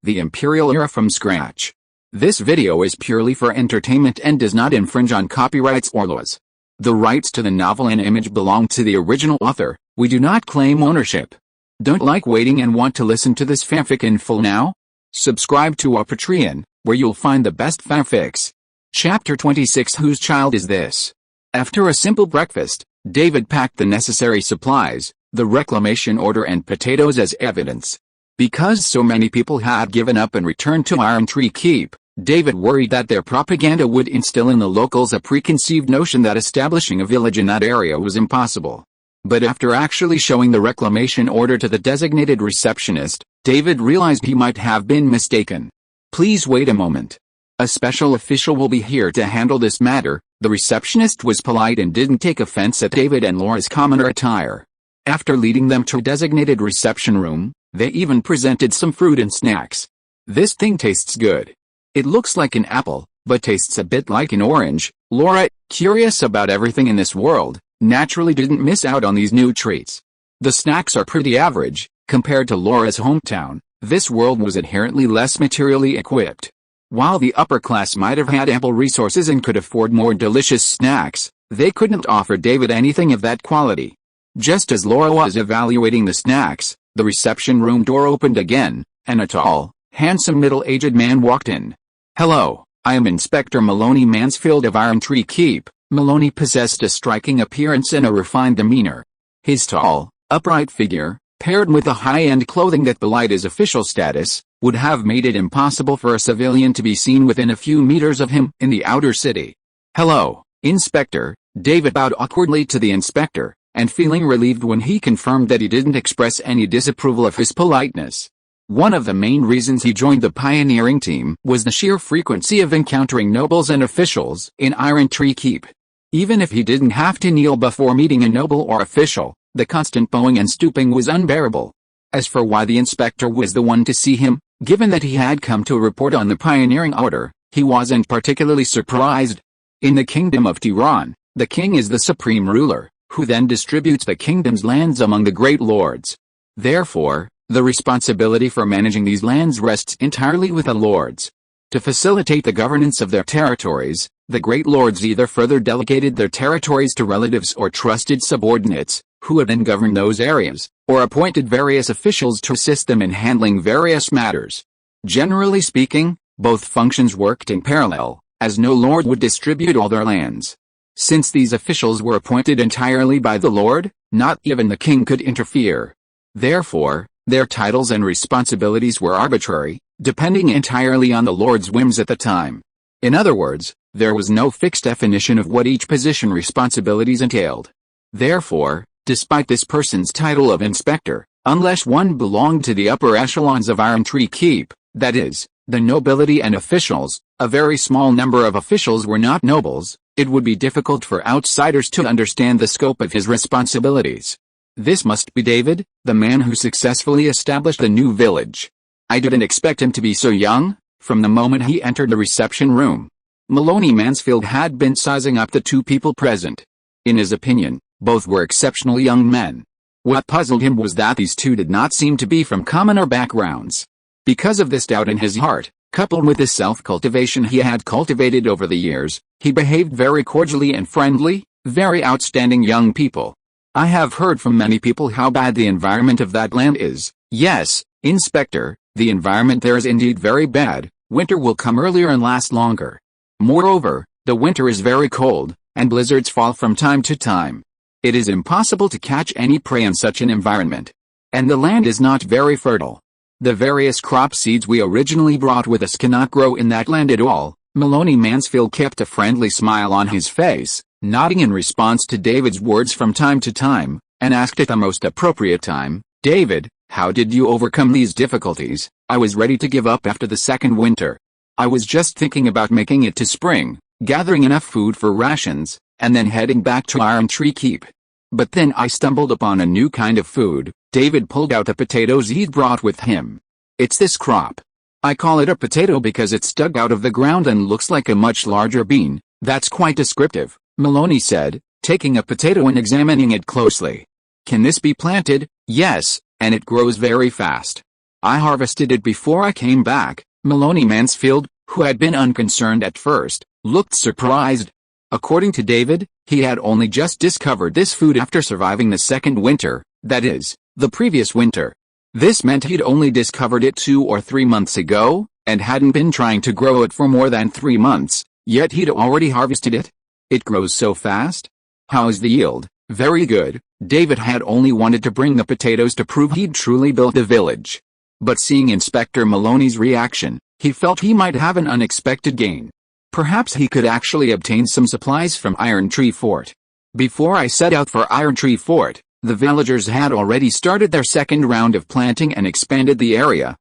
the Imperial Era from scratch. This video is purely for entertainment and does not infringe on copyrights or laws. The rights to the novel and image belong to the original author. We do not claim ownership. Don't like waiting and want to listen to this fanfic in full now? Subscribe to our Patreon, where you'll find the best fanfics. Chapter 26 Whose child is this? After a simple breakfast, David packed the necessary supplies, the reclamation order and potatoes as evidence. Because so many people had given up and returned to Iron Tree Keep, David worried that their propaganda would instill in the locals a preconceived notion that establishing a village in that area was impossible. But after actually showing the reclamation order to the designated receptionist, David realized he might have been mistaken. Please wait a moment. A special official will be here to handle this matter. The receptionist was polite and didn't take offense at David and Laura's commoner attire. After leading them to a designated reception room, they even presented some fruit and snacks. This thing tastes good. It looks like an apple, but tastes a bit like an orange. Laura, curious about everything in this world, naturally didn't miss out on these new treats. The snacks are pretty average, compared to Laura's hometown. This world was inherently less materially equipped. While the upper class might have had ample resources and could afford more delicious snacks, they couldn't offer David anything of that quality. Just as Laura was evaluating the snacks, the reception room door opened again, and a tall, handsome middle-aged man walked in. Hello, I am Inspector Maloney Mansfield of Iron Tree Keep. Maloney possessed a striking appearance and a refined demeanor. His tall, upright figure, paired with the high-end clothing that belied his official status, would have made it impossible for a civilian to be seen within a few meters of him in the outer city. Hello, Inspector. David bowed awkwardly to the inspector, and feeling relieved when he confirmed that he didn't express any disapproval of his politeness. One of the main reasons he joined the pioneering team was the sheer frequency of encountering nobles and officials in Iron Tree Keep. Even if he didn't have to kneel before meeting a noble or official, the constant bowing and stooping was unbearable. As for why the inspector was the one to see him, given that he had come to report on the pioneering order, he wasn't particularly surprised. In the Kingdom of Tiran, the king is the supreme ruler, who then distributes the kingdom's lands among the great lords. Therefore, the responsibility for managing these lands rests entirely with the lords. To facilitate the governance of their territories, the great lords either further delegated their territories to relatives or trusted subordinates, who would then govern those areas, or appointed various officials to assist them in handling various matters. Generally speaking, both functions worked in parallel, as no lord would distribute all their lands. Since these officials were appointed entirely by the lord, not even the king could interfere. Therefore, their titles and responsibilities were arbitrary, depending entirely on the lord's whims at the time. In other words, there was no fixed definition of what each position responsibilities entailed. Therefore, despite this person's title of inspector, unless one belonged to the upper echelons of Iron Tree Keep, that is, the nobility and officials, a very small number of officials were not nobles, it would be difficult for outsiders to understand the scope of his responsibilities. This must be David, the man who successfully established the new village. I didn't expect him to be so young. From the moment he entered the reception room, Maloney Mansfield had been sizing up the two people present. In his opinion, both were exceptionally young men. What puzzled him was that these two did not seem to be from commoner backgrounds. Because of this doubt in his heart, coupled with the self-cultivation he had cultivated over the years, he behaved very cordially and friendly. Very outstanding young people. I have heard from many people how bad the environment of that land is. Yes, Inspector, the environment there is indeed very bad. Winter will come earlier and last longer. Moreover, the winter is very cold, and blizzards fall from time to time. It is impossible to catch any prey in such an environment. And the land is not very fertile. The various crop seeds we originally brought with us cannot grow in that land at all. Maloney Mansfield kept a friendly smile on his face, nodding in response to David's words from time to time, and asked at the most appropriate time, David, how did you overcome these difficulties? I was ready to give up after the second winter. I was just thinking about making it to spring, gathering enough food for rations, and then heading back to Iron Tree Keep. But then I stumbled upon a new kind of food. David pulled out the potatoes he'd brought with him. It's this crop. I call it a potato because it's dug out of the ground and looks like a much larger bean. That's quite descriptive, Maloney said, taking a potato and examining it closely. Can this be planted? Yes, and it grows very fast. I harvested it before I came back." Maloney Mansfield, who had been unconcerned at first, looked surprised. According to David, he had only just discovered this food after surviving the second winter, that is, the previous winter. This meant he'd only discovered it 2 or 3 months ago, and hadn't been trying to grow it for more than 3 months, yet he'd already harvested it. It grows so fast? How's the yield? Very good. David had only wanted to bring the potatoes to prove he'd truly built the village. But seeing Inspector Maloney's reaction, he felt he might have an unexpected gain. Perhaps he could actually obtain some supplies from Iron Tree Fort. Before I set out for Iron Tree Fort, the villagers had already started their second round of planting and expanded the area.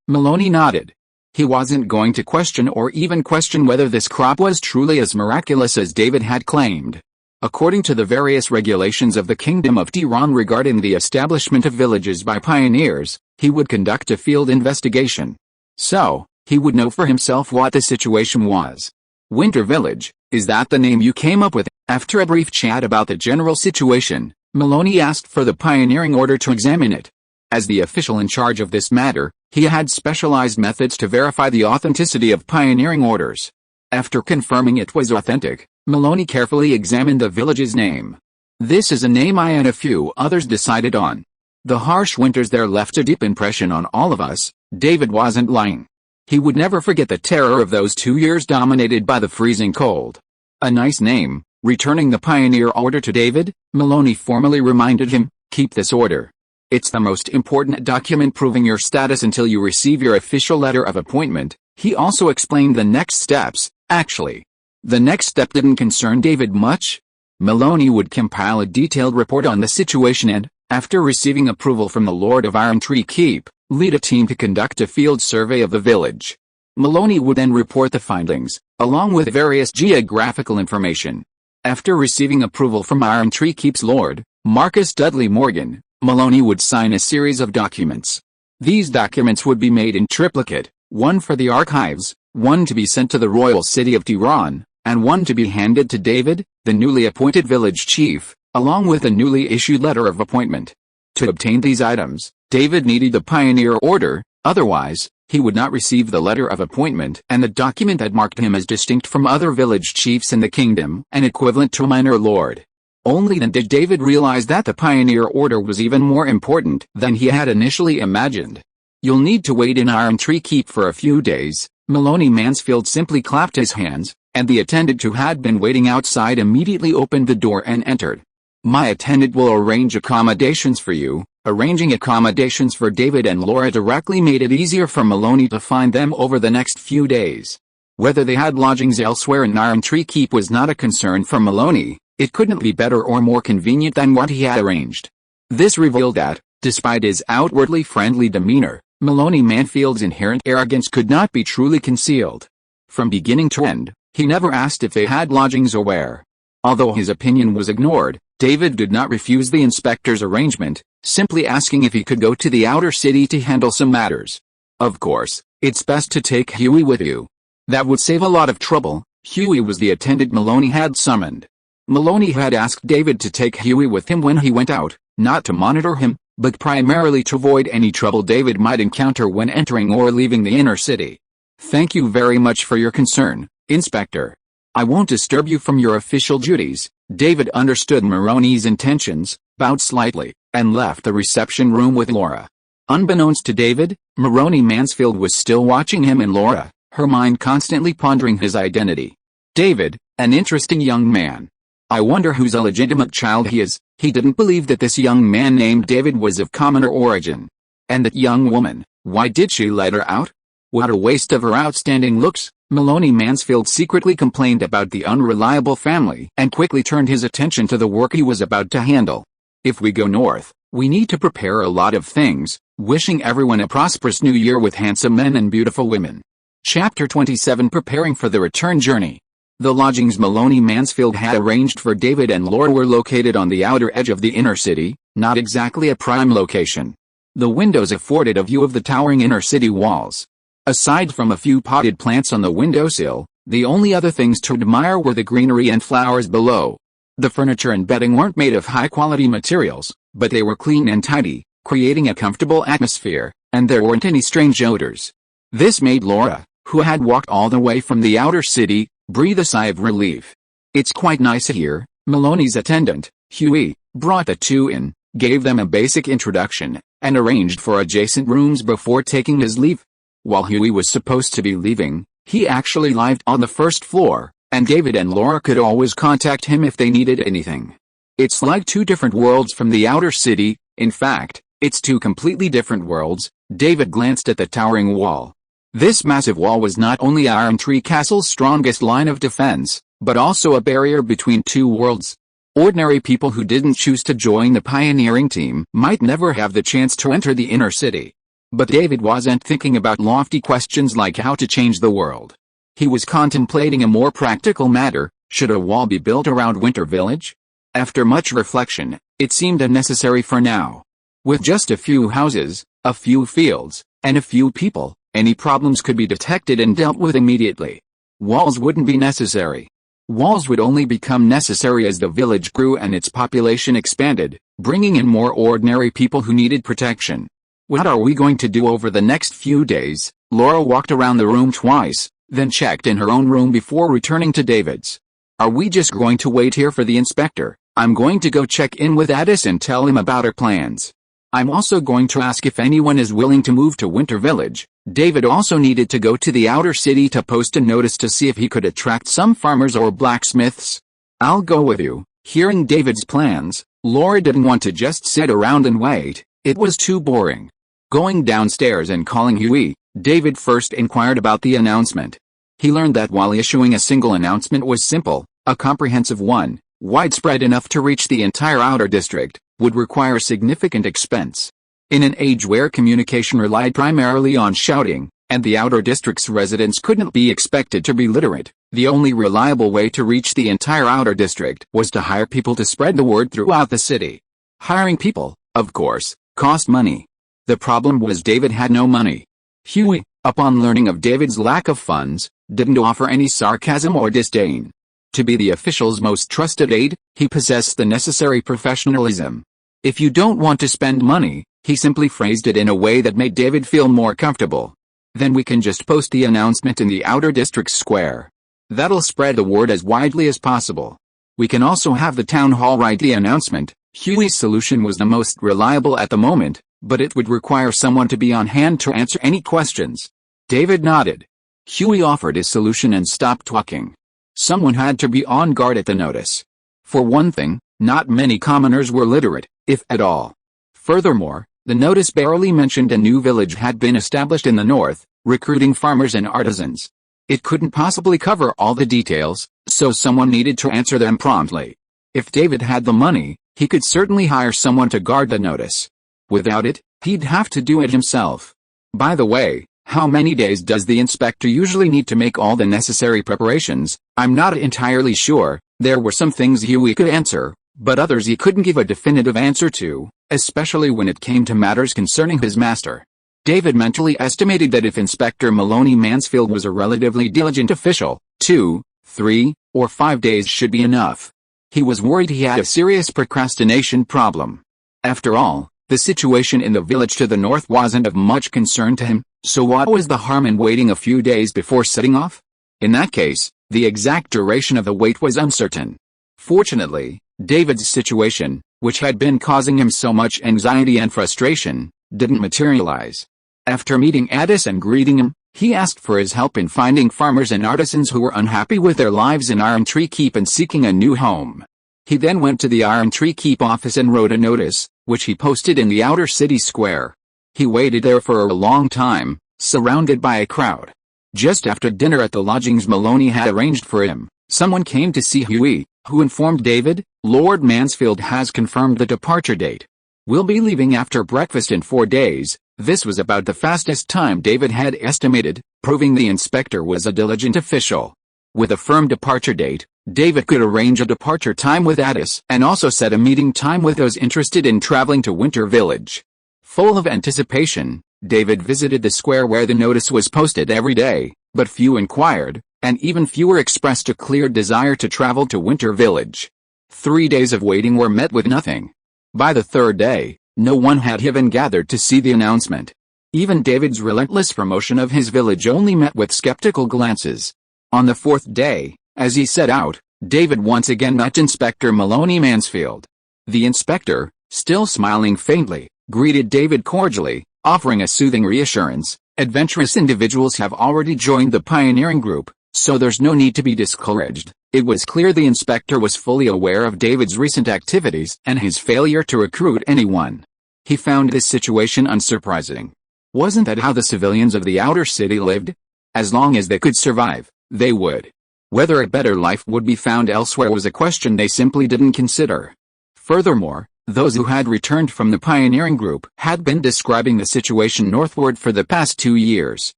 Maloney nodded. He wasn't going to question or even question whether this crop was truly as miraculous as David had claimed. According to the various regulations of the Kingdom of Tiran regarding the establishment of villages by pioneers, he would conduct a field investigation. So, he would know for himself what the situation was. Winter Village, is that the name you came up with? After a brief chat about the general situation, Maloney asked for the pioneering order to examine it. As the official in charge of this matter, he had specialized methods to verify the authenticity of pioneering orders. After confirming it was authentic, Maloney carefully examined the village's name. This is a name I and a few others decided on. The harsh winters there left a deep impression on all of us. David wasn't lying. He would never forget the terror of those 2 years dominated by the freezing cold. A nice name. Returning the pioneer order to David, Maloney formally reminded him, "Keep this order. It's the most important document proving your status until you receive your official letter of appointment." He also explained the next steps. Actually, the next step didn't concern David much. Maloney would compile a detailed report on the situation and, after receiving approval from the Lord of Iron Tree Keep, lead a team to conduct a field survey of the village. Maloney would then report the findings, along with various geographical information. After receiving approval from Iron Tree Keep's Lord, Marcus Dudley Morgan, Maloney would sign a series of documents. These documents would be made in triplicate, one for the archives, one to be sent to the royal city of Tiran, and one to be handed to David, the newly appointed village chief, along with a newly issued letter of appointment. To obtain these items, David needed the pioneer order, otherwise, he would not receive the letter of appointment and the document that marked him as distinct from other village chiefs in the kingdom and equivalent to a minor lord. Only then did David realize that the pioneer order was even more important than he had initially imagined. "You'll need to wait in Iron Tree Keep for a few days." Maloney Mansfield simply clapped his hands, and the attendant who had been waiting outside immediately opened the door and entered. "My attendant will arrange accommodations for you." Arranging accommodations for David and Laura directly made it easier for Maloney to find them over the next few days. Whether they had lodgings elsewhere in Iron Tree Keep was not a concern for Maloney. It couldn't be better or more convenient than what he had arranged. This revealed that, despite his outwardly friendly demeanor, Maloney Mansfield's inherent arrogance could not be truly concealed. From beginning to end, he never asked if they had lodgings or where. Although his opinion was ignored, David did not refuse the inspector's arrangement, simply asking if he could go to the outer city to handle some matters. "Of course, it's best to take Huey with you. That would save a lot of trouble." Huey was the attendant Maloney had summoned. Maloney had asked David to take Huey with him when he went out, not to monitor him, but primarily to avoid any trouble David might encounter when entering or leaving the inner city. "Thank you very much for your concern, Inspector. I won't disturb you from your official duties." David understood Maloney's intentions, bowed slightly, and left the reception room with Laura. Unbeknownst to David, Maloney Mansfield was still watching him and Laura, her mind constantly pondering his identity. David, an interesting young man. I wonder whose illegitimate child he is. He didn't believe that this young man named David was of commoner origin. And that young woman, why did she let her out? What a waste of her outstanding looks. Maloney Mansfield secretly complained about the unreliable family and quickly turned his attention to the work he was about to handle. "If we go north, we need to prepare a lot of things." Wishing everyone a prosperous new year with handsome men and beautiful women. Chapter 27 Preparing for the Return Journey. The lodgings Maloney Mansfield had arranged for David and Laura were located on the outer edge of the inner city, not exactly a prime location. The windows afforded a view of the towering inner city walls. Aside from a few potted plants on the windowsill, the only other things to admire were the greenery and flowers below. The furniture and bedding weren't made of high-quality materials, but they were clean and tidy, creating a comfortable atmosphere. and there weren't any strange odors. This made Laura, who had walked all the way from the outer city, breathe a sigh of relief. "It's quite nice here." Maloney's attendant, Huey, brought the two in, gave them a basic introduction, and arranged for adjacent rooms before taking his leave. While Huey was supposed to be leaving, he actually lived on the first floor, and David and Laura could always contact him if they needed anything. It's like two different worlds from the outer city. In fact, it's two completely different worlds. David glanced at the towering wall. This massive wall was not only Iron Tree Castle's strongest line of defense, but also a barrier between two worlds. Ordinary people who didn't choose to join the pioneering team might never have the chance to enter the inner city. But David wasn't thinking about lofty questions like how to change the world. He was contemplating a more practical matter: should a wall be built around Winter Village? After much reflection, it seemed unnecessary for now. With just a few houses, a few fields, and a few people, any problems could be detected and dealt with immediately. Walls wouldn't be necessary. Walls would only become necessary as the village grew and its population expanded, bringing in more ordinary people who needed protection. "What are we going to do over the next few days?" Laura walked around the room twice, then checked in her own room before returning to David's. "Are we just going to wait here for the inspector? I'm going to go check in with Addis and tell him about our plans. I'm also going to ask if anyone is willing to move to Winter Village." David also needed to go to the outer city to post a notice to see if he could attract some farmers or blacksmiths. "I'll go with you." Hearing David's plans, Laura didn't want to just sit around and wait. It was too boring. Going downstairs and calling Huey, David first inquired about the announcement. He learned that while issuing a single announcement was simple, a comprehensive one, widespread enough to reach the entire outer district, would require significant expense. In an age where communication relied primarily on shouting, and the outer district's residents couldn't be expected to be literate, the only reliable way to reach the entire outer district was to hire people to spread the word throughout the city. Hiring people, of course, cost money. The problem was David had no money. Huey, upon learning of David's lack of funds, didn't offer any sarcasm or disdain. To be the official's most trusted aide, he possessed the necessary professionalism. "If you don't want to spend money," he simply phrased it in a way that made David feel more comfortable, "then we can just post the announcement in the outer district square. That'll spread the word as widely as possible. We can also have the town hall write the announcement." Huey's solution was the most reliable at the moment, but it would require someone to be on hand to answer any questions. David nodded. Huey offered his solution and stopped talking. Someone had to be on guard at the notice. For one thing, not many commoners were literate, if at all. Furthermore, the notice barely mentioned a new village had been established in the north, recruiting farmers and artisans. It couldn't possibly cover all the details, so someone needed to answer them promptly. If David had the money, he could certainly hire someone to guard the notice. Without it, he'd have to do it himself. By the way, how many days does the inspector usually need to make all the necessary preparations? I'm not entirely sure. There were some things Huey could answer, but others he couldn't give a definitive answer to, especially when it came to matters concerning his master. David mentally estimated that if Inspector Maloney Mansfield was a relatively diligent official, 2, 3, or 5 days should be enough. He was worried he had a serious procrastination problem. After all, the situation in the village to the north wasn't of much concern to him, so what was the harm in waiting a few days before setting off? In that case, the exact duration of the wait was uncertain. Fortunately, David's situation, which had been causing him so much anxiety and frustration, didn't materialize. After meeting Addis and greeting him, he asked for his help in finding farmers and artisans who were unhappy with their lives in Iron Tree Keep and seeking a new home. He then went to the Iron Tree Keep office and wrote a notice, which he posted in the outer city square. He waited there for a long time, surrounded by a crowd. Just after dinner at the lodgings Maloney had arranged for him, someone came to see Huey, who informed David, "Lord Mansfield has confirmed the departure date. We'll be leaving after breakfast in 4 days." This was about the fastest time David had estimated, proving the inspector was a diligent official. With a firm departure date, David could arrange a departure time with Addis and also set a meeting time with those interested in traveling to Winter Village. Full of anticipation, David visited the square where the notice was posted every day, but few inquired, and even fewer expressed a clear desire to travel to Winter Village. 3 days of waiting were met with nothing. By the third day, no one had even gathered to see the announcement. Even David's relentless promotion of his village only met with skeptical glances. On the fourth day, as he set out, David once again met Inspector Maloney Mansfield. The inspector, still smiling faintly, greeted David cordially, offering a soothing reassurance. Adventurous individuals have already joined the pioneering group, so there's no need to be discouraged. It was clear the inspector was fully aware of David's recent activities and his failure to recruit anyone. He found this situation unsurprising. Wasn't that how the civilians of the outer city lived? As long as they could survive, they would. Whether a better life would be found elsewhere was a question they simply didn't consider. Furthermore, those who had returned from the pioneering group had been describing the situation northward for the past 2 years.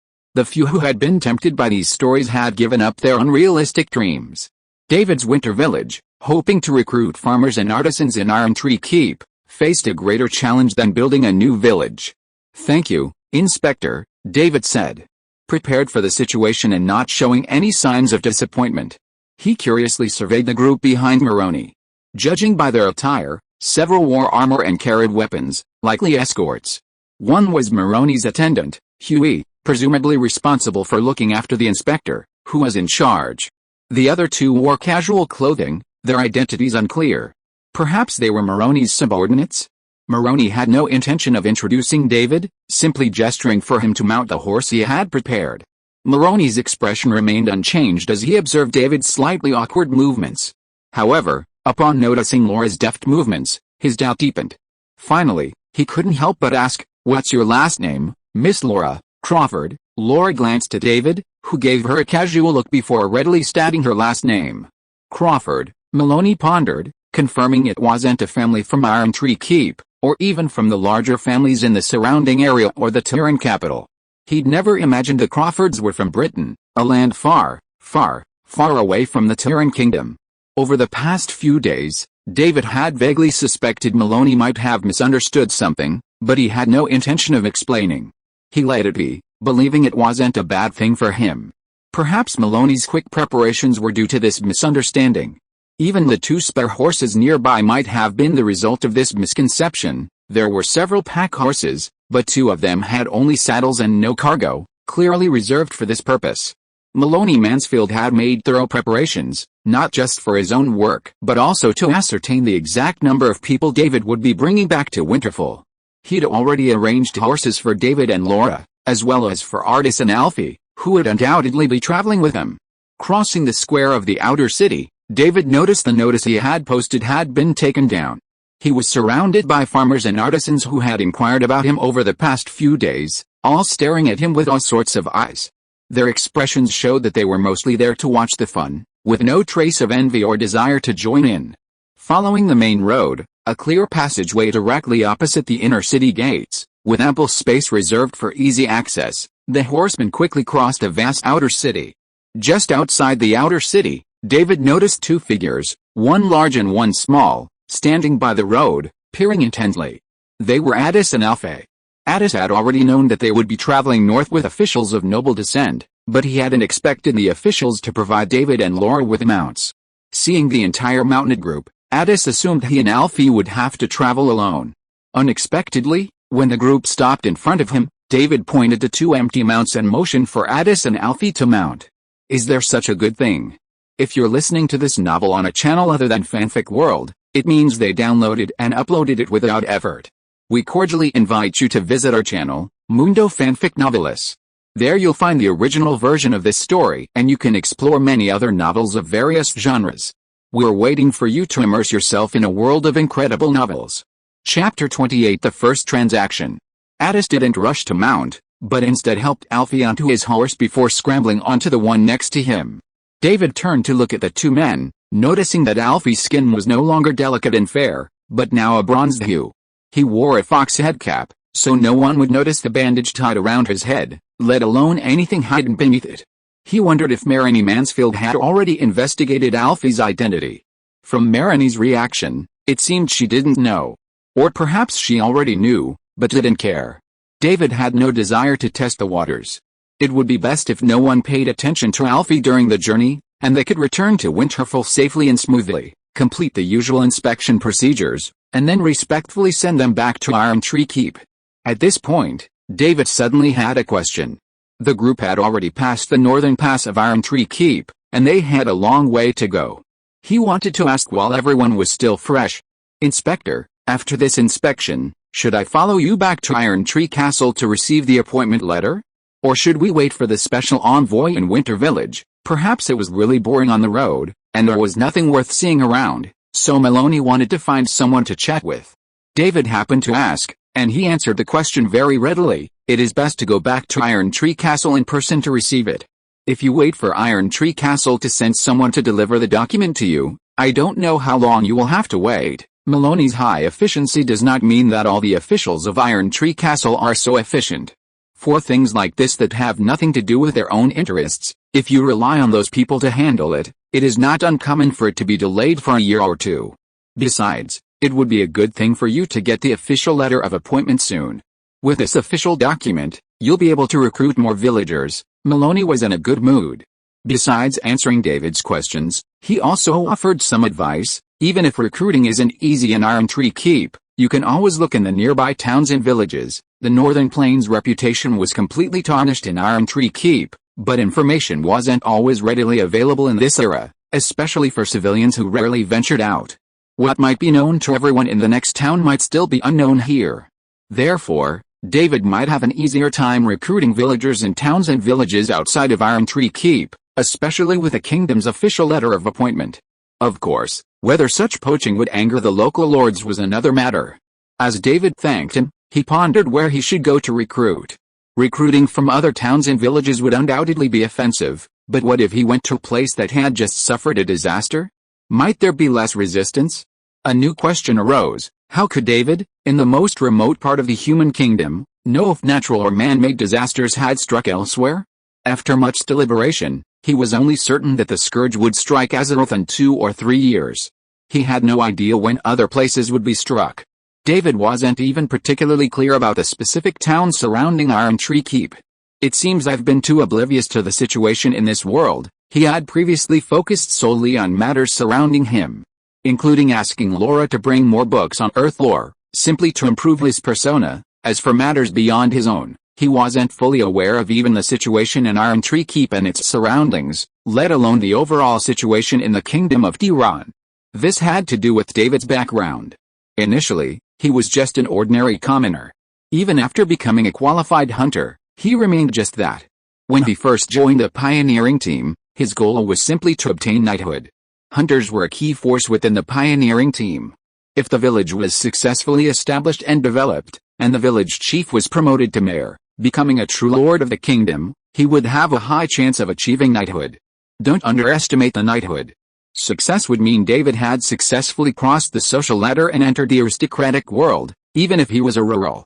The few who had been tempted by these stories had given up their unrealistic dreams. David's winter village, hoping to recruit farmers and artisans in Iron Tree Keep, faced a greater challenge than building a new village. "Thank you, Inspector," David said. Prepared for the situation and not showing any signs of disappointment. He curiously surveyed the group behind Moroni. Judging by their attire, several wore armor and carried weapons, likely escorts. One was Moroni's attendant, Huey, presumably responsible for looking after the inspector, who was in charge. The other two wore casual clothing, their identities unclear. Perhaps they were Moroni's subordinates? Moroni had no intention of introducing David, simply gesturing for him to mount the horse he had prepared. Moroni's expression remained unchanged as he observed David's slightly awkward movements. However, upon noticing Laura's deft movements, his doubt deepened. Finally, he couldn't help but ask, "What's your last name, Miss Laura Crawford?" Laura glanced at David, who gave her a casual look before readily stating her last name. Crawford, Maloney pondered, confirming it wasn't a family from Iron Tree Keep, or even from the larger families in the surrounding area or the Tiran capital. He'd never imagined the Crawfords were from Britain, a land far, far, far away from the Tiran kingdom. Over the past few days, David had vaguely suspected Maloney might have misunderstood something, but he had no intention of explaining. He let it be, believing it wasn't a bad thing for him. Perhaps Maloney's quick preparations were due to this misunderstanding. Even the 2 spare horses nearby might have been the result of this misconception. There were several pack horses, but 2 of them had only saddles and no cargo, clearly reserved for this purpose. Maloney Mansfield had made thorough preparations, not just for his own work, but also to ascertain the exact number of people David would be bringing back to Winterfell. He'd already arranged horses for David and Laura, as well as for Artis and Alfie, who would undoubtedly be traveling with him. Crossing the square of the outer city, David noticed the notice he had posted had been taken down. He was surrounded by farmers and artisans who had inquired about him over the past few days, all staring at him with all sorts of eyes. Their expressions showed that they were mostly there to watch the fun, with no trace of envy or desire to join in. Following the main road, a clear passageway directly opposite the inner city gates, with ample space reserved for easy access, the horsemen quickly crossed a vast outer city. Just outside the outer city, David noticed 2 figures, one large and one small, standing by the road, peering intently. They were Artis and Alfie. Artis had already known that they would be traveling north with officials of noble descent, but he hadn't expected the officials to provide David and Laura with mounts. Seeing the entire mounted group, Artis assumed he and Alfie would have to travel alone. Unexpectedly, when the group stopped in front of him, David pointed to 2 empty mounts and motioned for Artis and Alfie to mount. Is there such a good thing? If you're listening to this novel on a channel other than Fanfic World, it means they downloaded and uploaded it without effort. We cordially invite you to visit our channel, Mundo Fanfic Novelis. There you'll find the original version of this story and you can explore many other novels of various genres. We're waiting for you to immerse yourself in a world of incredible novels. Chapter 28 The First Transaction. Artis didn't rush to mount, but instead helped Alfie onto his horse before scrambling onto the one next to him. David turned to look at the 2 men, noticing that Alfie's skin was no longer delicate and fair, but now a bronzed hue. He wore a fox head cap, so no one would notice the bandage tied around his head, let alone anything hidden beneath it. He wondered if Maloney Mansfield had already investigated Alfie's identity. From Maloney's reaction, it seemed she didn't know. Or perhaps she already knew, but didn't care. David had no desire to test the waters. It would be best if no one paid attention to Alfie during the journey, and they could return to Winterfell safely and smoothly, complete the usual inspection procedures, and then respectfully send them back to Iron Tree Keep. At this point, David suddenly had a question. The group had already passed the northern pass of Iron Tree Keep, and they had a long way to go. He wanted to ask while everyone was still fresh. "Inspector, after this inspection, should I follow you back to Iron Tree Castle to receive the appointment letter? Or should we wait for the special envoy in Winter Village?" Perhaps it was really boring on the road, and there was nothing worth seeing around, so Maloney wanted to find someone to chat with. David happened to ask, and he answered the question very readily. "It is best to go back to Iron Tree Castle in person to receive it. If you wait for Iron Tree Castle to send someone to deliver the document to you, I don't know how long you will have to wait." Maloney's high efficiency does not mean that all the officials of Iron Tree Castle are so efficient. For things like this that have nothing to do with their own interests, if you rely on those people to handle it, it is not uncommon for it to be delayed for a year or two. Besides, it would be a good thing for you to get the official letter of appointment soon. With this official document, you'll be able to recruit more villagers. Maloney was in a good mood. Besides answering David's questions, he also offered some advice. Even if recruiting isn't easy in Iron Tree Keep, you can always look in the nearby towns and villages. The Northern Plains' reputation was completely tarnished in Iron Tree Keep, but information wasn't always readily available in this era, especially for civilians who rarely ventured out. What might be known to everyone in the next town might still be unknown here. Therefore, David might have an easier time recruiting villagers in towns and villages outside of Iron Tree Keep, especially with the kingdom's official letter of appointment. Of course, whether such poaching would anger the local lords was another matter. As David thanked him, he pondered where he should go to recruit. Recruiting from other towns and villages would undoubtedly be offensive, but what if he went to a place that had just suffered a disaster? Might there be less resistance? A new question arose. How could David, in the most remote part of the human kingdom, know if natural or man-made disasters had struck elsewhere? After much deliberation, he was only certain that the scourge would strike Azeroth in 2 or 3 years. He had no idea when other places would be struck. David wasn't even particularly clear about the specific towns surrounding Iron Tree Keep. "It seems I've been too oblivious to the situation in this world." He had previously focused solely on matters surrounding him, including asking Laura to bring more books on Earth lore, simply to improve his persona. As for matters beyond his own, he wasn't fully aware of even the situation in Iron Tree Keep and its surroundings, let alone the overall situation in the Kingdom of Tiran. This had to do with David's background. Initially, he was just an ordinary commoner. Even after becoming a qualified hunter, he remained just that. When he first joined the pioneering team, his goal was simply to obtain knighthood. Hunters were a key force within the pioneering team. If the village was successfully established and developed, and the village chief was promoted to mayor, becoming a true lord of the kingdom, he would have a high chance of achieving knighthood. Don't underestimate the knighthood. Success would mean David had successfully crossed the social ladder and entered the aristocratic world. Even if he was a rural,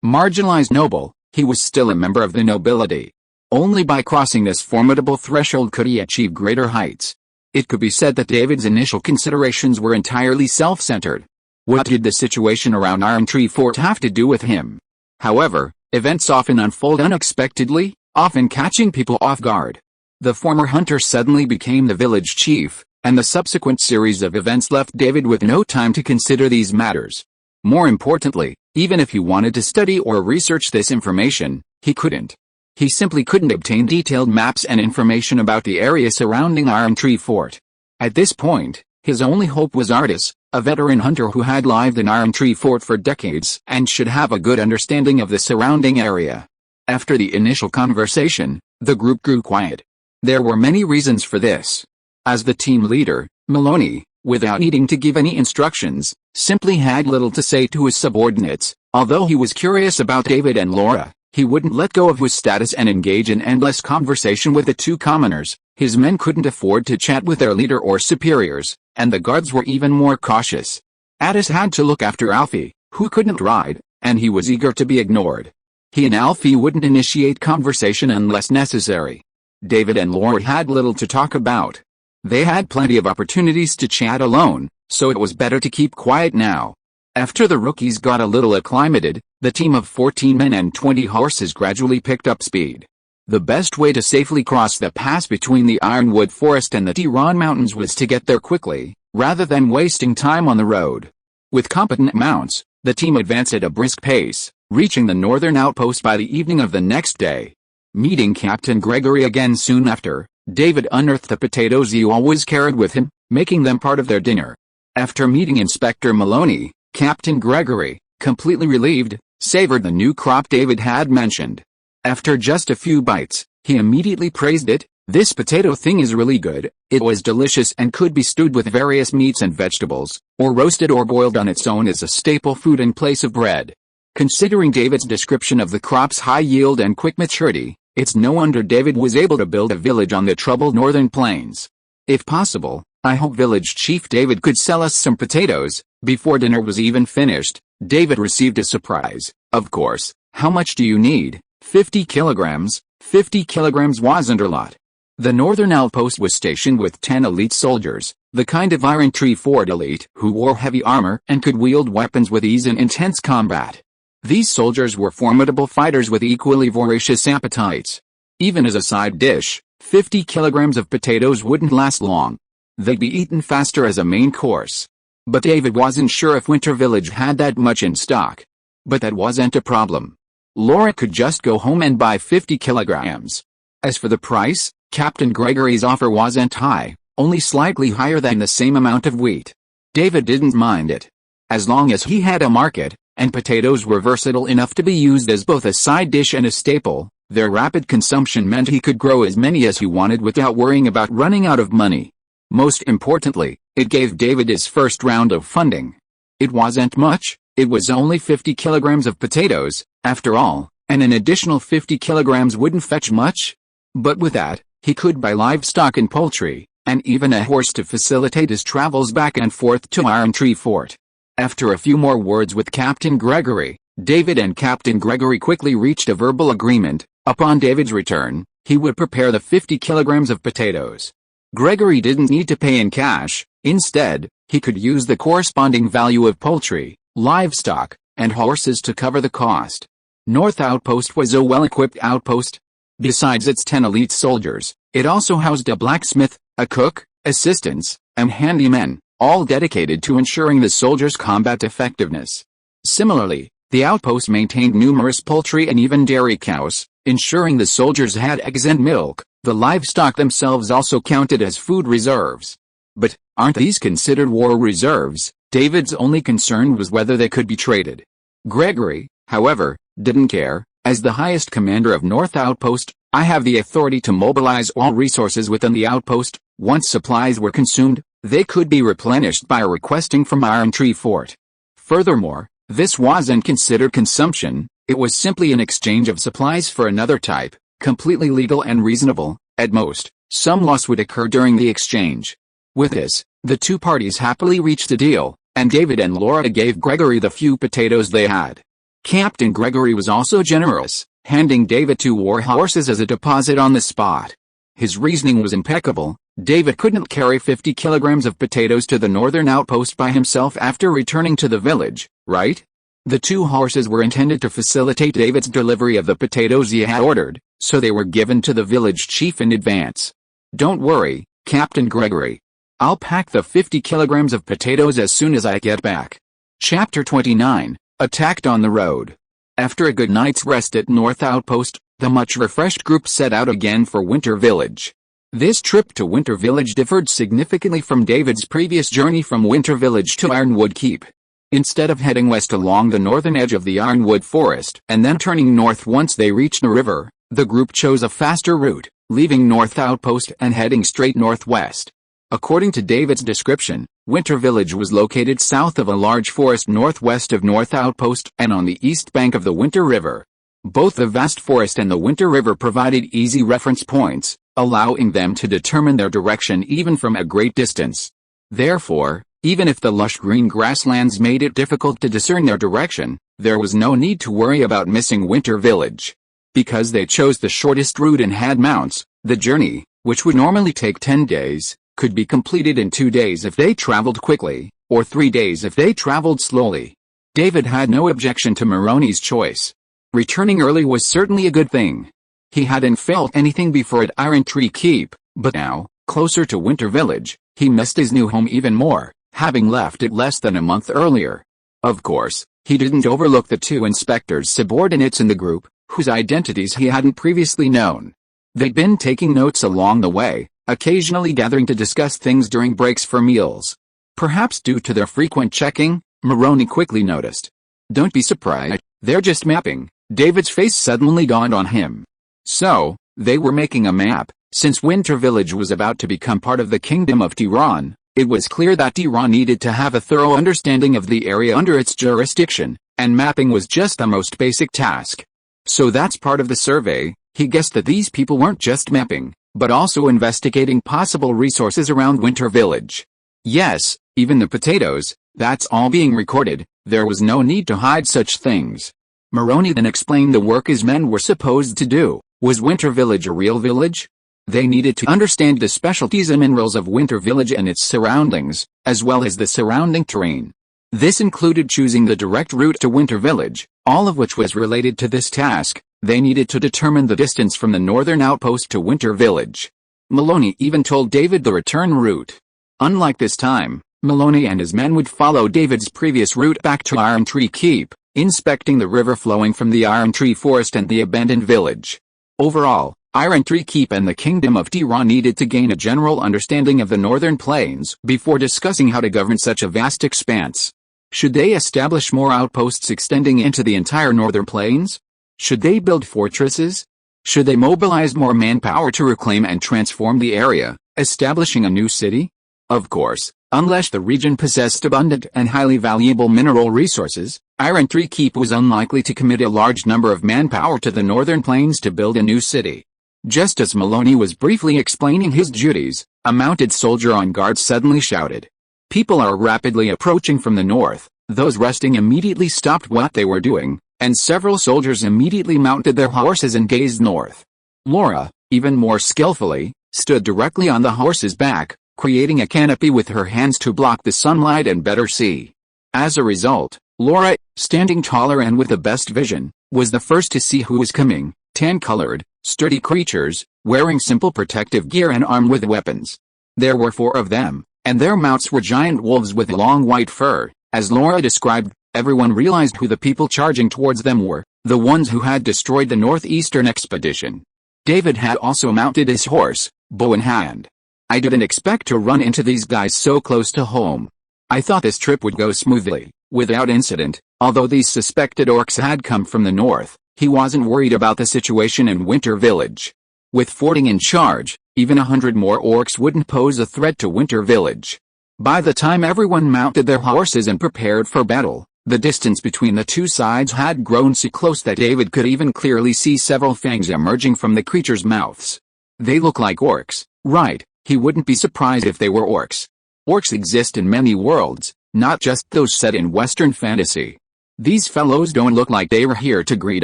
marginalized noble, he was still a member of the nobility. Only by crossing this formidable threshold could he achieve greater heights. It could be said that David's initial considerations were entirely self-centered. What did the situation around Iron Tree Fort have to do with him? However, events often unfold unexpectedly, often catching people off guard. The former hunter suddenly became the village chief, and the subsequent series of events left David with no time to consider these matters. More importantly, even if he wanted to study or research this information, he couldn't. He simply couldn't obtain detailed maps and information about the area surrounding Iron Tree Fort. At this point, his only hope was Artis, a veteran hunter who had lived in Iron Tree Fort for decades and should have a good understanding of the surrounding area. After the initial conversation, the group grew quiet. There were many reasons for this. As the team leader, Maloney, without needing to give any instructions, simply had little to say to his subordinates. Although he was curious about David and Laura, he wouldn't let go of his status and engage in endless conversation with the two commoners. His men couldn't afford to chat with their leader or superiors, and the guards were even more cautious. Addis had to look after Alfie, who couldn't ride, and he was eager to be ignored. He and Alfie wouldn't initiate conversation unless necessary. David and Laura had little to talk about. They had plenty of opportunities to chat alone, so it was better to keep quiet now. After the rookies got a little acclimated, the team of 14 men and 20 horses gradually picked up speed. The best way to safely cross the pass between the Ironwood Forest and the Tiran Mountains was to get there quickly, rather than wasting time on the road. With competent mounts, the team advanced at a brisk pace, reaching the northern outpost by the evening of the next day. Meeting Captain Gregory again soon after, David unearthed the potatoes he always carried with him, making them part of their dinner. After meeting Inspector Maloney, Captain Gregory, completely relieved, savored the new crop David had mentioned. After just a few bites, he immediately praised it. "This potato thing is really good. It was delicious and could be stewed with various meats and vegetables, or roasted or boiled on its own as a staple food in place of bread." Considering David's description of the crop's high yield and quick maturity, it's no wonder David was able to build a village on the troubled northern plains. "If possible, I hope Village Chief David could sell us some potatoes." Before dinner was even finished, David received a surprise. "Of course, how much do you need?" 50 kilograms. 50 kilograms wasn't a lot. The northern outpost was stationed with 10 elite soldiers, the kind of Iron Tree Fort elite who wore heavy armor and could wield weapons with ease in intense combat. These soldiers were formidable fighters with equally voracious appetites. Even as a side dish, 50 kilograms of potatoes wouldn't last long. They'd be eaten faster as a main course. But David wasn't sure if Winter Village had that much in stock. But that wasn't a problem. Laura could just go home and buy 50 kilograms. As for the price, Captain Gregory's offer wasn't high, only slightly higher than the same amount of wheat. David didn't mind it. As long as he had a market, and potatoes were versatile enough to be used as both a side dish and a staple, their rapid consumption meant he could grow as many as he wanted without worrying about running out of money. Most importantly, it gave David his first round of funding. It wasn't much, it was only 50 kilograms of potatoes, after all, and an additional 50 kilograms wouldn't fetch much. But with that, he could buy livestock and poultry, and even a horse to facilitate his travels back and forth to Iron Tree Fort. After a few more words with Captain Gregory, David and Captain Gregory quickly reached a verbal agreement. Upon David's return, he would prepare the 50 kilograms of potatoes. Gregory didn't need to pay in cash. Instead, he could use the corresponding value of poultry, livestock, and horses to cover the cost. North Outpost was a well-equipped outpost. Besides its 10 elite soldiers, it also housed a blacksmith, a cook, assistants, and handymen, all dedicated to ensuring the soldiers' combat effectiveness. Similarly, the outpost maintained numerous poultry and even dairy cows, ensuring the soldiers had eggs and milk. The livestock themselves also counted as food reserves. But, aren't these considered war reserves? David's only concern was whether they could be traded. Gregory, however, didn't care. "As the highest commander of North Outpost, I have the authority to mobilize all resources within the outpost. Once supplies were consumed, they could be replenished by requesting from Iron Tree Fort." Furthermore, this wasn't considered consumption, it was simply an exchange of supplies for another type, completely legal and reasonable. At most, some loss would occur during the exchange. With this, the two parties happily reached a deal, and David and Laura gave Gregory the few potatoes they had. Captain Gregory was also generous, handing David 2 war horses as a deposit on the spot. His reasoning was impeccable. David couldn't carry 50 kilograms of potatoes to the northern outpost by himself after returning to the village, right? The 2 horses were intended to facilitate David's delivery of the potatoes he had ordered, so they were given to the village chief in advance. "Don't worry, Captain Gregory. I'll pack the 50 kilograms of potatoes as soon as I get back." Chapter 29, Attacked on the Road. After a good night's rest at North Outpost, the much-refreshed group set out again for Winter Village. This trip to Winter Village differed significantly from David's previous journey from Winter Village to Ironwood Keep. Instead of heading west along the northern edge of the Ironwood Forest and then turning north once they reached the river, the group chose a faster route, leaving North Outpost and heading straight northwest. According to David's description, Winter Village was located south of a large forest northwest of North Outpost and on the east bank of the Winter River. Both the vast forest and the Winter River provided easy reference points, allowing them to determine their direction even from a great distance. Therefore, even if the lush green grasslands made it difficult to discern their direction, there was no need to worry about missing Winter Village. Because they chose the shortest route and had mounts, the journey, which would normally take 10 days, could be completed in 2 days if they traveled quickly, or 3 days if they traveled slowly. David had no objection to Maroney's choice. Returning early was certainly a good thing. He hadn't felt anything before at Iron Tree Keep, but now, closer to Winter Village, he missed his new home even more, having left it less than a month earlier. Of course, He didn't overlook the two inspectors' subordinates in the group, whose identities he hadn't previously known. They'd been taking notes along the way, occasionally gathering to discuss things during breaks for meals. Perhaps due to their frequent checking, Maroney quickly noticed. "Don't be surprised, they're just mapping." David's face suddenly dawned on him. So, they were making a map. Since Winter Village was about to become part of the Kingdom of Tiran, it was clear that Tiran needed to have a thorough understanding of the area under its jurisdiction, and mapping was just the most basic task. So that's part of the survey. He guessed that these people weren't just mapping, but also investigating possible resources around Winter Village. Yes, even the potatoes, that's all being recorded. There was no need to hide such things. Maroney then explained the work his men were supposed to do. Was Winter Village a real village? They needed to understand the specialties and minerals of Winter Village and its surroundings, as well as the surrounding terrain. This included choosing the direct route to Winter Village, all of which was related to this task. They needed to determine the distance from the northern outpost to Winter Village. Maloney even told David the return route. Unlike this time, Maloney and his men would follow David's previous route back to Iron Tree Keep, inspecting the river flowing from the Iron Tree Forest and the abandoned village. Overall, Iron Tree Keep and the Kingdom of Tiran needed to gain a general understanding of the northern plains before discussing how to govern such a vast expanse. Should they establish more outposts extending into the entire northern plains? Should they build fortresses? Should they mobilize more manpower to reclaim and transform the area, establishing a new city? Of course, unless the region possessed abundant and highly valuable mineral resources, Iron Tree Keep was unlikely to commit a large number of manpower to the northern plains to build a new city. Just as Maloney was briefly explaining his duties, a mounted soldier on guard suddenly shouted, "People are rapidly approaching from the north." Those resting immediately stopped what they were doing, and several soldiers immediately mounted their horses and gazed north. Laura, even more skillfully, stood directly on the horse's back, creating a canopy with her hands to block the sunlight and better see. As a result, Laura, standing taller and with the best vision, was the first to see who was coming: tan-colored, sturdy creatures, wearing simple protective gear and armed with weapons. There were 4 of them, and their mounts were giant wolves with long white fur. As Laura described, everyone realized who the people charging towards them were, the ones who had destroyed the northeastern expedition. David had also mounted his horse, bow in hand. "I didn't expect to run into these guys so close to home. I thought this trip would go smoothly, without incident." Although these suspected orcs had come from the north, he wasn't worried about the situation in Winter Village. With Fording in charge, even 100 more orcs wouldn't pose a threat to Winter Village. By the time everyone mounted their horses and prepared for battle, the distance between the two sides had grown so close that David could even clearly see several fangs emerging from the creatures' mouths. "They look like orcs, right?" He wouldn't be surprised if they were orcs. Orcs exist in many worlds, not just those set in Western fantasy. "These fellows don't look like they were here to greet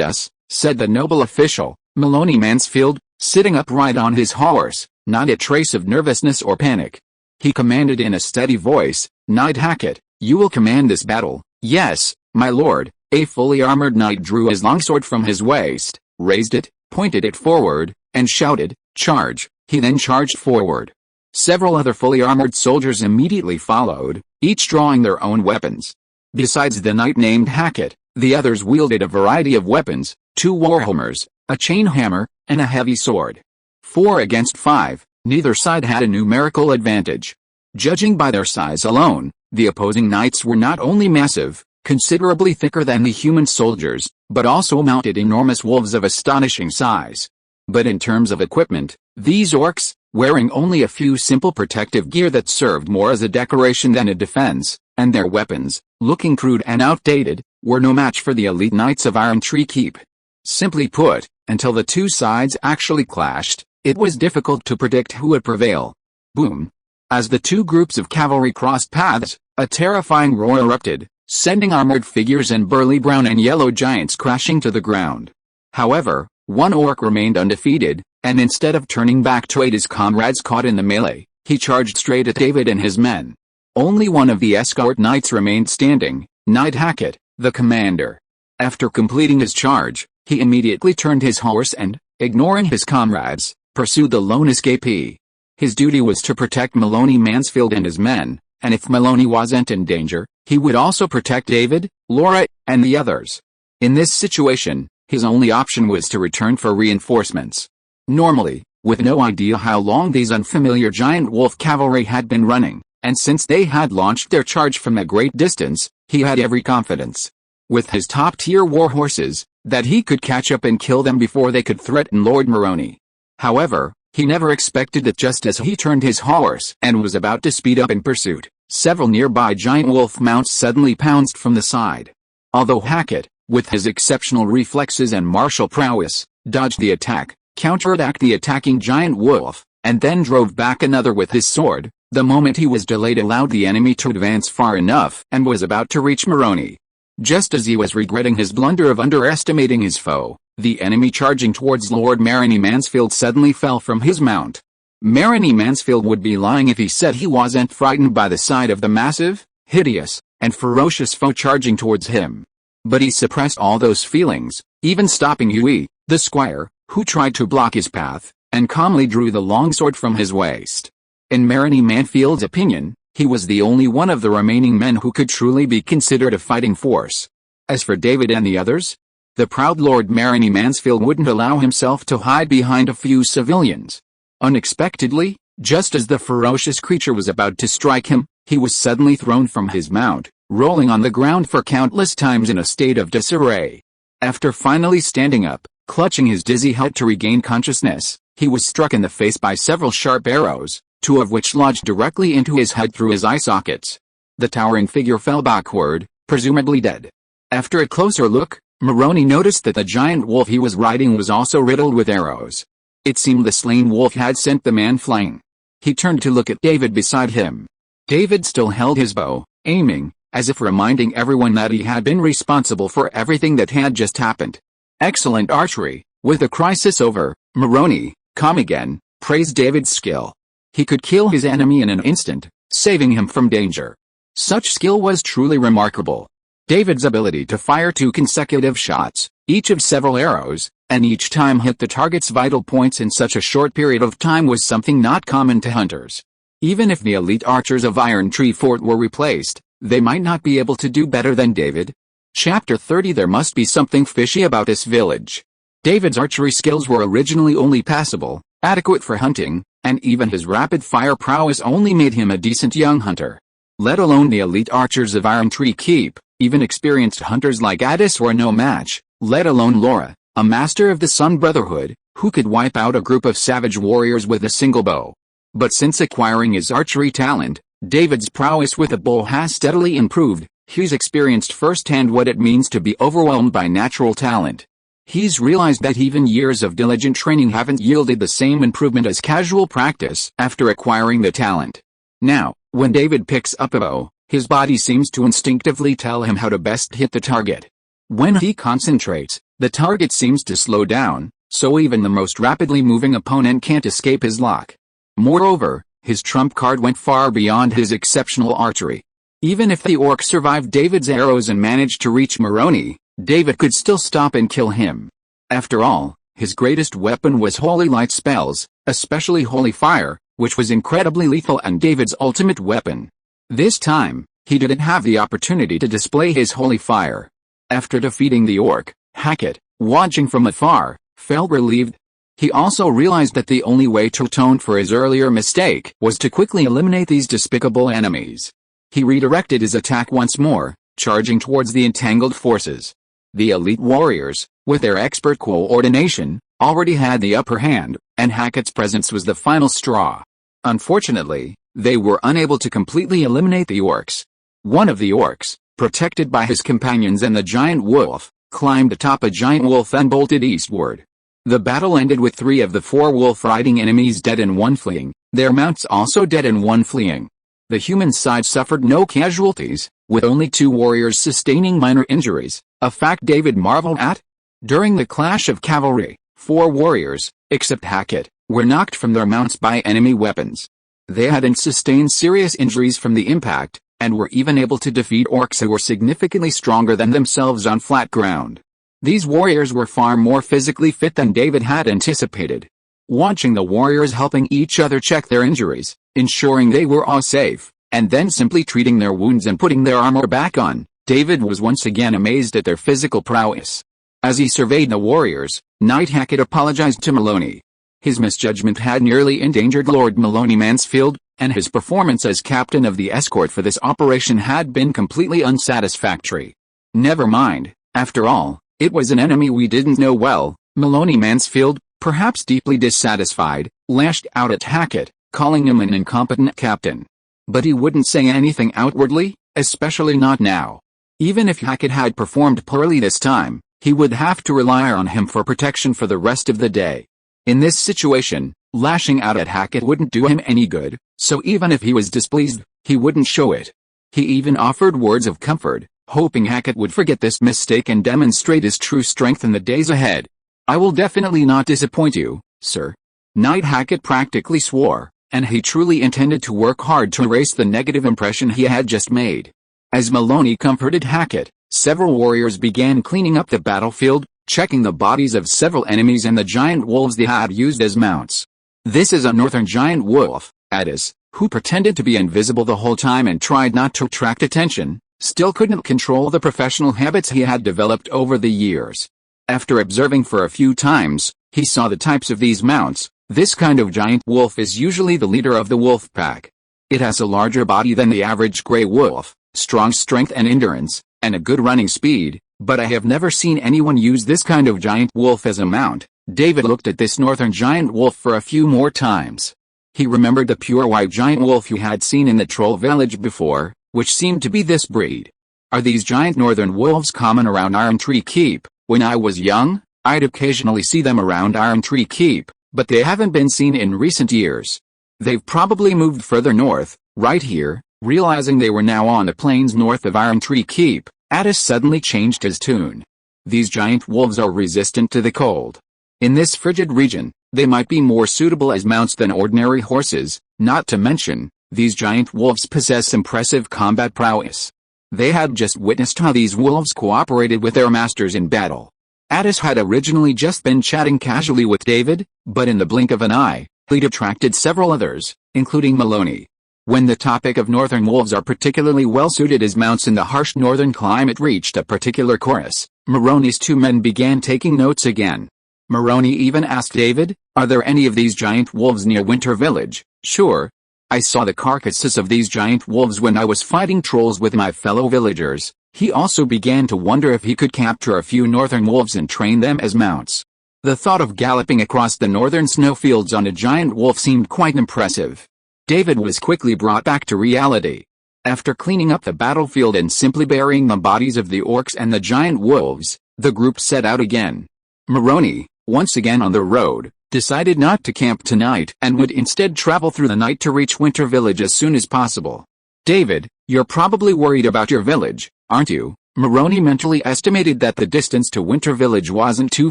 us," said the noble official, Maloney Mansfield, sitting upright on his horse, not a trace of nervousness or panic. He commanded in a steady voice, "Knight Hackett, you will command this battle." "Yes, my lord." A fully armored knight drew his longsword from his waist, raised it, pointed it forward, and shouted, "Charge!" He then charged forward. Several other fully armored soldiers immediately followed, each drawing their own weapons. Besides the knight named Hackett, the others wielded a variety of weapons: 2 warhammers, a chain hammer, and a heavy sword. 4 against 5, neither side had a numerical advantage. Judging by their size alone, the opposing knights were not only massive, considerably thicker than the human soldiers, but also mounted enormous wolves of astonishing size. But in terms of equipment, these orcs, wearing only a few simple protective gear that served more as a decoration than a defense, and their weapons, looking crude and outdated, were no match for the elite knights of Iron Tree Keep. Simply put, until the two sides actually clashed, it was difficult to predict who would prevail. Boom! As the two groups of cavalry crossed paths, a terrifying roar erupted, sending armored figures and burly brown and yellow giants crashing to the ground. However, one orc remained undefeated, and instead of turning back to aid his comrades caught in the melee, he charged straight at David and his men. Only one of the escort knights remained standing, Knight Hackett, the commander. After completing his charge, he immediately turned his horse and, ignoring his comrades, pursued the lone escapee. His duty was to protect Maloney Mansfield and his men, and if Maloney wasn't in danger, He would also protect David, Laura, and the others. In this situation, his only option was to return for reinforcements. Normally, with no idea how long these unfamiliar giant wolf cavalry had been running, and since they had launched their charge from a great distance, he had every confidence, with his top-tier war horses, that he could catch up and kill them before they could threaten Lord Moroni. However, he never expected that just as he turned his horse and was about to speed up in pursuit, several nearby giant wolf mounts suddenly pounced from the side. Although Hackett, with his exceptional reflexes and martial prowess, dodged the attack, counterattacked the attacking giant wolf, and then drove back another with his sword, the moment he was delayed allowed the enemy to advance far enough and was about to reach Moroni. Just as he was regretting his blunder of underestimating his foe, the enemy charging towards Lord Maroni Mansfield suddenly fell from his mount. Maroni Mansfield would be lying if he said he wasn't frightened by the sight of the massive, hideous, and ferocious foe charging towards him. But he suppressed all those feelings, even stopping Huey, the squire, who tried to block his path, and calmly drew the longsword from his waist. In Maroni Mansfield's opinion, he was the only one of the remaining men who could truly be considered a fighting force. As for David and the others, the proud Lord Maroni Mansfield wouldn't allow himself to hide behind a few civilians. Unexpectedly, just as the ferocious creature was about to strike him, he was suddenly thrown from his mount, rolling on the ground for countless times in a state of disarray. After finally standing up, clutching his dizzy head to regain consciousness, he was struck in the face by several sharp arrows, two of which lodged directly into his head through his eye sockets. The towering figure fell backward, presumably dead. After a closer look, Moroni noticed that the giant wolf he was riding was also riddled with arrows. It seemed the slain wolf had sent the man flying. He turned to look at David beside him. David still held his bow, aiming, as if reminding everyone that he had been responsible for everything that had just happened. Excellent archery. With the crisis over, Moroni, calm again, praised David's skill. He could kill his enemy in an instant, saving him from danger. Such skill was truly remarkable. David's ability to fire 2 consecutive shots, each of several arrows, and each time hit the target's vital points in such a short period of time was something not common to hunters. Even if the elite archers of Iron Tree Fort were replaced, they might not be able to do better than David. Chapter 30. There must be something fishy about this village. David's archery skills were originally only passable, adequate for hunting, and even his rapid-fire prowess only made him a decent young hunter. Let alone the elite archers of Iron Tree Keep, even experienced hunters like Addis were no match, let alone Laura, a master of the Sun Brotherhood, who could wipe out a group of savage warriors with a single bow. But since acquiring his archery talent, David's prowess with a bow has steadily improved. He's experienced firsthand what it means to be overwhelmed by natural talent. He's realized that even years of diligent training haven't yielded the same improvement as casual practice after acquiring the talent. Now, when David picks up a bow, his body seems to instinctively tell him how to best hit the target. When he concentrates, the target seems to slow down, so even the most rapidly moving opponent can't escape his lock. Moreover, his trump card went far beyond his exceptional archery. Even if the orc survived David's arrows and managed to reach Moroni, David could still stop and kill him. After all, his greatest weapon was holy light spells, especially holy fire, which was incredibly lethal and David's ultimate weapon. This time, he didn't have the opportunity to display his holy fire. After defeating the orc, Hackett, watching from afar, felt relieved. He also realized that the only way to atone for his earlier mistake was to quickly eliminate these despicable enemies. He redirected his attack once more, charging towards the entangled forces. The elite warriors, with their expert coordination, already had the upper hand, and Hackett's presence was the final straw. Unfortunately, they were unable to completely eliminate the orcs. One of the orcs, protected by his companions and the giant wolf, climbed atop a giant wolf and bolted eastward. The battle ended with 3 of the 4 wolf-riding enemies dead and 1 fleeing, their mounts also dead and 1 fleeing. The human side suffered no casualties, with only 2 warriors sustaining minor injuries, a fact David marveled at. During the clash of cavalry, 4 warriors, except Hackett, were knocked from their mounts by enemy weapons. They hadn't sustained serious injuries from the impact, and were even able to defeat orcs who were significantly stronger than themselves on flat ground. These warriors were far more physically fit than David had anticipated. Watching the warriors helping each other check their injuries, ensuring they were all safe, and then simply treating their wounds and putting their armor back on. David was once again amazed at their physical prowess. As he surveyed the warriors, Knight Hackett apologized to Maloney. His misjudgment had nearly endangered Lord Maloney Mansfield, and his performance as captain of the escort for this operation had been completely unsatisfactory. Never mind, after all, it was an enemy we didn't know well. Maloney Mansfield, perhaps deeply dissatisfied, lashed out at Hackett, calling him an incompetent captain. But he wouldn't say anything outwardly, especially not now. Even if Hackett had performed poorly this time, he would have to rely on him for protection for the rest of the day. In this situation, lashing out at Hackett wouldn't do him any good, so even if he was displeased, he wouldn't show it. He even offered words of comfort, hoping Hackett would forget this mistake and demonstrate his true strength in the days ahead. "I will definitely not disappoint you, sir." Knight Hackett practically swore, and he truly intended to work hard to erase the negative impression he had just made. As Maloney comforted Hackett, several warriors began cleaning up the battlefield, checking the bodies of several enemies and the giant wolves they had used as mounts. This is a northern giant wolf, Addis, who pretended to be invisible the whole time and tried not to attract attention, still couldn't control the professional habits he had developed over the years. After observing for a few times, he saw the types of these mounts. This kind of giant wolf is usually the leader of the wolf pack. It has a larger body than the average gray wolf, strong strength and endurance, and a good running speed, but I have never seen anyone use this kind of giant wolf as a mount. David looked at this northern giant wolf for a few more times. He remembered the pure white giant wolf he had seen in the troll village before, which seemed to be this breed. Are these giant northern wolves common around Iron Tree Keep? When I was young, I'd occasionally see them around Iron Tree Keep, but they haven't been seen in recent years. They've probably moved further north. Right here, realizing they were now on the plains north of Iron Tree Keep, Addis suddenly changed his tune. These giant wolves are resistant to the cold. In this frigid region, they might be more suitable as mounts than ordinary horses, not to mention, these giant wolves possess impressive combat prowess. They had just witnessed how these wolves cooperated with their masters in battle. Addis had originally just been chatting casually with David, but in the blink of an eye, he'd attracted several others, including Maloney. When the topic of northern wolves are particularly well suited as mounts in the harsh northern climate reached a particular chorus, Maloney's two men began taking notes again. Maloney even asked David, "Are there any of these giant wolves near Winter Village?" "Sure. I saw the carcasses of these giant wolves when I was fighting trolls with my fellow villagers." He also began to wonder if he could capture a few northern wolves and train them as mounts. The thought of galloping across the northern snowfields on a giant wolf seemed quite impressive. David was quickly brought back to reality. After cleaning up the battlefield and simply burying the bodies of the orcs and the giant wolves, the group set out again. Maloney, once again on the road, decided not to camp tonight and would instead travel through the night to reach Winter Village as soon as possible. "David, you're probably worried about your village, aren't you?" Maloney mentally estimated that the distance to Winter Village wasn't too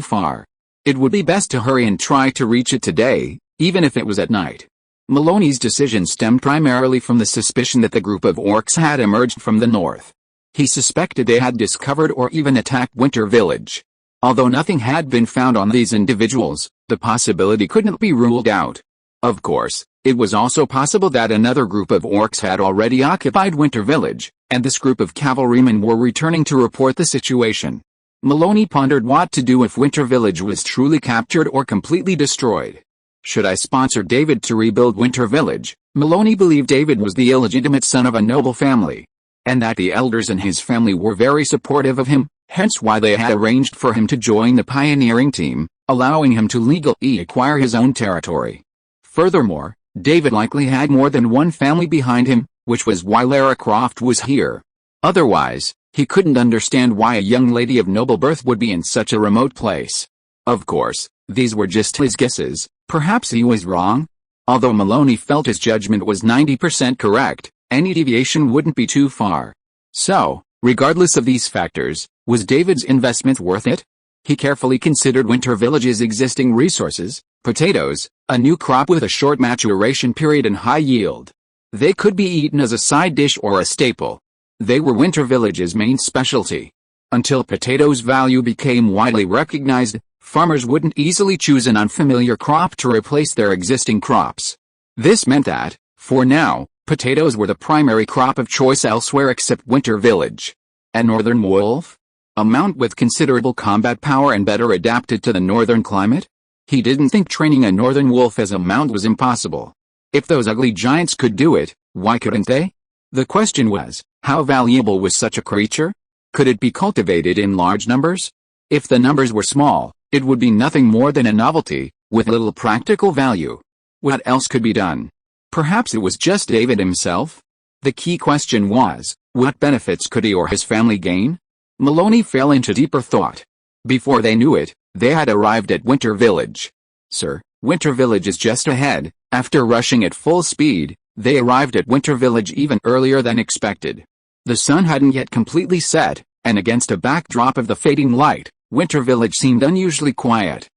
far. It would be best to hurry and try to reach it today, even if it was at night. Maloney's decision stemmed primarily from the suspicion that the group of orcs had emerged from the north. He suspected they had discovered or even attacked Winter Village. Although nothing had been found on these individuals, the possibility couldn't be ruled out. Of course, it was also possible that another group of orcs had already occupied Winter Village, and this group of cavalrymen were returning to report the situation. Maloney pondered what to do if Winter Village was truly captured or completely destroyed. Should I sponsor David to rebuild Winter Village? Maloney believed David was the illegitimate son of a noble family, and that the elders in his family were very supportive of him, hence why they had arranged for him to join the pioneering team, allowing him to legally acquire his own territory. Furthermore, David likely had more than one family behind him, which was why Lara Croft was here. Otherwise, he couldn't understand why a young lady of noble birth would be in such a remote place. Of course, these were just his guesses. Perhaps he was wrong. Although Maloney felt his judgment was 90% correct, any deviation wouldn't be too far. So, regardless of these factors, was David's investment worth it? He carefully considered Winter Village's existing resources: potatoes, a new crop with a short maturation period and high yield. They could be eaten as a side dish or a staple. They were Winter Village's main specialty. Until potatoes' value became widely recognized, farmers wouldn't easily choose an unfamiliar crop to replace their existing crops. This meant that, for now, Potatoes were the primary crop of choice elsewhere except Winter Village. A northern wolf? A mount with considerable combat power and better adapted to the northern climate? He didn't think training a northern wolf as a mount was impossible. If those ugly giants could do it, why couldn't they? The question was, how valuable was such a creature? Could it be cultivated in large numbers? If the numbers were small, it would be nothing more than a novelty, with little practical value. What else could be done? Perhaps it was just David himself? The key question was, what benefits could he or his family gain? Maloney fell into deeper thought. Before they knew it, they had arrived at Winter Village. Sir, Winter Village is just ahead. After rushing at full speed, they arrived at Winter Village even earlier than expected. The sun hadn't yet completely set, and against a backdrop of the fading light, Winter Village seemed unusually quiet.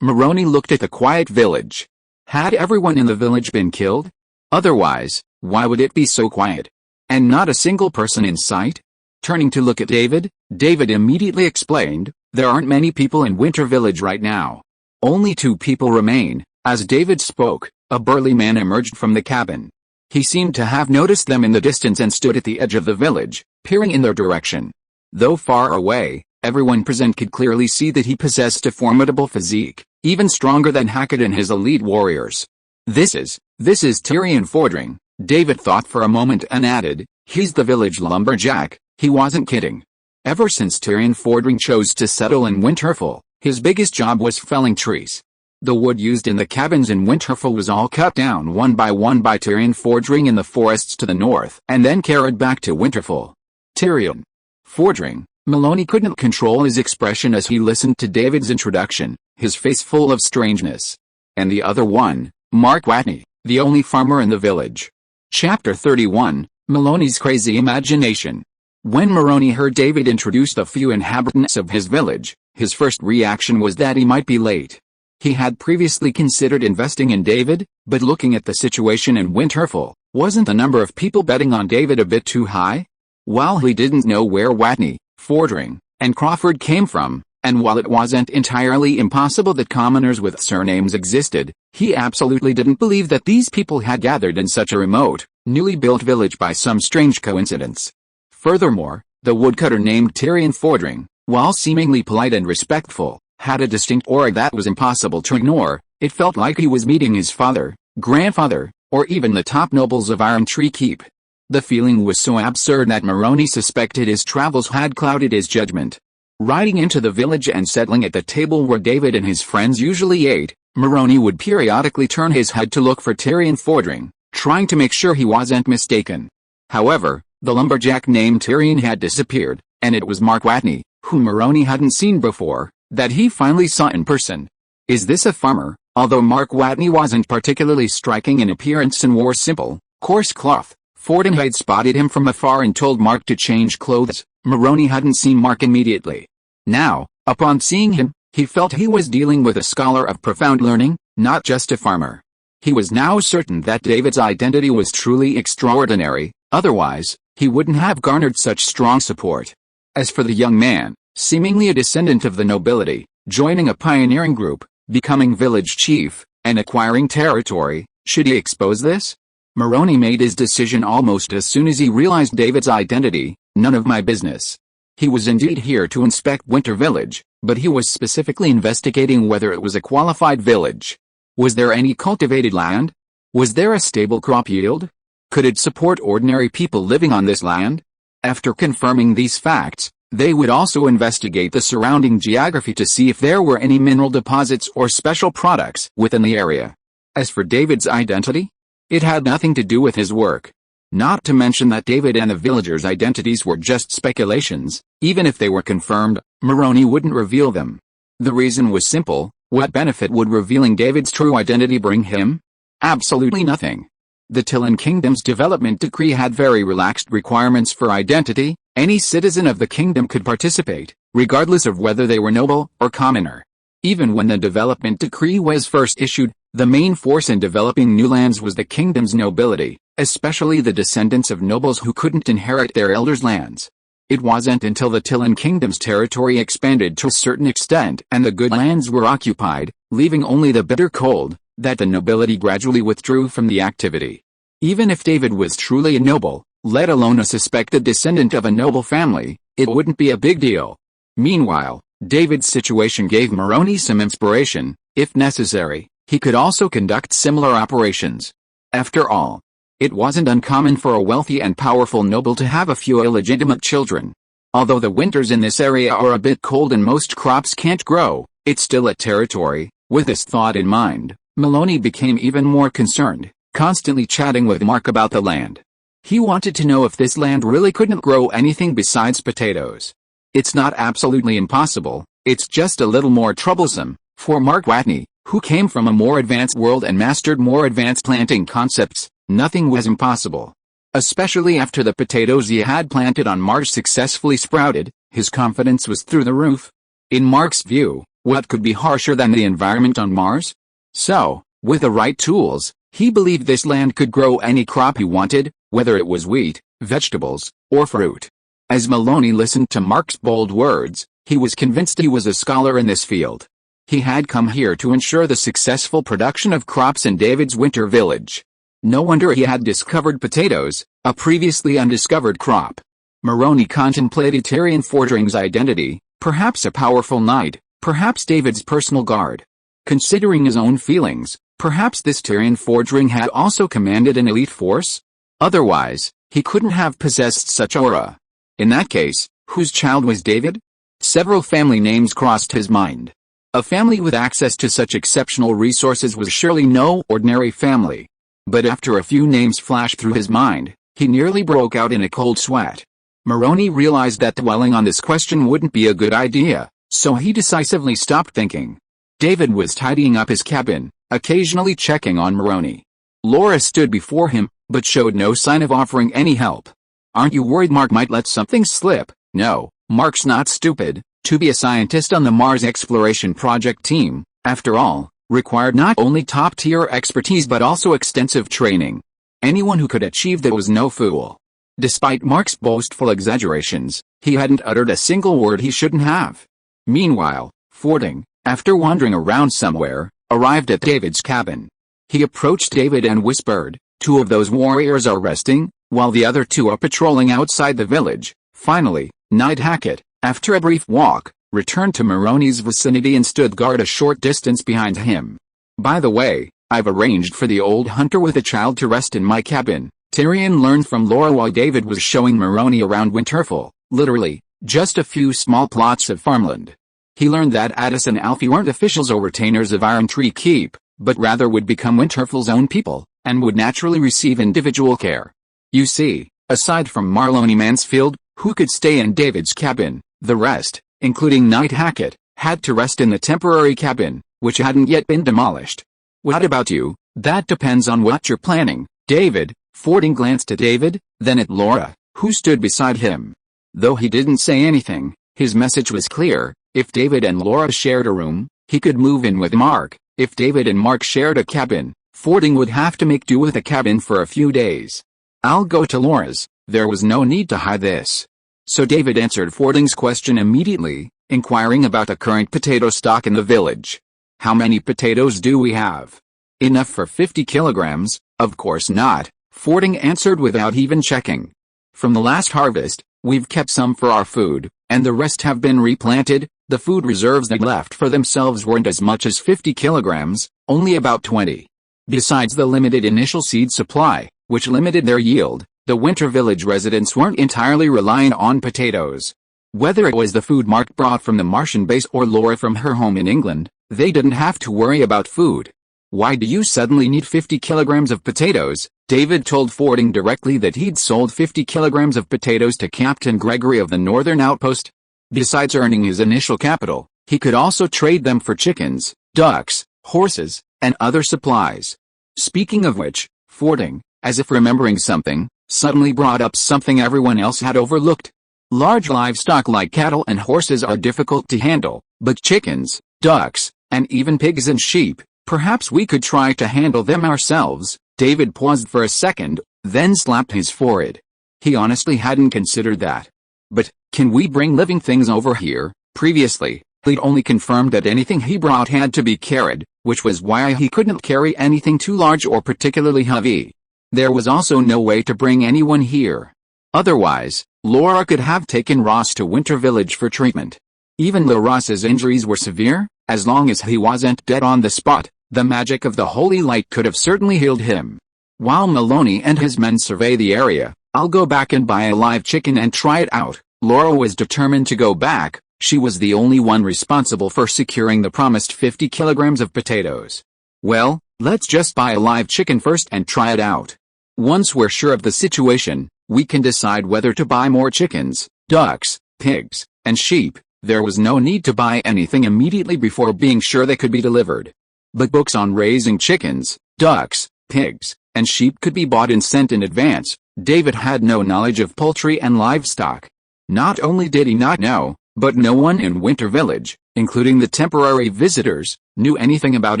Maroney looked at the quiet village. Had everyone in the village been killed? Otherwise, why would it be so quiet? And not a single person in sight? Turning to look at David, David immediately explained, there aren't many people in Winter Village right now. Only 2 people remain. As David spoke, a burly man emerged from the cabin. He seemed to have noticed them in the distance and stood at the edge of the village, peering in their direction. Though far away, everyone present could clearly see that he possessed a formidable physique, even stronger than Hackett and his elite warriors. This is Tyrion Fordring, David thought for a moment and added, he's the village lumberjack. He wasn't kidding. Ever since Tyrion Fordring chose to settle in Winterfell, his biggest job was felling trees. The wood used in the cabins in Winterfell was all cut down one by Tyrion Fordring in the forests to the north and then carried back to Winterfell. Tyrion Fordring. Maloney couldn't control his expression as he listened to David's introduction, his face full of strangeness. And the other one, Mark Watney, the only farmer in the village. Chapter 31, Maloney's Crazy Imagination. When Maloney heard David introduce the few inhabitants of his village, his first reaction was that he might be late. He had previously considered investing in David, but looking at the situation in Winterfell, wasn't the number of people betting on David a bit too high? While he didn't know where Watney, Fordring, and Crawford came from, and while it wasn't entirely impossible that commoners with surnames existed, he absolutely didn't believe that these people had gathered in such a remote, newly built village by some strange coincidence. Furthermore, the woodcutter named Tyrion Fordring, while seemingly polite and respectful, had a distinct aura that was impossible to ignore. It felt like he was meeting his father, grandfather, or even the top nobles of Iron Tree Keep. The feeling was so absurd that Maloney suspected his travels had clouded his judgment. Riding into the village and settling at the table where David and his friends usually ate, Maloney would periodically turn his head to look for Tyrion Fordring, trying to make sure he wasn't mistaken. However, the lumberjack named Tyrion had disappeared, and it was Mark Watney, whom Maloney hadn't seen before, that he finally saw in person. Is this a farmer? Although Mark Watney wasn't particularly striking in appearance and wore simple, coarse cloth, Fordring had spotted him from afar and told Mark to change clothes. Maloney hadn't seen Mark immediately. Now, upon seeing him, he felt he was dealing with a scholar of profound learning, not just a farmer. He was now certain that David's identity was truly extraordinary, otherwise, he wouldn't have garnered such strong support. As for the young man, seemingly a descendant of the nobility, joining a pioneering group, becoming village chief, and acquiring territory, should he expose this? Maloney made his decision almost as soon as he realized David's identity. None of my business. He was indeed here to inspect Winter Village, but he was specifically investigating whether it was a qualified village. Was there any cultivated land? Was there a stable crop yield? Could it support ordinary people living on this land? After confirming these facts, they would also investigate the surrounding geography to see if there were any mineral deposits or special products within the area. As for David's identity, it had nothing to do with his work. Not to mention that David and the villagers' identities were just speculations. Even if they were confirmed, Maloney wouldn't reveal them. The reason was simple: what benefit would revealing David's true identity bring him? Absolutely nothing. The Tilan Kingdom's development decree had very relaxed requirements for identity. Any citizen of the kingdom could participate, regardless of whether they were noble or commoner. Even when the development decree was first issued, the main force in developing new lands was the kingdom's nobility, especially the descendants of nobles who couldn't inherit their elders' lands. It wasn't until the Tilan Kingdom's territory expanded to a certain extent and the good lands were occupied, leaving only the bitter cold, that the nobility gradually withdrew from the activity. Even if David was truly a noble, let alone a suspected descendant of a noble family, it wouldn't be a big deal. Meanwhile, David's situation gave Moroni some inspiration. If necessary, he could also conduct similar operations. After all, it wasn't uncommon for a wealthy and powerful noble to have a few illegitimate children. Although the winters in this area are a bit cold and most crops can't grow, it's still a territory. With this thought in mind, Moroni became even more concerned, constantly chatting with Mark about the land. He wanted to know if this land really couldn't grow anything besides potatoes. It's not absolutely impossible, it's just a little more troublesome. For Mark Watney, who came from a more advanced world and mastered more advanced planting concepts, nothing was impossible. Especially after the potatoes he had planted on Mars successfully sprouted, his confidence was through the roof. In Mark's view, what could be harsher than the environment on Mars? So, with the right tools, he believed this land could grow any crop he wanted, whether it was wheat, vegetables, or fruit. As Moroni listened to Mark's bold words, he was convinced he was a scholar in this field. He had come here to ensure the successful production of crops in David's winter village. No wonder he had discovered potatoes, a previously undiscovered crop. Moroni contemplated Tiran Fordring's identity, perhaps a powerful knight, perhaps David's personal guard. Considering his own feelings, perhaps this Tiran Fordring had also commanded an elite force? Otherwise, he couldn't have possessed such aura. In that case, whose child was David? Several family names crossed his mind. A family with access to such exceptional resources was surely no ordinary family. But after a few names flashed through his mind, he nearly broke out in a cold sweat. Moroni realized that dwelling on this question wouldn't be a good idea, so he decisively stopped thinking. David was tidying up his cabin, occasionally checking on Moroni. Laura stood before him, but showed no sign of offering any help. "Aren't you worried Mark might let something slip?" "No, Mark's not stupid. To be a scientist on the Mars Exploration Project team, after all, required not only top-tier expertise but also extensive training. Anyone who could achieve that was no fool." Despite Mark's boastful exaggerations, he hadn't uttered a single word he shouldn't have. Meanwhile, Fording, after wandering around somewhere, arrived at David's cabin. He approached David and whispered, "Two of those warriors are resting, while the other two are patrolling outside the village." Finally, Knight Hackett, after a brief walk, returned to Moroni's vicinity and stood guard a short distance behind him. "By the way, I've arranged for the old hunter with a child to rest in my cabin." Tyrion learned from Laura while David was showing Moroni around Winterfell, literally, just a few small plots of farmland. He learned that Addis and Alfie weren't officials or retainers of Iron Tree Keep, but rather would become Winterfell's own people, and would naturally receive individual care. You see, aside from Marlone Mansfield, who could stay in David's cabin, the rest, including Knight Hackett, had to rest in the temporary cabin, which hadn't yet been demolished. "What about you?" "That depends on what you're planning, David." Fording glanced at David, then at Laura, who stood beside him. Though he didn't say anything, his message was clear. If David and Laura shared a room, he could move in with Mark. If David and Mark shared a cabin, Fording would have to make do with a cabin for a few days. "I'll go to Laura's." There was no need to hide this. So David answered Fording's question immediately, inquiring about the current potato stock in the village. "How many potatoes do we have?" "Enough for 50 kilograms, of course not," Fording answered without even checking. "From the last harvest, we've kept some for our food, and the rest have been replanted." The food reserves they left for themselves weren't as much as 50 kilograms, only about 20. Besides the limited initial seed supply, which limited their yield, the winter village residents weren't entirely reliant on potatoes. Whether it was the food Mark brought from the Martian base or Laura from her home in England, they didn't have to worry about food. "Why do you suddenly need 50 kilograms of potatoes?" David told Fording directly that he'd sold 50 kilograms of potatoes to Captain Gregory of the Northern Outpost. Besides earning his initial capital, he could also trade them for chickens, ducks, horses, and other supplies. Speaking of which, Fording, as if remembering something, suddenly brought up something everyone else had overlooked. Large livestock like cattle and horses are difficult to handle, but chickens, ducks, and even pigs and sheep, perhaps we could try to handle them ourselves. David paused for a second, then slapped his forehead. He honestly hadn't considered that. "But, can we bring living things over here?" Previously, he'd only confirmed that anything he brought had to be carried, which was why he couldn't carry anything too large or particularly heavy. There was also no way to bring anyone here. Otherwise, Laura could have taken Ross to Winter Village for treatment. Even though Ross's injuries were severe, as long as he wasn't dead on the spot, the magic of the Holy Light could have certainly healed him. While Maloney and his men survey the area, I'll go back and buy a live chicken and try it out. Laura was determined to go back. She was the only one responsible for securing the promised 50 kilograms of potatoes. Well, let's just buy a live chicken first and try it out. Once we're sure of the situation, we can decide whether to buy more chickens, ducks, pigs, and sheep. There was no need to buy anything immediately before being sure they could be delivered. But books on raising chickens, ducks, pigs, and sheep could be bought and sent in advance. David had no knowledge of poultry and livestock. Not only did he not know, but no one in Winter Village, including the temporary visitors, knew anything about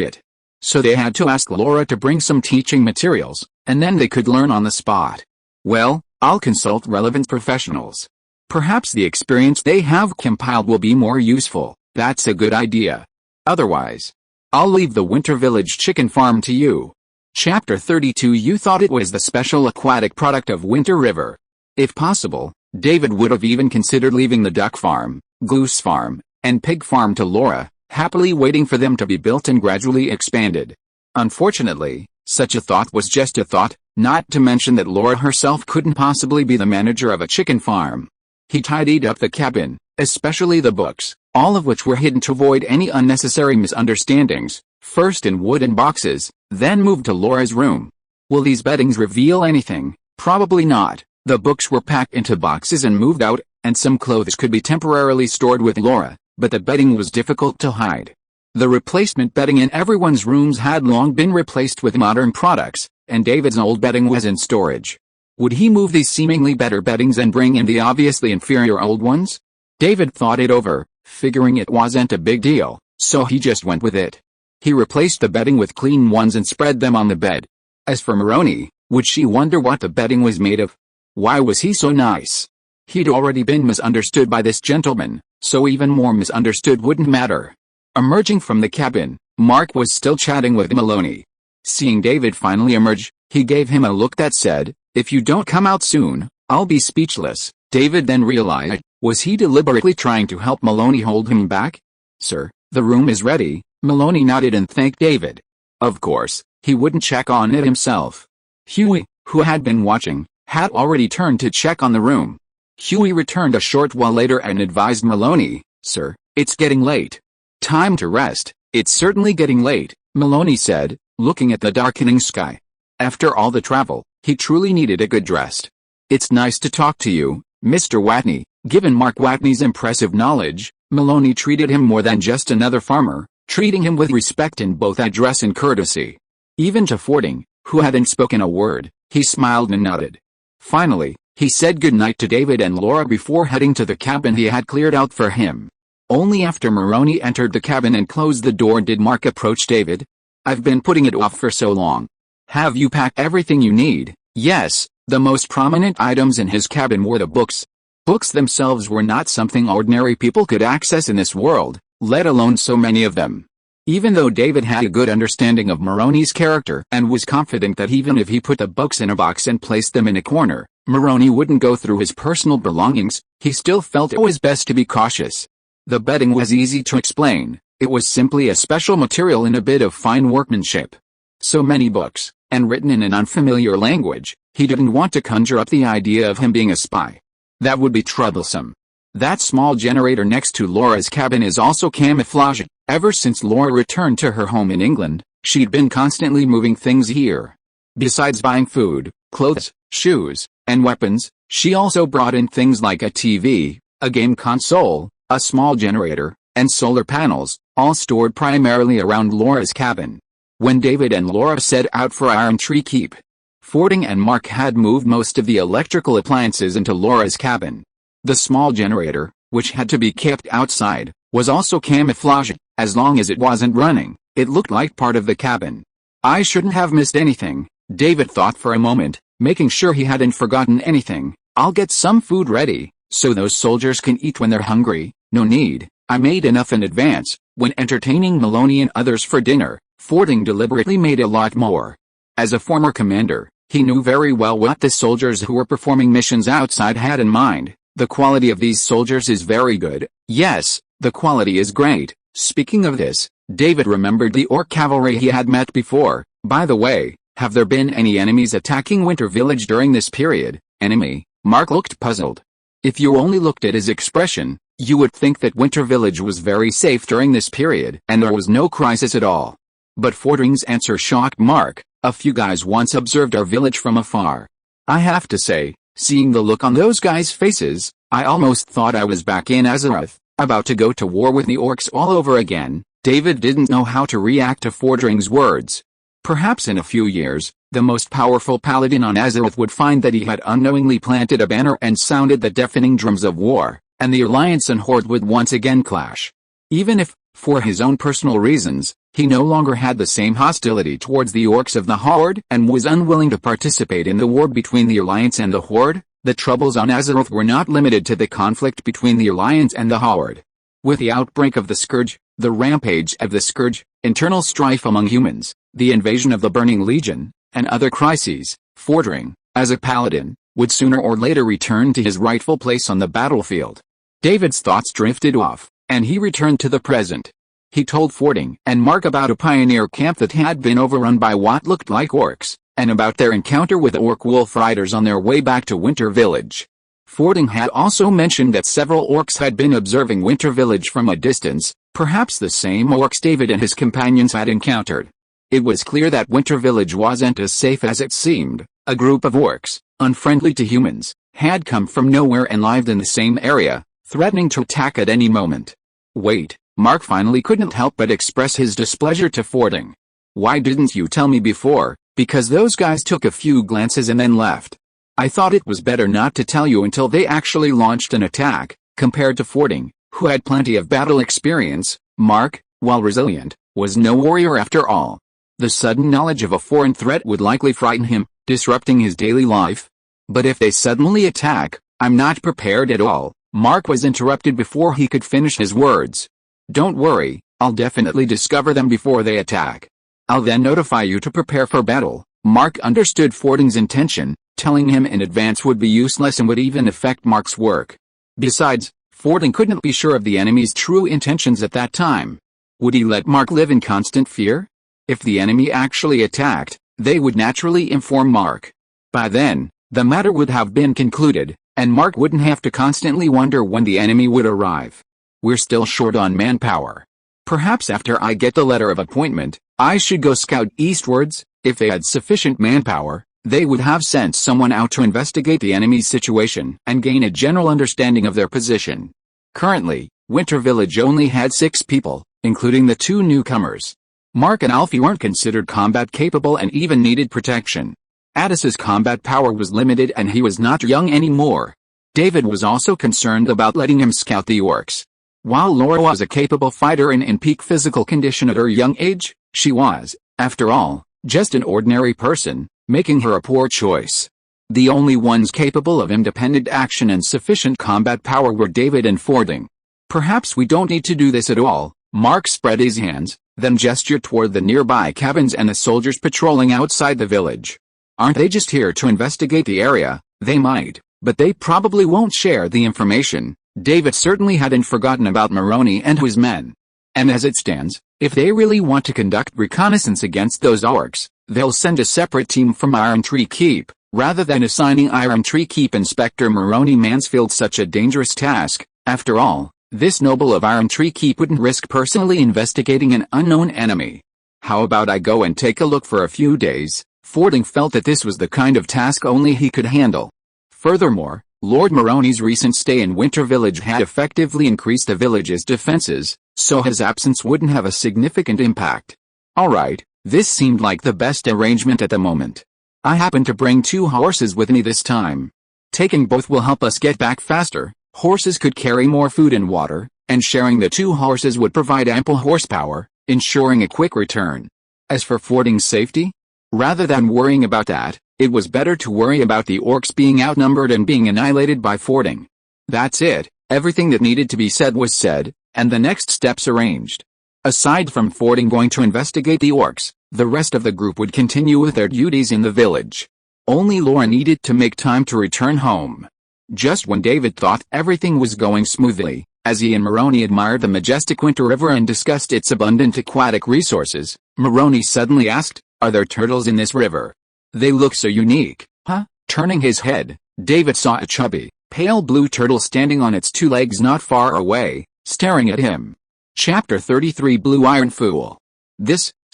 it. So they had to ask Laura to bring some teaching materials, and then they could learn on the spot. Well, I'll consult relevant professionals. Perhaps the experience they have compiled will be more useful. That's a good idea. Otherwise, I'll leave the Winter Village chicken farm to you. Chapter 32. You thought it was the special aquatic product of Winter River. If possible, David would have even considered leaving the duck farm, goose farm, and pig farm to Laura, happily waiting for them to be built and gradually expanded. Unfortunately, such a thought was just a thought, not to mention that Laura herself couldn't possibly be the manager of a chicken farm. He tidied up the cabin, especially the books, all of which were hidden to avoid any unnecessary misunderstandings, first in wooden boxes, then moved to Laura's room. Will these beddings reveal anything? Probably not. The books were packed into boxes and moved out, and some clothes could be temporarily stored with Laura, but the bedding was difficult to hide. The replacement bedding in everyone's rooms had long been replaced with modern products, and David's old bedding was in storage. Would he move these seemingly better beddings and bring in the obviously inferior old ones? David thought it over, figuring it wasn't a big deal, so he just went with it. He replaced the bedding with clean ones and spread them on the bed. As for Moroni, would she wonder what the bedding was made of? Why was he so nice? He'd already been misunderstood by this gentleman, so even more misunderstood wouldn't matter. Emerging from the cabin, Mark was still chatting with Maloney. Seeing David finally emerge, he gave him a look that said, "If you don't come out soon, I'll be speechless." David then realized, was he deliberately trying to help Maloney hold him back? "Sir, the room is ready." Maloney nodded and thanked David. Of course, he wouldn't check on it himself. Huey, who had been watching, had already turned to check on the room. Huey returned a short while later and advised Maloney, "Sir, it's getting late. Time to rest." "It's certainly getting late," Maloney said, looking at the darkening sky. After all the travel, he truly needed a good rest. "It's nice to talk to you, Mr. Watney." Given Mark Watney's impressive knowledge, Maloney treated him more than just another farmer, treating him with respect in both address and courtesy. Even to Fording, who hadn't spoken a word, he smiled and nodded. Finally, he said goodnight to David and Laura before heading to the cabin he had cleared out for him. Only after Moroni entered the cabin and closed the door did Mark approach David. "I've been putting it off for so long. Have you packed everything you need?" Yes, the most prominent items in his cabin were the books. Books themselves were not something ordinary people could access in this world, let alone so many of them. Even though David had a good understanding of Moroni's character and was confident that even if he put the books in a box and placed them in a corner, Moroni wouldn't go through his personal belongings, he still felt it was best to be cautious. The bedding was easy to explain. It was simply a special material and a bit of fine workmanship. So many books, and written in an unfamiliar language, he didn't want to conjure up the idea of him being a spy. That would be troublesome. That small generator next to Laura's cabin is also camouflaged. Ever since Laura returned to her home in England, she'd been constantly moving things here. Besides buying food, clothes, shoes, and weapons, she also brought in things like a TV, a game console, a small generator, and solar panels, all stored primarily around Laura's cabin. When David and Laura set out for Iron Tree Keep, Fording and Mark had moved most of the electrical appliances into Laura's cabin. The small generator, which had to be kept outside, was also camouflaged. As long as it wasn't running, it looked like part of the cabin. I shouldn't have missed anything, David thought for a moment, making sure he hadn't forgotten anything. I'll get some food ready, so those soldiers can eat when they're hungry. No need, I made enough in advance. When entertaining Maloney and others for dinner, Fording deliberately made a lot more. As a former commander, He knew very well what the soldiers who were performing missions outside had in mind. The quality of these soldiers is very good. Yes, the quality is great. Speaking of this, David remembered the orc cavalry he had met before. By the way, have there been any enemies attacking Winter Village during this period? Enemy? Mark looked puzzled. If you only looked at his expression, you would think that Winter Village was very safe during this period and there was no crisis at all. But Fordring's answer shocked Mark. A few guys once observed our village from afar. I have to say, seeing the look on those guys' faces, I almost thought I was back in Azeroth, about to go to war with the orcs all over again. David didn't know how to react to Fordring's words. Perhaps in a few years, the most powerful paladin on Azeroth would find that he had unknowingly planted a banner and sounded the deafening drums of war, and the Alliance and Horde would once again clash. Even if, for his own personal reasons, he no longer had the same hostility towards the orcs of the Horde and was unwilling to participate in the war between the Alliance and the Horde, the troubles on Azeroth were not limited to the conflict between the Alliance and the Horde. With the outbreak of the Scourge, the rampage of the Scourge, internal strife among humans, the invasion of the Burning Legion, and other crises, Fordring, as a paladin, would sooner or later return to his rightful place on the battlefield. David's thoughts drifted off, and he returned to the present. He told Fordring and Mark about a pioneer camp that had been overrun by what looked like orcs, and about their encounter with orc wolf riders on their way back to Winter Village. Fordring had also mentioned that several orcs had been observing Winter Village from a distance, perhaps the same orcs David and his companions had encountered. It was clear that Winter Village wasn't as safe as it seemed. A group of orcs, unfriendly to humans, had come from nowhere and lived in the same area, threatening to attack at any moment. Wait, Mark finally couldn't help but express his displeasure to Fordring. Why didn't you tell me before? Because those guys took a few glances and then left. I thought it was better not to tell you until they actually launched an attack. Compared to Fordring, who had plenty of battle experience, Mark, while resilient, was no warrior after all. The sudden knowledge of a foreign threat would likely frighten him, disrupting his daily life. But if they suddenly attack, I'm not prepared at all. Mark was interrupted before he could finish his words. Don't worry, I'll definitely discover them before they attack. I'll then notify you to prepare for battle. Mark understood Fordring's intention. Telling him in advance would be useless and would even affect Mark's work. Besides, Fordring couldn't be sure of the enemy's true intentions at that time. Would he let Mark live in constant fear? If the enemy actually attacked, they would naturally inform Mark. By then, the matter would have been concluded, and Mark wouldn't have to constantly wonder when the enemy would arrive. We're still short on manpower. Perhaps after I get the letter of appointment, I should go scout eastwards. If they had sufficient manpower, they would have sent someone out to investigate the enemy's situation and gain a general understanding of their position. Currently, Winter Village only had 6 people, including the 2 newcomers. Mark and Alfie weren't considered combat capable and even needed protection. Addis's combat power was limited and he was not young anymore. David was also concerned about letting him scout the orcs. While Laura was a capable fighter and in peak physical condition at her young age, she was, after all, just an ordinary person, making her a poor choice. The only ones capable of independent action and sufficient combat power were David and Fordring. Perhaps we don't need to do this at all. Mark spread his hands, then gestured toward the nearby cabins and the soldiers patrolling outside the village. Aren't they just here to investigate the area? They might, but they probably won't share the information. David certainly hadn't forgotten about Maroney and his men. And as it stands, if they really want to conduct reconnaissance against those orcs, they'll send a separate team from Iron Tree Keep, rather than assigning Iron Tree Keep Inspector Maroney Mansfield such a dangerous task. After all, this noble of Iron Tree Keep wouldn't risk personally investigating an unknown enemy. How about I go and take a look for a few days? Fordring felt that this was the kind of task only he could handle. Furthermore, Lord Maroney's recent stay in Winter Village had effectively increased the village's defenses, so his absence wouldn't have a significant impact. Alright, this seemed like the best arrangement at the moment. I happen to bring 2 horses with me this time. Taking both will help us get back faster. Horses could carry more food and water, and sharing the 2 horses would provide ample horsepower, ensuring a quick return. As for Fordring's safety, rather than worrying about that, it was better to worry about the orcs being outnumbered and being annihilated by Fordring. That's it, everything that needed to be said was said, and the next steps arranged. Aside from Fordring going to investigate the orcs, the rest of the group would continue with their duties in the village. Only Laura needed to make time to return home. Just when David thought everything was going smoothly, as he and Moroni admired the majestic Winter River and discussed its abundant aquatic resources, Moroni suddenly asked, "Are there turtles in this river? They look so unique." "Huh?" Turning his head, David saw a chubby, pale blue turtle standing on its two legs not far away, staring at him. Chapter 33 Blue Iron Fool.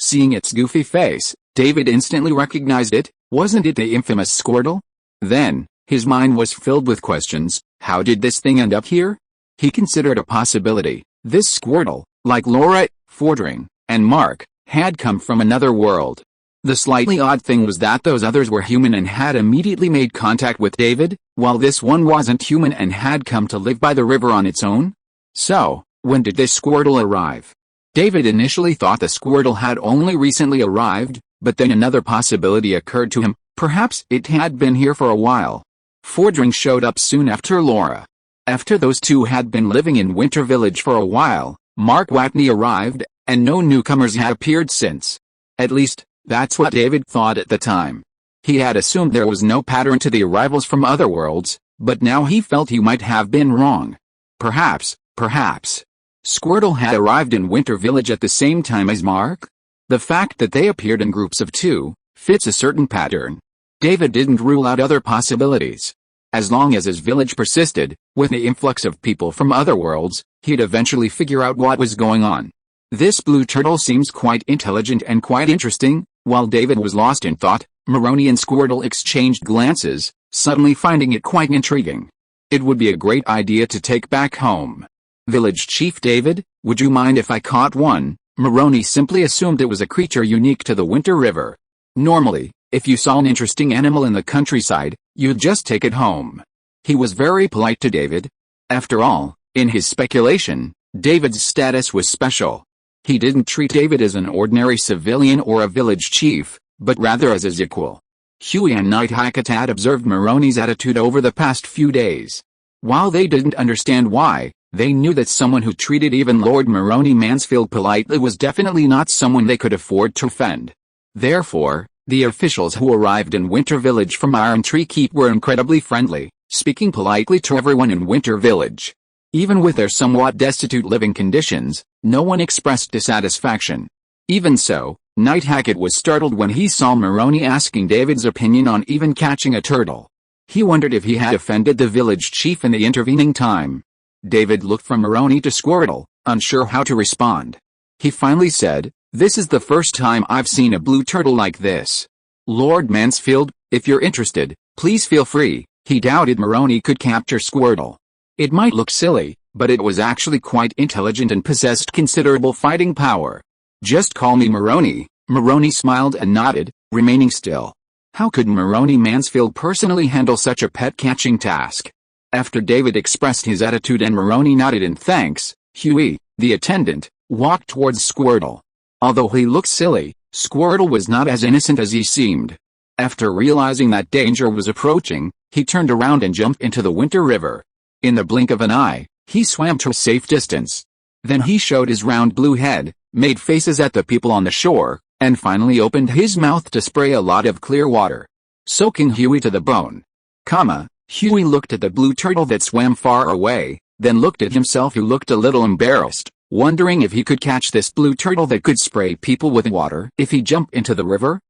Seeing its goofy face, David instantly recognized it. Wasn't it the infamous Squirtle? Then, his mind was filled with questions. How did this thing end up here? He considered a possibility. This Squirtle, like Laura, Fordring, and Mark, had come from another world. The slightly odd thing was that those others were human and had immediately made contact with David, while this one wasn't human and had come to live by the river on its own. So, when did this Squirtle arrive? David initially thought the Squirtle had only recently arrived, but then another possibility occurred to him. Perhaps it had been here for a while. Fordring showed up soon after Laura. After those two had been living in Winter Village for a while, Mark Watney arrived, and no newcomers had appeared since. At least, that's what David thought at the time. He had assumed there was no pattern to the arrivals from other worlds, but now he felt he might have been wrong. Perhaps, Squirtle had arrived in Winter Village at the same time as Mark? The fact that they appeared in groups of two fits a certain pattern. David didn't rule out other possibilities. As long as his village persisted, with the influx of people from other worlds, he'd eventually figure out what was going on. This blue turtle seems quite intelligent and quite interesting. While David was lost in thought, Moroni and Squirtle exchanged glances, suddenly finding it quite intriguing. It would be a great idea to take back home. Village Chief David, would you mind if I caught one? Moroni simply assumed it was a creature unique to the Winter River. Normally, if you saw an interesting animal in the countryside, you'd just take it home. He was very polite to David. After all, in his speculation, David's status was special. He didn't treat David as an ordinary civilian or a village chief, but rather as his equal. Huey and Night Hackett had observed Moroni's attitude over the past few days. While they didn't understand why, they knew that someone who treated even Lord Moroni Mansfield politely was definitely not someone they could afford to offend. Therefore, the officials who arrived in Winter Village from Iron Tree Keep were incredibly friendly, speaking politely to everyone in Winter Village. Even with their somewhat destitute living conditions, no one expressed dissatisfaction. Even so, Night Hackett was startled when he saw Moroni asking David's opinion on even catching a turtle. He wondered if he had offended the village chief in the intervening time. David looked from Moroni to Squirtle, unsure how to respond. He finally said, "This is the first time I've seen a blue turtle like this. Lord Mansfield, if you're interested, please feel free." He doubted Moroni could capture Squirtle. It might look silly, but it was actually quite intelligent and possessed considerable fighting power. "Just call me Moroni." Moroni smiled and nodded, remaining still. How could Moroni Mansfield personally handle such a pet-catching task? After David expressed his attitude and Moroni nodded in thanks, Huey, the attendant, walked towards Squirtle. Although he looked silly, Squirtle was not as innocent as he seemed. After realizing that danger was approaching, he turned around and jumped into the Winter River. In the blink of an eye, he swam to a safe distance. Then he showed his round blue head, made faces at the people on the shore, and finally opened his mouth to spray a lot of clear water, soaking Huey to the bone. Huey looked at the blue turtle that swam far away, then looked at himself who looked a little embarrassed, wondering if he could catch this blue turtle that could spray people with water if he jumped into the river.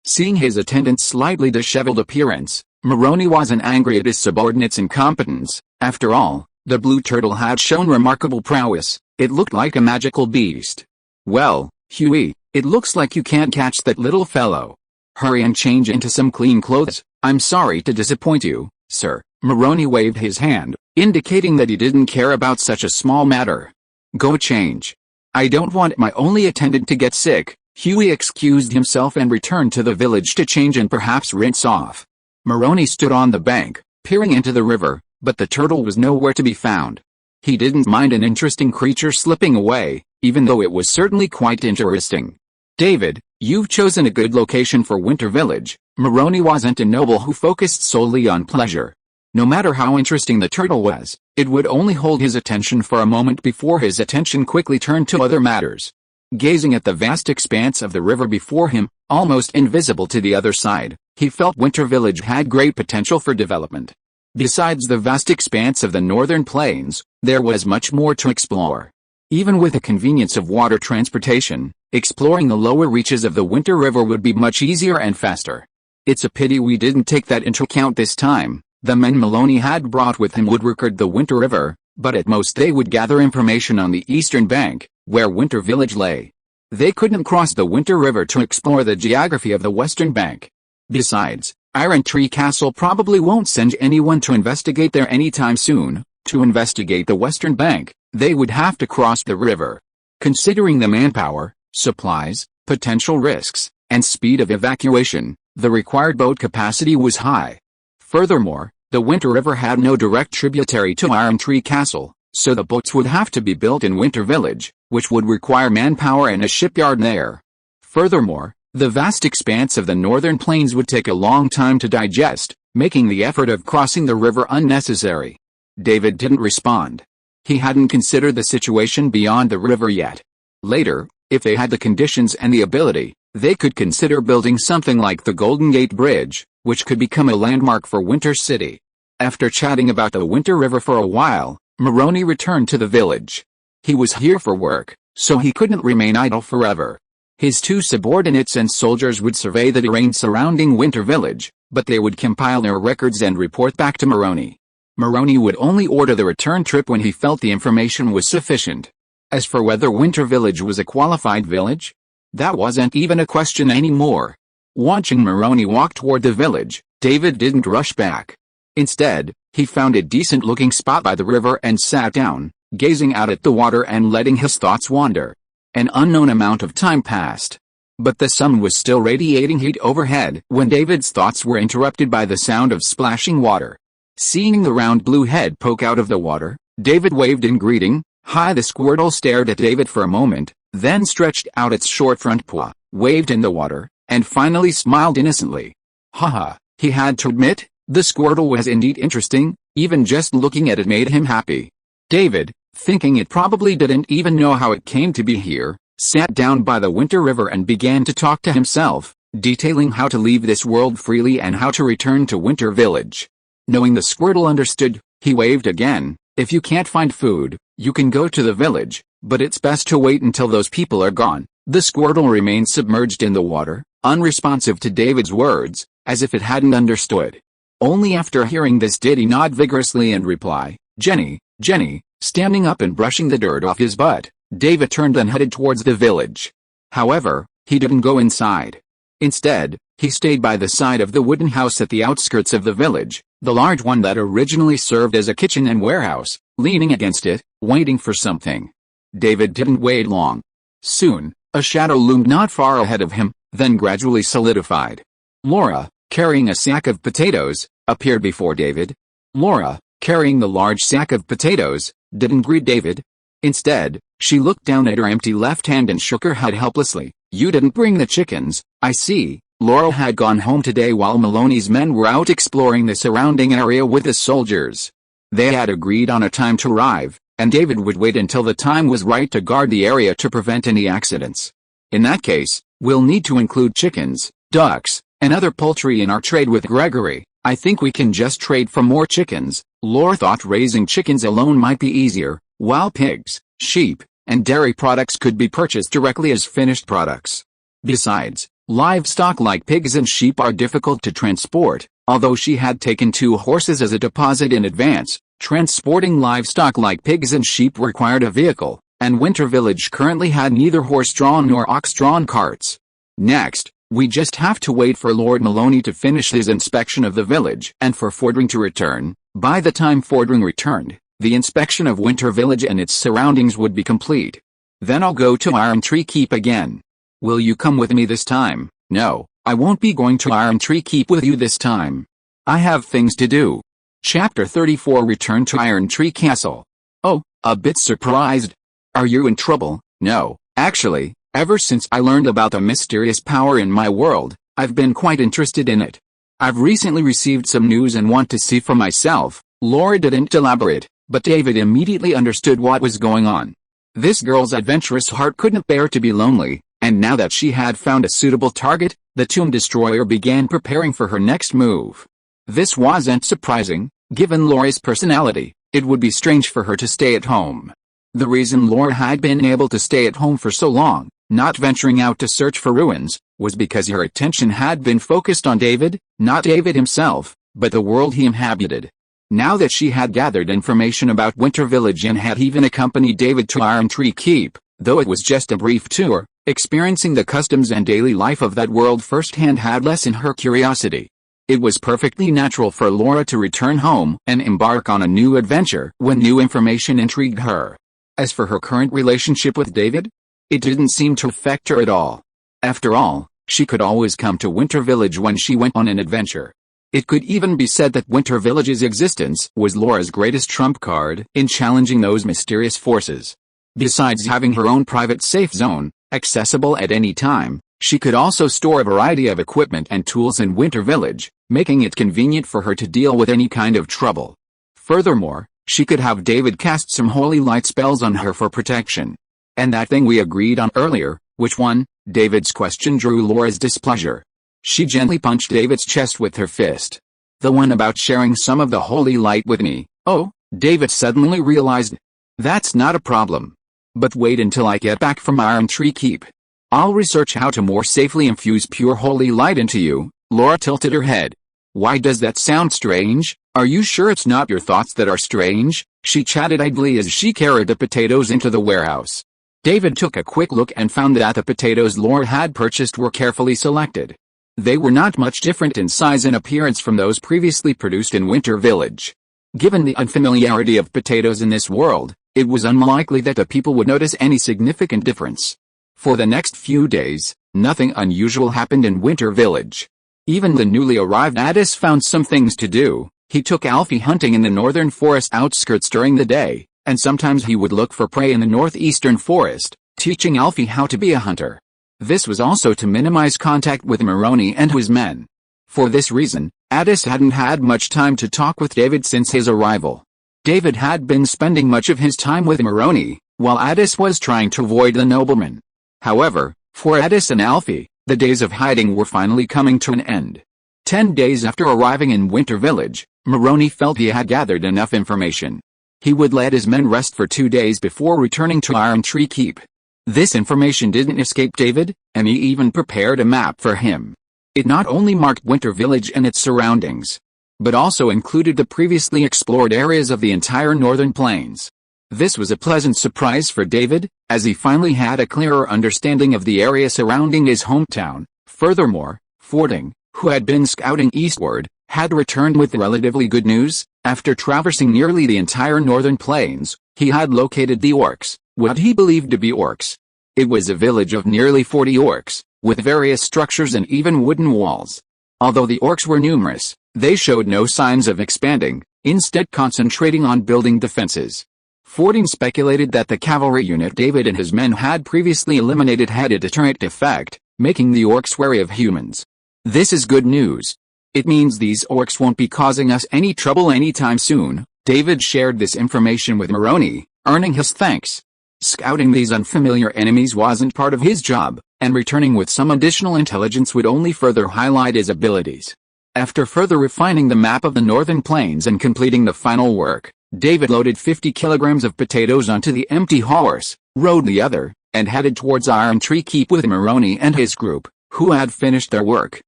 Seeing his attendant's slightly disheveled appearance, Moroni wasn't angry at his subordinate's incompetence. After all, the blue turtle had shown remarkable prowess. It looked like a magical beast. "Well, Huey, it looks like you can't catch that little fellow. Hurry and change into some clean clothes. I'm sorry to disappoint you, sir." Moroni waved his hand, indicating that he didn't care about such a small matter. "Go change. I don't want my only attendant to get sick." Huey excused himself and returned to the village to change and perhaps rinse off. Moroni stood on the bank, peering into the river, but the turtle was nowhere to be found. He didn't mind an interesting creature slipping away, even though it was certainly quite interesting. "David, you've chosen a good location for Winter Village." Moroni wasn't a noble who focused solely on pleasure. No matter how interesting the turtle was, it would only hold his attention for a moment before his attention quickly turned to other matters. Gazing at the vast expanse of the river before him, almost invisible to the other side, he felt Winter Village had great potential for development. Besides the vast expanse of the northern plains, there was much more to explore. Even with the convenience of water transportation, exploring the lower reaches of the Winter River would be much easier and faster. It's a pity we didn't take that into account this time. The men Maloney had brought with him would record the Winter River, but at most they would gather information on the eastern bank, where Winter Village lay. They couldn't cross the Winter River to explore the geography of the western bank. Besides, Iron Tree Castle probably won't send anyone to investigate there anytime soon. To investigate the western bank, they would have to cross the river. Considering the manpower, supplies, potential risks, and speed of evacuation, the required boat capacity was high. Furthermore, the Winter River had no direct tributary to Iron Tree Castle, so the boats would have to be built in Winter Village, which would require manpower and a shipyard there. Furthermore, the vast expanse of the northern plains would take a long time to digest, making the effort of crossing the river unnecessary. David didn't respond. He hadn't considered the situation beyond the river yet. Later, if they had the conditions and the ability, they could consider building something like the Golden Gate Bridge, which could become a landmark for Winter City. After chatting about the Winter River for a while, Maroney returned to the village. He was here for work, so he couldn't remain idle forever. His two subordinates and soldiers would survey the terrain surrounding Winter Village, but they would compile their records and report back to Maroney. Maroney would only order the return trip when he felt the information was sufficient. As for whether Winter Village was a qualified village, that wasn't even a question anymore. Watching Maroney walk toward the village, David didn't rush back. Instead, he found a decent-looking spot by the river and sat down, gazing out at the water and letting his thoughts wander. An unknown amount of time passed. But the sun was still radiating heat overhead when David's thoughts were interrupted by the sound of splashing water. Seeing the round blue head poke out of the water, David waved in greeting. Hi! The Squirtle stared at David for a moment, then stretched out its short front paw, waved in the water, and finally smiled innocently. Haha, he had to admit, the Squirtle was indeed interesting, even just looking at it made him happy. David, thinking it probably didn't even know how it came to be here, sat down by the Winter River and began to talk to himself, detailing how to leave this world freely and how to return to Winter Village. Knowing the Squirtle understood, he waved again. If you can't find food, you can go to the village, but it's best to wait until those people are gone. The Squirtle remained submerged in the water, unresponsive to David's words, as if it hadn't understood. Only after hearing this did he nod vigorously and reply, Jenny, Jenny. Standing up and brushing the dirt off his butt, David turned and headed towards the village. However, he didn't go inside. Instead, he stayed by the side of the wooden house at the outskirts of the village, the large one that originally served as a kitchen and warehouse, leaning against it, waiting for something. David didn't wait long. Soon, a shadow loomed not far ahead of him, then gradually solidified. Laura, carrying a sack of potatoes, appeared before David. Laura, carrying the large sack of potatoes, didn't greet David. Instead, she looked down at her empty left hand and shook her head helplessly. You didn't bring the chickens, I see. Laura had gone home today while Maloney's men were out exploring the surrounding area with the soldiers. They had agreed on a time to arrive, and David would wait until the time was right to guard the area to prevent any accidents. In that case, we'll need to include chickens, ducks, and other poultry in our trade with Gregory. I think we can just trade for more chickens. Laura thought raising chickens alone might be easier, while pigs, sheep, and dairy products could be purchased directly as finished products. Besides, livestock like pigs and sheep are difficult to transport. Although she had taken 2 horses as a deposit in advance, transporting livestock like pigs and sheep required a vehicle, and Winter Village currently had neither horse-drawn nor ox-drawn carts. Next, we just have to wait for Lord Maloney to finish his inspection of the village and for Fordring to return. By the time Fordring returned, the inspection of Winter Village and its surroundings would be complete. Then I'll go to Iron Tree Keep again. Will you come with me this time? No, I won't be going to Iron Tree Keep with you this time. I have things to do. Chapter 34 Return to Iron Tree Castle. Oh, a bit surprised. Are you in trouble? No, actually, ever since I learned about the mysterious power in my world, I've been quite interested in it. I've recently received some news and want to see for myself. Laura didn't elaborate, but David immediately understood what was going on. This girl's adventurous heart couldn't bear to be lonely, and now that she had found a suitable target, the Tomb Destroyer began preparing for her next move. This wasn't surprising, given Laura's personality. It would be strange for her to stay at home. The reason Laura had been able to stay at home for so long, not venturing out to search for ruins, was because her attention had been focused on David, not David himself, but the world he inhabited. Now that she had gathered information about Winter Village and had even accompanied David to Iron Tree Keep, though it was just a brief tour, experiencing the customs and daily life of that world firsthand had lessened her curiosity. It was perfectly natural for Laura to return home and embark on a new adventure when new information intrigued her. As for her current relationship with David, it didn't seem to affect her at all. After all, she could always come to Winter Village when she went on an adventure. It could even be said that Winter Village's existence was Laura's greatest trump card in challenging those mysterious forces. Besides having her own private safe zone, accessible at any time, she could also store a variety of equipment and tools in Winter Village, making it convenient for her to deal with any kind of trouble. Furthermore, she could have David cast some holy light spells on her for protection. And that thing we agreed on earlier, which one? David's question drew Laura's displeasure. She gently punched David's chest with her fist. The one about sharing some of the holy light with me. Oh, David suddenly realized. That's not a problem. But wait until I get back from Iron Tree Keep. I'll research how to more safely infuse pure holy light into you. Laura tilted her head. Why does that sound strange? Are you sure it's not your thoughts that are strange? She chatted idly as she carried the potatoes into the warehouse. David took a quick look and found that the potatoes Laura had purchased were carefully selected. They were not much different in size and appearance from those previously produced in Winter Village. Given the unfamiliarity of potatoes in this world, it was unlikely that the people would notice any significant difference. For the next few days, nothing unusual happened in Winter Village. Even the newly arrived Addis found some things to do. He took Alfie hunting in the northern forest outskirts during the day, and sometimes he would look for prey in the northeastern forest, teaching Alfie how to be a hunter. This was also to minimize contact with Moroni and his men. For this reason, Addis hadn't had much time to talk with David since his arrival. David had been spending much of his time with Moroni, while Addis was trying to avoid the nobleman. However, for Addis and Alfie, the days of hiding were finally coming to an end. 10 days after arriving in Winter Village, Moroni felt he had gathered enough information. He would let his men rest for 2 days before returning to Iron Tree Keep. This information didn't escape David, and he even prepared a map for him. It not only marked Winter Village and its surroundings, but also included the previously explored areas of the entire northern plains. This was a pleasant surprise for David, as he finally had a clearer understanding of the area surrounding his hometown. Furthermore, Fording, who had been scouting eastward, had returned with relatively good news. After traversing nearly the entire northern plains, he had located the orcs, what he believed to be orcs. It was a village of nearly 40 orcs, with various structures and even wooden walls. Although the orcs were numerous, they showed no signs of expanding, instead concentrating on building defenses. Fording speculated that the cavalry unit David and his men had previously eliminated had a deterrent effect, making the orcs wary of humans. This is good news. It means these orcs won't be causing us any trouble anytime soon. David shared this information with Moroni, earning his thanks. Scouting these unfamiliar enemies wasn't part of his job, and returning with some additional intelligence would only further highlight his abilities. After further refining the map of the northern plains and completing the final work, David loaded 50 kilograms of potatoes onto the empty horse, rode the other, and headed towards Iron Tree Keep with Moroni and his group, who had finished their work.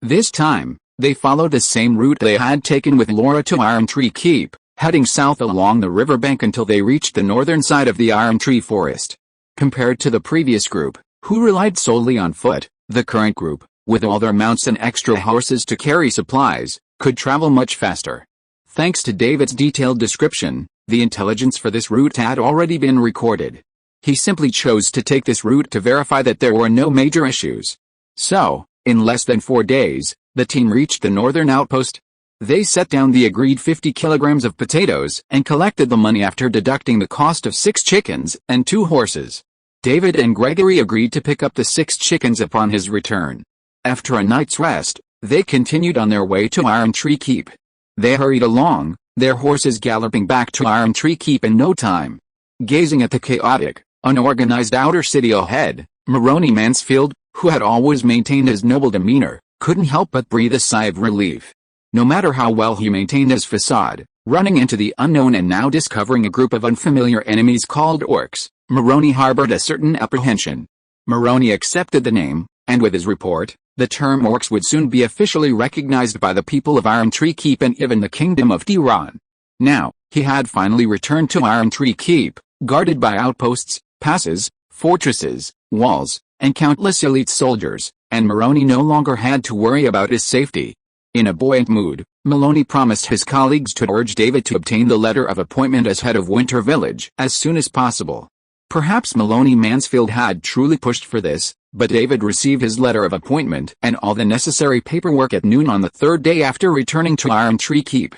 This time, they followed the same route they had taken with Laura to Iron Tree Keep, heading south along the riverbank until they reached the northern side of the Iron Tree Forest. Compared to the previous group, who relied solely on foot, the current group, with all their mounts and extra horses to carry supplies, could travel much faster. Thanks to David's detailed description, the intelligence for this route had already been recorded. He simply chose to take this route to verify that there were no major issues. So, in less than 4 days, the team reached the northern outpost. They set down the agreed 50 kilograms of potatoes and collected the money after deducting the cost of 6 chickens and 2 horses. David and Gregory agreed to pick up the 6 chickens upon his return. After a night's rest, they continued on their way to Iron Tree Keep. They hurried along, their horses galloping back to Iron Tree Keep in no time. Gazing at the chaotic, Unorganized outer city ahead, Maroni Mansfield, who had always maintained his noble demeanor, couldn't help but breathe a sigh of relief. No matter how well he maintained his facade, running into the unknown and now discovering a group of unfamiliar enemies called orcs, Maroni harbored a certain apprehension. Maroni accepted the name, and with his report, the term orcs would soon be officially recognized by the people of Iron Tree Keep and even the Kingdom of Tiran. Now, he had finally returned to Iron Tree Keep, guarded by outposts, passes, fortresses, walls, and countless elite soldiers, and Maroni no longer had to worry about his safety. In a buoyant mood, Maloney promised his colleagues to urge David to obtain the letter of appointment as head of Winter Village as soon as possible. Perhaps Maloney Mansfield had truly pushed for this, but David received his letter of appointment and all the necessary paperwork at noon on the third day after returning to Iron Tree Keep.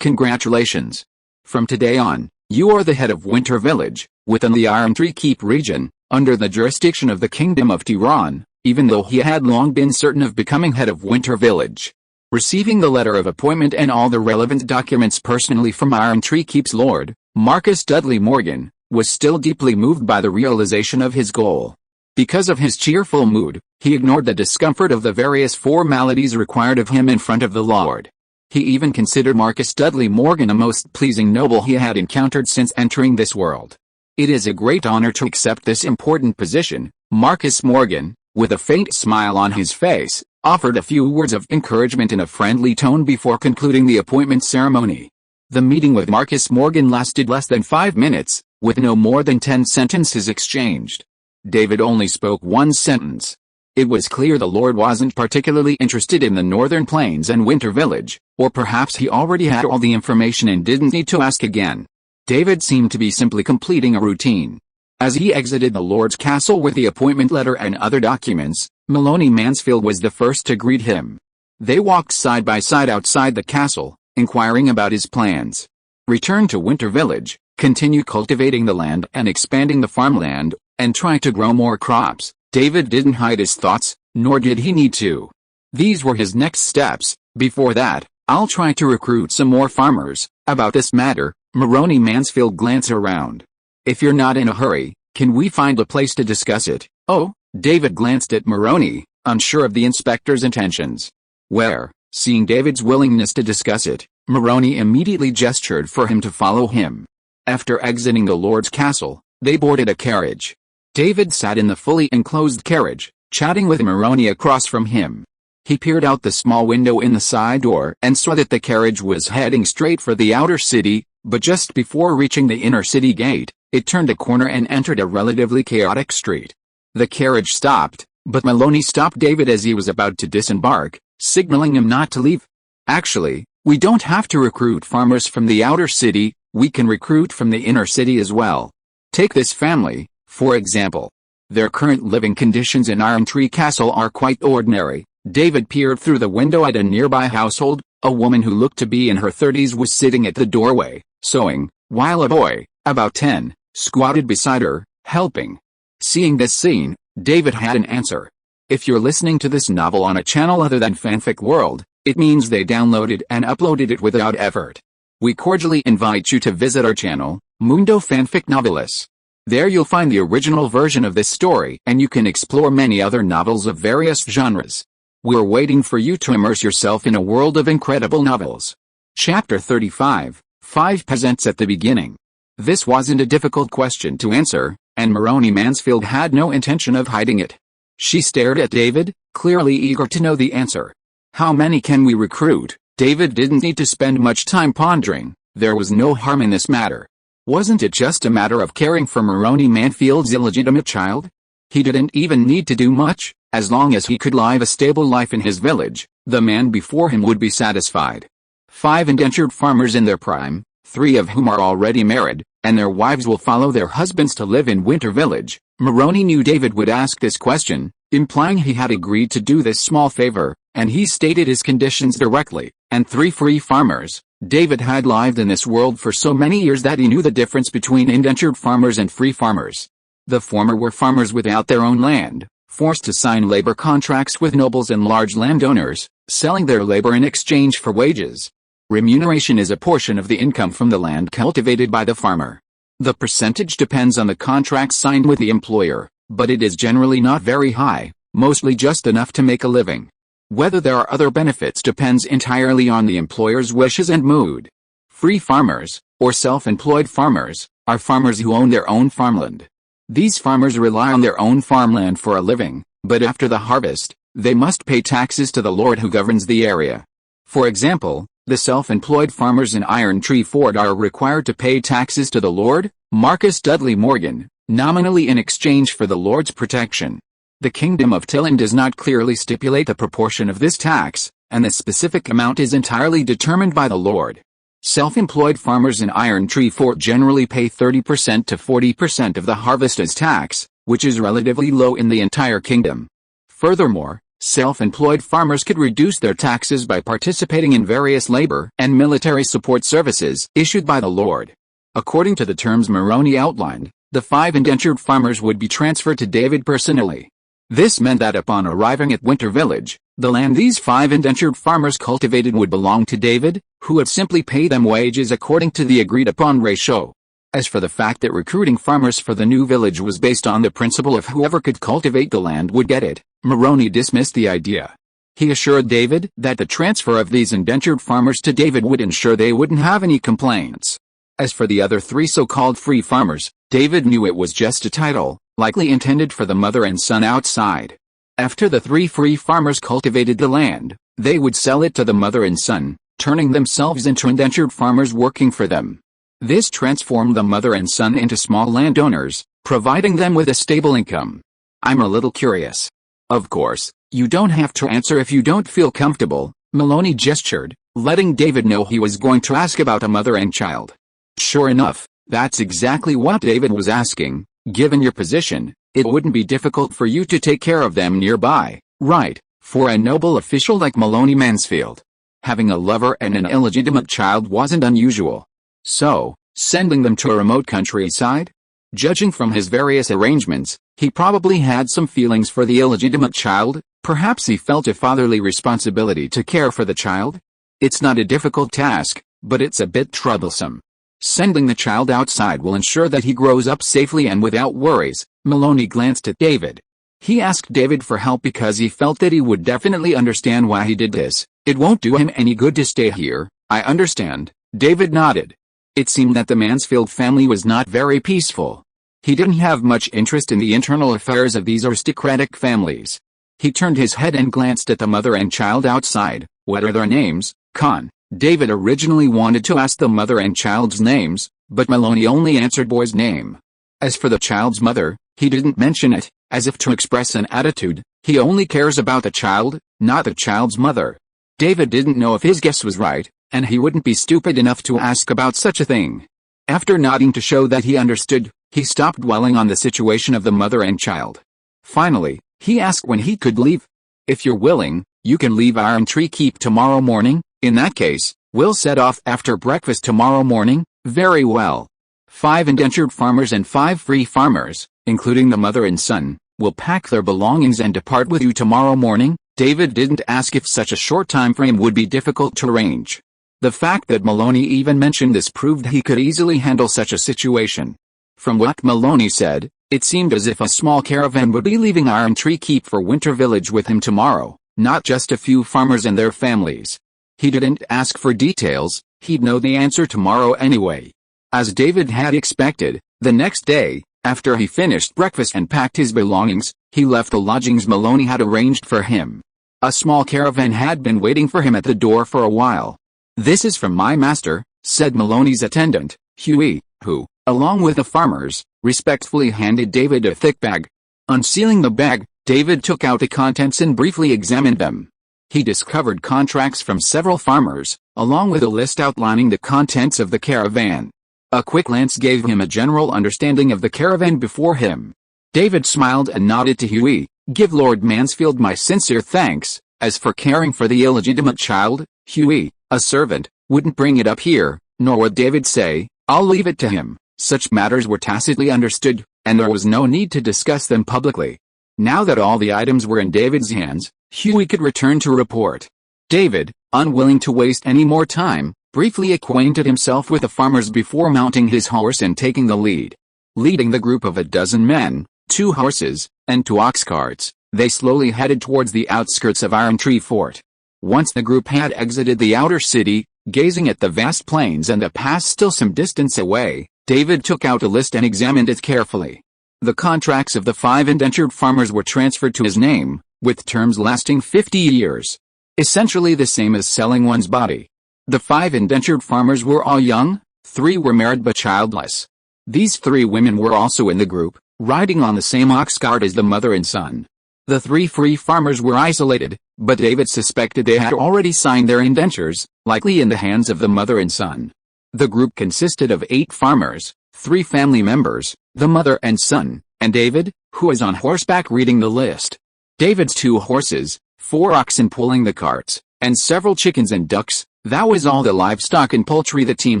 Congratulations! From today on, you are the head of Winter Village, within the Iron Tree Keep region, under the jurisdiction of the Kingdom of Tiran, even though he had long been certain of becoming head of Winter Village. Receiving the letter of appointment and all the relevant documents personally from Iron Tree Keep's lord, Marcus Dudley Morgan, was still deeply moved by the realization of his goal. Because of his cheerful mood, he ignored the discomfort of the various formalities required of him in front of the Lord. He even considered Marcus Dudley Morgan a most pleasing noble he had encountered since entering this world. It is a great honor to accept this important position, Marcus Morgan, with a faint smile on his face, offered a few words of encouragement in a friendly tone before concluding the appointment ceremony. The meeting with Marcus Morgan lasted less than 5 minutes, with no more than 10 sentences exchanged. David only spoke one sentence. It was clear the Lord wasn't particularly interested in the Northern Plains and Winter Village, or perhaps he already had all the information and didn't need to ask again. David seemed to be simply completing a routine. As he exited the Lord's castle with the appointment letter and other documents, Maloney Mansfield was the first to greet him. They walked side by side outside the castle, inquiring about his plans. Return to Winter Village, continue cultivating the land and expanding the farmland, and try to grow more crops. David didn't hide his thoughts, nor did he need to. These were his next steps. Before that, I'll try to recruit some more farmers. About this matter, Maroni Mansfield glanced around. If you're not in a hurry, can we find a place to discuss it? Oh, David glanced at Maroni, unsure of the inspector's intentions. Where, seeing David's willingness to discuss it, Maroni immediately gestured for him to follow him. After exiting the Lord's castle, they boarded a carriage. David sat in the fully enclosed carriage, chatting with Maroni across from him. He peered out the small window in the side door and saw that the carriage was heading straight for the outer city, but just before reaching the inner city gate, it turned a corner and entered a relatively chaotic street. The carriage stopped, but Maloney stopped David as he was about to disembark, signaling him not to leave. Actually, we don't have to recruit farmers from the outer city, we can recruit from the inner city as well. Take this family, for example. Their current living conditions in Iron Tree Castle are quite ordinary. David peered through the window at a nearby household. A woman who looked to be in her 30s was sitting at the doorway, sewing, while a boy, about 10, squatted beside her, helping. Seeing this scene, David had an answer. If you're listening to this novel on a channel other than Fanfic World, it means they downloaded and uploaded it without effort. We cordially invite you to visit our channel, Mundo Fanfic Novelis. There you'll find the original version of this story and you can explore many other novels of various genres. We're waiting for you to immerse yourself in a world of incredible novels. Chapter 35, 5 Peasants at the Beginning. This wasn't a difficult question to answer, and Maroni Mansfield had no intention of hiding it. She stared at David, clearly eager to know the answer. How many can we recruit? David didn't need to spend much time pondering. There was no harm in this matter. Wasn't it just a matter of caring for Maroni Mansfield's illegitimate child? He didn't even need to do much. As long as he could live a stable life in his village, the man before him would be satisfied. 5 indentured farmers in their prime, 3 of whom are already married, and their wives will follow their husbands to live in Winter Village. Maroni knew David would ask this question, implying he had agreed to do this small favor, and he stated his conditions directly. And 3 free farmers. David had lived in this world for so many years that he knew the difference between indentured farmers and free farmers. The former were farmers without their own land, forced to sign labor contracts with nobles and large landowners, selling their labor in exchange for wages. Remuneration is a portion of the income from the land cultivated by the farmer. The percentage depends on the contract signed with the employer, but it is generally not very high, mostly just enough to make a living. Whether there are other benefits depends entirely on the employer's wishes and mood. Free farmers, or self-employed farmers, are farmers who own their own farmland. These farmers rely on their own farmland for a living, but after the harvest, they must pay taxes to the lord who governs the area. For example, the self-employed farmers in Iron Tree Fort are required to pay taxes to the Lord, Marcus Dudley Morgan, nominally in exchange for the Lord's protection. The Kingdom of Tiran does not clearly stipulate the proportion of this tax, and the specific amount is entirely determined by the Lord. Self-employed farmers in Iron Tree Fort generally pay 30% to 40% of the harvest as tax, which is relatively low in the entire kingdom. Furthermore, self-employed farmers could reduce their taxes by participating in various labor and military support services issued by the Lord. According to the terms Moroni outlined, the 5 indentured farmers would be transferred to David personally. This meant that upon arriving at Winter Village, the land these 5 indentured farmers cultivated would belong to David, who would simply pay them wages according to the agreed-upon ratio. As for the fact that recruiting farmers for the new village was based on the principle of whoever could cultivate the land would get it, Moroni dismissed the idea. He assured David that the transfer of these indentured farmers to David would ensure they wouldn't have any complaints. As for the other 3 so-called free farmers, David knew it was just a title, likely intended for the mother and son outside. After the 3 free farmers cultivated the land, they would sell it to the mother and son, turning themselves into indentured farmers working for them. This transformed the mother and son into small landowners, providing them with a stable income. I'm a little curious. Of course, you don't have to answer if you don't feel comfortable, Moroni gestured, letting David know he was going to ask about a mother and child. Sure enough, that's exactly what David was asking. Given your position, it wouldn't be difficult for you to take care of them nearby, right? For a noble official like Moroni Mansfield, having a lover and an illegitimate child wasn't unusual. So, sending them to a remote countryside? Judging from his various arrangements, he probably had some feelings for the illegitimate child. Perhaps he felt a fatherly responsibility to care for the child. It's not a difficult task, but it's a bit troublesome. Sending the child outside will ensure that he grows up safely and without worries. Moroni glanced at David. He asked David for help because he felt that he would definitely understand why he did this. It won't do him any good to stay here, I understand. David nodded. It seemed that the Mansfield family was not very peaceful. He didn't have much interest in the internal affairs of these aristocratic families. He turned his head and glanced at the mother and child outside. What are their names, Con? David originally wanted to ask the mother and child's names, but Moroni only answered boy's name. As for the child's mother, he didn't mention it, as if to express an attitude. He only cares about the child, not the child's mother. David didn't know if his guess was right, and he wouldn't be stupid enough to ask about such a thing. After nodding to show that he understood, he stopped dwelling on the situation of the mother and child. Finally, he asked when he could leave. If you're willing, you can leave Iron Tree Keep tomorrow morning. In that case, we'll set off after breakfast tomorrow morning. Very well. 5 indentured farmers and 5 free farmers, including the mother and son, will pack their belongings and depart with you tomorrow morning. David didn't ask if such a short time frame would be difficult to arrange. The fact that Moroni even mentioned this proved he could easily handle such a situation. From what Moroni said, it seemed as if a small caravan would be leaving Iron Tree Keep for Winter Village with him tomorrow, not just a few farmers and their families. He didn't ask for details, he'd know the answer tomorrow anyway. As David had expected, the next day, after he finished breakfast and packed his belongings, he left the lodgings Moroni had arranged for him. A small caravan had been waiting for him at the door for a while. "This is from my master," said Moroni's attendant, Huey, who, along with the farmers, respectfully handed David a thick bag. Unsealing the bag, David took out the contents and briefly examined them. He discovered contracts from several farmers, along with a list outlining the contents of the caravan. A quick glance gave him a general understanding of the caravan before him. David smiled and nodded to Huey. "Give Lord Mansfield my sincere thanks. As for caring for the illegitimate child, Huey, a servant, wouldn't bring it up here, nor would David say. I'll leave it to him." Such matters were tacitly understood, and there was no need to discuss them publicly. Now that all the items were in David's hands, Huey could return to report. David, unwilling to waste any more time, briefly acquainted himself with the farmers before mounting his horse and taking the lead. Leading the group of a dozen men, 2 horses, and 2 ox carts, they slowly headed towards the outskirts of Iron Tree Fort. Once the group had exited the outer city, gazing at the vast plains and the pass still some distance away, David took out a list and examined it carefully. The contracts of the 5 indentured farmers were transferred to his name, with terms lasting 50 years. Essentially the same as selling one's body. The 5 indentured farmers were all young, 3 were married but childless. These 3 women were also in the group, riding on the same ox cart as the mother and son. The 3 free farmers were isolated, but David suspected they had already signed their indentures, likely in the hands of the mother and son. The group consisted of 8 farmers, 3 family members, the mother and son, and David, who was on horseback reading the list. David's 2 horses, 4 oxen pulling the carts, and several chickens and ducks, that was all the livestock and poultry the team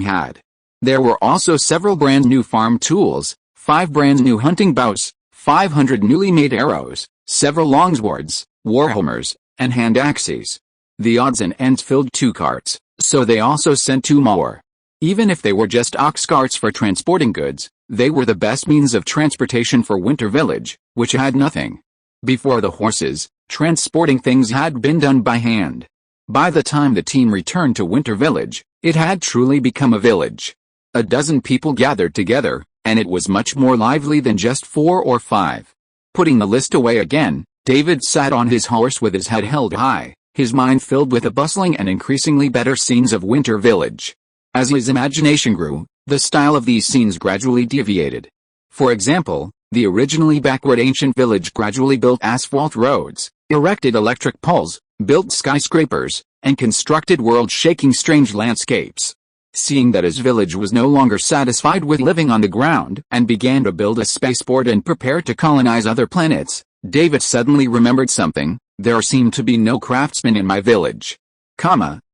had. There were also several brand new farm tools, 5 brand new hunting bows, 500 newly made arrows, several longswords, warhammers, and hand axes. The odds and ends filled 2 carts, so they also sent 2 more. Even if they were just ox carts for transporting goods, they were the best means of transportation for Winter Village, which had nothing. Before the horses, transporting things had been done by hand. By the time the team returned to Winter Village, it had truly become a village. A dozen people gathered together, and it was much more lively than just 4 or 5. Putting the list away again, David sat on his horse with his head held high, his mind filled with the bustling and increasingly better scenes of Winter Village. As his imagination grew, the style of these scenes gradually deviated. For example, the originally backward ancient village gradually built asphalt roads, erected electric poles, built skyscrapers, and constructed world-shaking strange landscapes. Seeing that his village was no longer satisfied with living on the ground and began to build a spaceport and prepare to colonize other planets, David suddenly remembered something: there seemed to be no craftsmen in my village.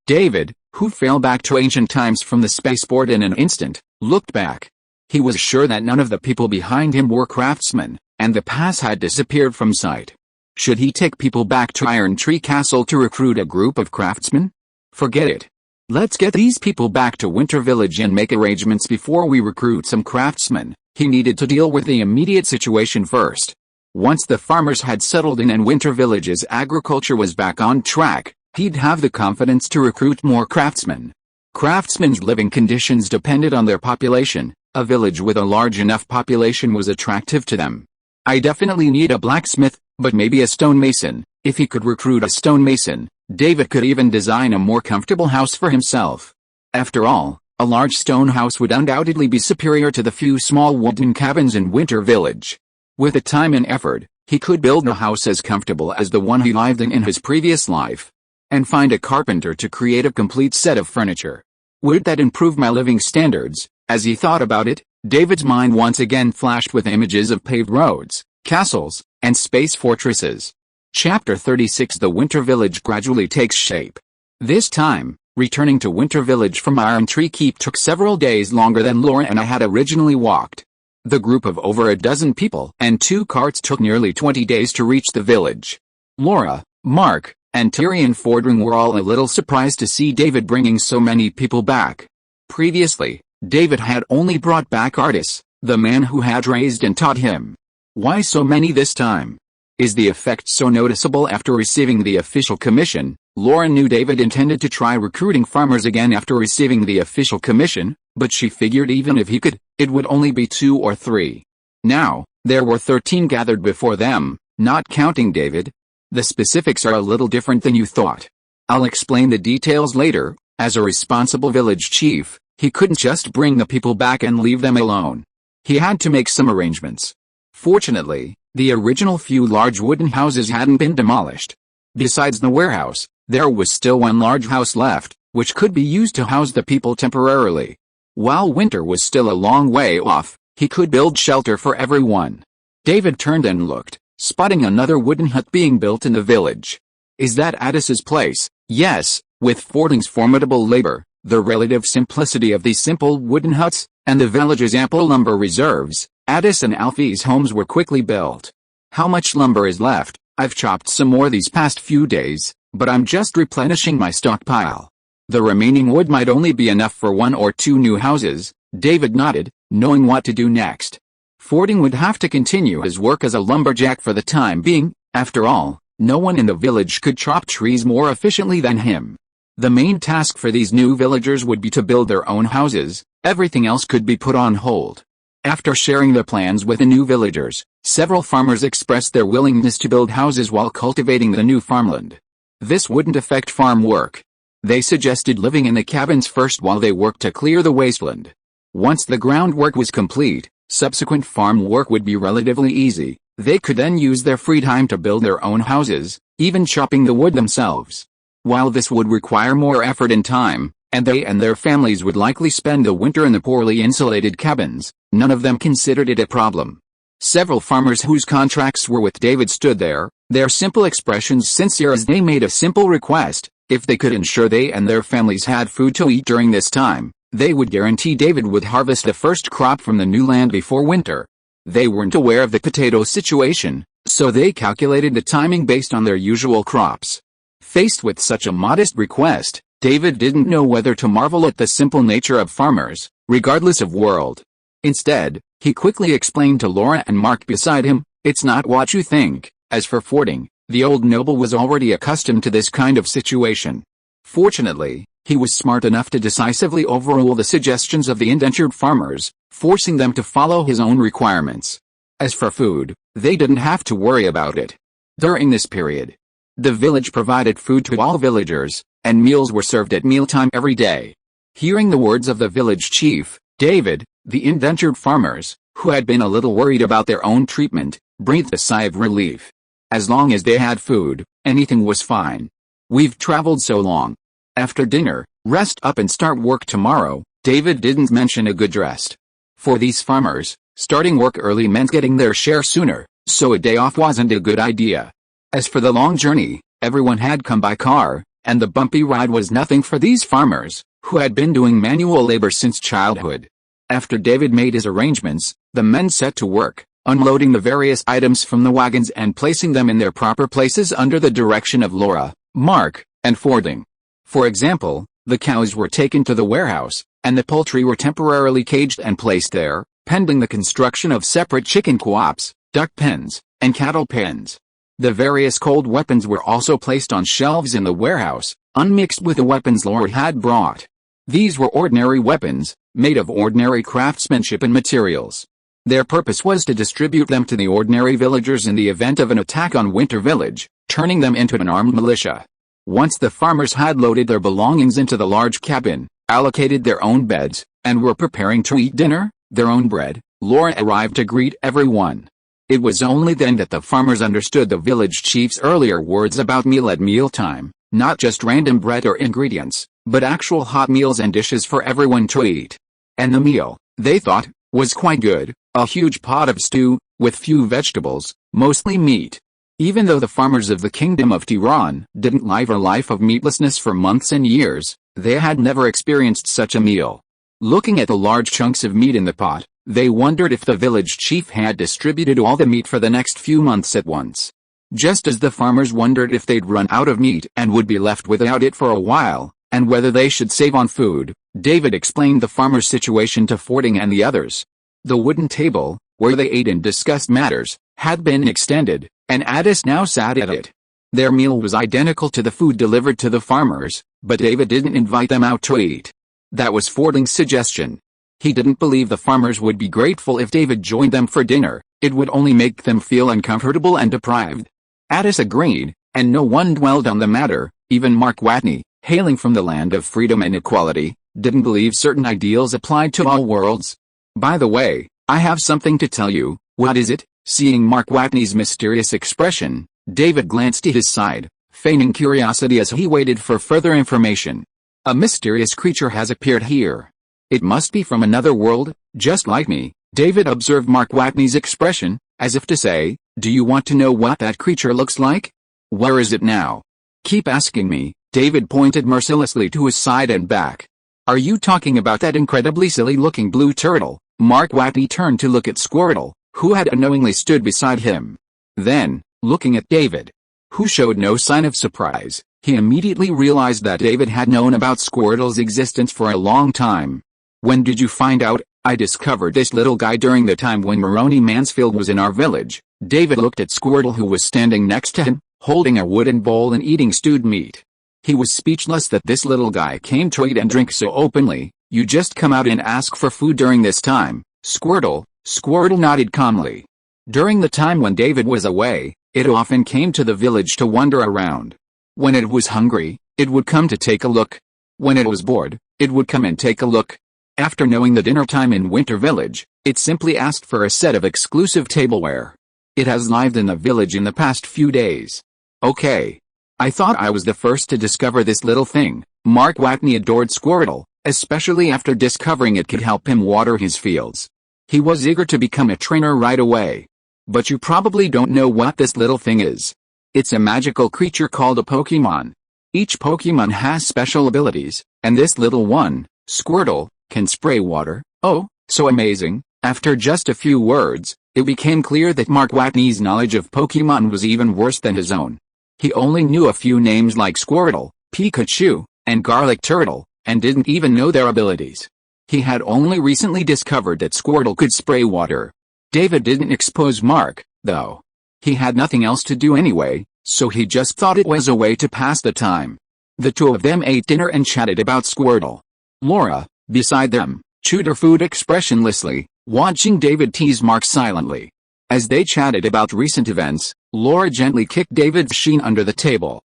David, who fell back to ancient times from the spaceport in an instant, looked back. He was sure that none of the people behind him were craftsmen, and the pass had disappeared from sight. Should he take people back to Iron Tree Castle to recruit a group of craftsmen? Forget it. Let's get these people back to Winter Village and make arrangements before we recruit some craftsmen. He needed to deal with the immediate situation first. Once the farmers had settled in and Winter Village's agriculture was back on track, he'd have the confidence to recruit more craftsmen. Craftsmen's living conditions depended on their population. A village with a large enough population was attractive to them. I definitely need a blacksmith, but maybe a stonemason. If he could recruit a stonemason, David could even design a more comfortable house for himself. After all, a large stone house would undoubtedly be superior to the few small wooden cabins in Winter Village. With the time and effort, he could build a house as comfortable as the one he lived in his previous life. And find a carpenter to create a complete set of furniture. Would that improve my living standards? As he thought about it, David's mind once again flashed with images of paved roads, castles, and space fortresses. Chapter 36 The Winter Village gradually takes shape. This time, returning to Winter Village from Iron Tree Keep took several days longer than Laura and I had originally walked. The group of over a dozen people and 2 carts took nearly 20 days to reach the village. Laura, Mark, and Tyrion Fordring were all a little surprised to see David bringing so many people back. Previously, David had only brought back Artis, the man who had raised and taught him. Why so many this time? Is the effect so noticeable after receiving the official commission? Laura knew David intended to try recruiting farmers again after receiving the official commission, but she figured even if he could, it would only be 2 or 3. Now, there were 13 gathered before them, not counting David. The specifics are a little different than you thought. I'll explain the details later. As a responsible village chief, he couldn't just bring the people back and leave them alone. He had to make some arrangements. Fortunately, the original few large wooden houses hadn't been demolished. Besides the warehouse, there was still one large house left, which could be used to house the people temporarily. While winter was still a long way off, he could build shelter for everyone. David turned and looked, spotting another wooden hut being built in the village. Is that Addis's place? Yes, with Fording's formidable labor, the relative simplicity of these simple wooden huts, and the village's ample lumber reserves, Addis and Alfie's homes were quickly built. How much lumber is left? I've chopped some more these past few days, but I'm just replenishing my stockpile. The remaining wood might only be enough for 1 or 2 new houses. David nodded, knowing what to do next. Fording would have to continue his work as a lumberjack for the time being. After all, no one in the village could chop trees more efficiently than him. The main task for these new villagers would be to build their own houses. Everything else could be put on hold. After sharing their plans with the new villagers, several farmers expressed their willingness to build houses while cultivating the new farmland. This wouldn't affect farm work. They suggested living in the cabins first while they worked to clear the wasteland. Once the groundwork was complete, subsequent farm work would be relatively easy. They could then use their free time to build their own houses, even chopping the wood themselves. While this would require more effort and time, and they and their families would likely spend the winter in the poorly insulated cabins, none of them considered it a problem. Several farmers whose contracts were with David stood there, their simple expressions sincere as they made a simple request. If they could ensure they and their families had food to eat during this time, they would guarantee David would harvest the first crop from the new land before winter. They weren't aware of the potato situation, so they calculated the timing based on their usual crops. Faced with such a modest request, David didn't know whether to marvel at the simple nature of farmers, regardless of world. Instead, he quickly explained to Laura and Mark beside him, "It's not what you think." As for Fording, the old noble was already accustomed to this kind of situation. Fortunately, he was smart enough to decisively overrule the suggestions of the indentured farmers, forcing them to follow his own requirements. As for food, they didn't have to worry about it. During this period, the village provided food to all villagers, and meals were served at mealtime every day. Hearing the words of the village chief, David, the indentured farmers, who had been a little worried about their own treatment, breathed a sigh of relief. As long as they had food, anything was fine. "We've traveled so long. After dinner, rest up and start work tomorrow." David didn't mention a good rest. For these farmers, starting work early meant getting their share sooner, so a day off wasn't a good idea. As for the long journey, everyone had come by car, and the bumpy ride was nothing for these farmers, who had been doing manual labor since childhood. After David made his arrangements, the men set to work, unloading the various items from the wagons and placing them in their proper places under the direction of Laura, Mark, and Fording. For example, the cows were taken to the warehouse, and the poultry were temporarily caged and placed there, pending the construction of separate chicken co-ops, duck pens, and cattle pens. The various cold weapons were also placed on shelves in the warehouse, unmixed with the weapons Laura had brought. These were ordinary weapons, made of ordinary craftsmanship and materials. Their purpose was to distribute them to the ordinary villagers in the event of an attack on Winter Village, turning them into an armed militia. Once the farmers had loaded their belongings into the large cabin, allocated their own beds, and were preparing to eat dinner, their own bread, Laura arrived to greet everyone. It was only then that the farmers understood the village chief's earlier words about meal at mealtime, not just random bread or ingredients, but actual hot meals and dishes for everyone to eat. And the meal, they thought, was quite good, a huge pot of stew, with few vegetables, mostly meat. Even though the farmers of the Kingdom of Tiran didn't live a life of meatlessness for months and years, they had never experienced such a meal. Looking at the large chunks of meat in the pot, they wondered if the village chief had distributed all the meat for the next few months at once. Just as the farmers wondered if they'd run out of meat and would be left without it for a while, and whether they should save on food, David explained the farmers' situation to Fording and the others. The wooden table, where they ate and discussed matters, had been extended, and Addis now sat at it. Their meal was identical to the food delivered to the farmers, but David didn't invite them out to eat. That was Fording's suggestion. He didn't believe the farmers would be grateful if David joined them for dinner. It would only make them feel uncomfortable and deprived. Addis agreed, and no one dwelled on the matter. Even Mark Watney, hailing from the land of freedom and equality, didn't believe certain ideals applied to all worlds. "By the way, I have something to tell you." "What is it?" Seeing Mark Watney's mysterious expression, David glanced to his side, feigning curiosity as he waited for further information. "A mysterious creature has appeared here. It must be from another world, just like me." David observed Mark Watney's expression, as if to say, "Do you want to know what that creature looks like? Where is it now? Keep asking me." David pointed mercilessly to his side and back. "Are you talking about that incredibly silly-looking blue turtle?" Mark Watney turned to look at Squirtle, who had unknowingly stood beside him. Then, looking at David, who showed no sign of surprise, He immediately realized that David had known about Squirtle's existence for a long time. "When did you find out?" "I discovered this little guy during the time when Moroni Mansfield was in our village." David looked at Squirtle, who was standing next to him, holding a wooden bowl and eating stewed meat. He was speechless that this little guy came to eat and drink so openly. "You just come out and ask for food during this time, Squirtle?" Squirtle nodded calmly. During the time when David was away, it often came to the village to wander around. When it was hungry, it would come to take a look. When it was bored, it would come and take a look. After knowing the dinner time in Winter Village, it simply asked for a set of exclusive tableware. It has lived in the village in the past few days. "Okay. I thought I was the first to discover this little thing." Mark Watney adored Squirtle, especially after discovering it could help him water his fields. He was eager to become a trainer right away. "But you probably don't know what this little thing is. It's a magical creature called a Pokemon. Each Pokemon has special abilities, and this little one, Squirtle, can spray water." "Oh, so amazing." After just a few words, it became clear that Mark Watney's knowledge of Pokemon was even worse than his own. He only knew a few names like Squirtle, Pikachu, and Garlic Turtle, and didn't even know their abilities. He had only recently discovered that Squirtle could spray water. David didn't expose Mark, though. He had nothing else to do anyway, so he just thought it was a way to pass the time. The two of them ate dinner and chatted about Squirtle. Laura, beside them, chewed her food expressionlessly, watching David tease Mark silently. As they chatted about recent events, Laura gently kicked David's sheen under the table.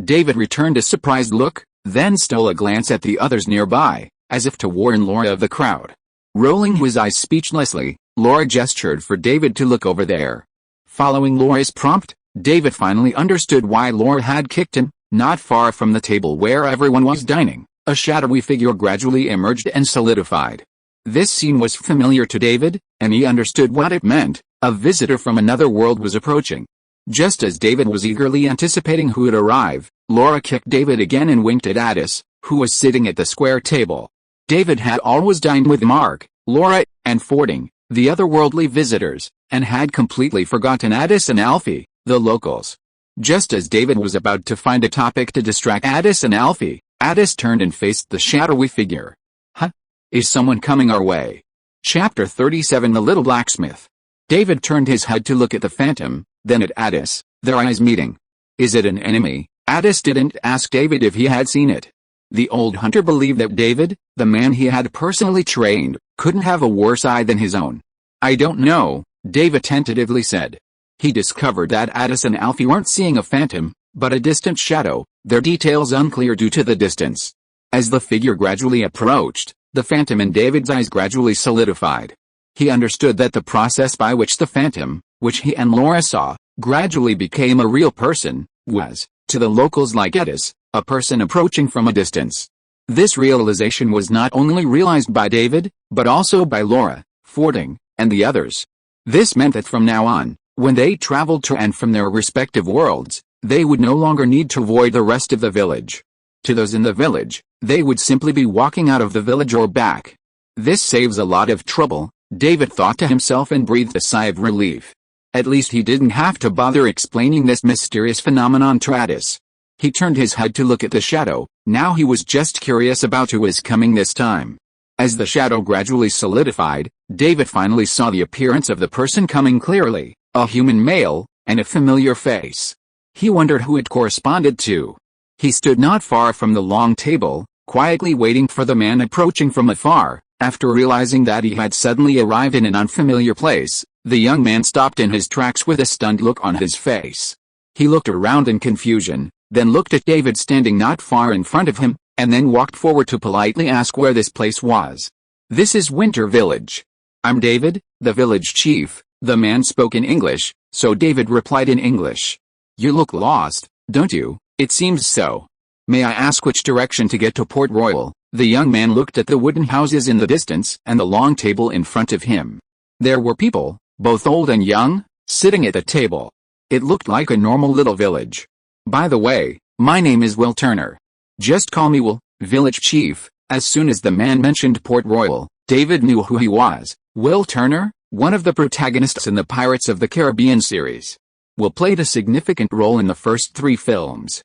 David returned a surprised look, then stole a glance at the others nearby, as if to warn Laura of the crowd. Rolling his eyes speechlessly, Laura gestured for David to look over there. Following Laura's prompt, David finally understood why Laura had kicked him. Not far from the table where everyone was dining, a shadowy figure gradually emerged and solidified. This scene was familiar to David, and he understood what it meant. A visitor from another world was approaching. Just as David was eagerly anticipating who would arrive, Laura kicked David again and winked at Addis, who was sitting at the square table. David had always dined with Mark, Laura, and Fording, the otherworldly visitors, and had completely forgotten Addis and Alfie, the locals. Just as David was about to find a topic to distract Addis and Alfie, Addis turned and faced the shadowy figure. "Huh? Is someone coming our way?" Chapter 37 The Little Blacksmith. David turned his head to look at the phantom, then at Addis, their eyes meeting. "Is it an enemy?" Addis didn't ask David if he had seen it. The old hunter believed that David, the man he had personally trained, couldn't have a worse eye than his own. "I don't know," David tentatively said. He discovered that Addis and Alfie weren't seeing a phantom, but a distant shadow, their details unclear due to the distance. As the figure gradually approached, the phantom in David's eyes gradually solidified. He understood that the process by which the phantom, which he and Laura saw, gradually became a real person, was, to the locals like Addis, a person approaching from a distance. This realization was not only realized by David, but also by Laura, Fording, and the others. This meant that from now on, when they traveled to and from their respective worlds, they would no longer need to avoid the rest of the village. To those in the village, they would simply be walking out of the village or back. "This saves a lot of trouble," David thought to himself and breathed a sigh of relief. At least he didn't have to bother explaining this mysterious phenomenon to Addis. He turned his head to look at the shadow. Now he was just curious about who was coming this time. As the shadow gradually solidified, David finally saw the appearance of the person coming clearly, a human male, and a familiar face. He wondered who it corresponded to. He stood not far from the long table, quietly waiting for the man approaching from afar. After realizing that he had suddenly arrived in an unfamiliar place, the young man stopped in his tracks with a stunned look on his face. He looked around in confusion, then looked at David standing not far in front of him, and then walked forward to politely ask where this place was. "This is Winter Village. I'm David, the village chief." The man spoke in English, so David replied in English. "You look lost, don't you?" "It seems so. May I ask which direction to get to Port Royal?" The young man looked at the wooden houses in the distance and the long table in front of him. There were people, both old and young, sitting at the table. It looked like a normal little village. "By the way, my name is Will Turner. Just call me Will, village chief." As soon as the man mentioned Port Royal, David knew who he was. Will Turner, one of the protagonists in the Pirates of the Caribbean series. Will played a significant role in the first 3 films.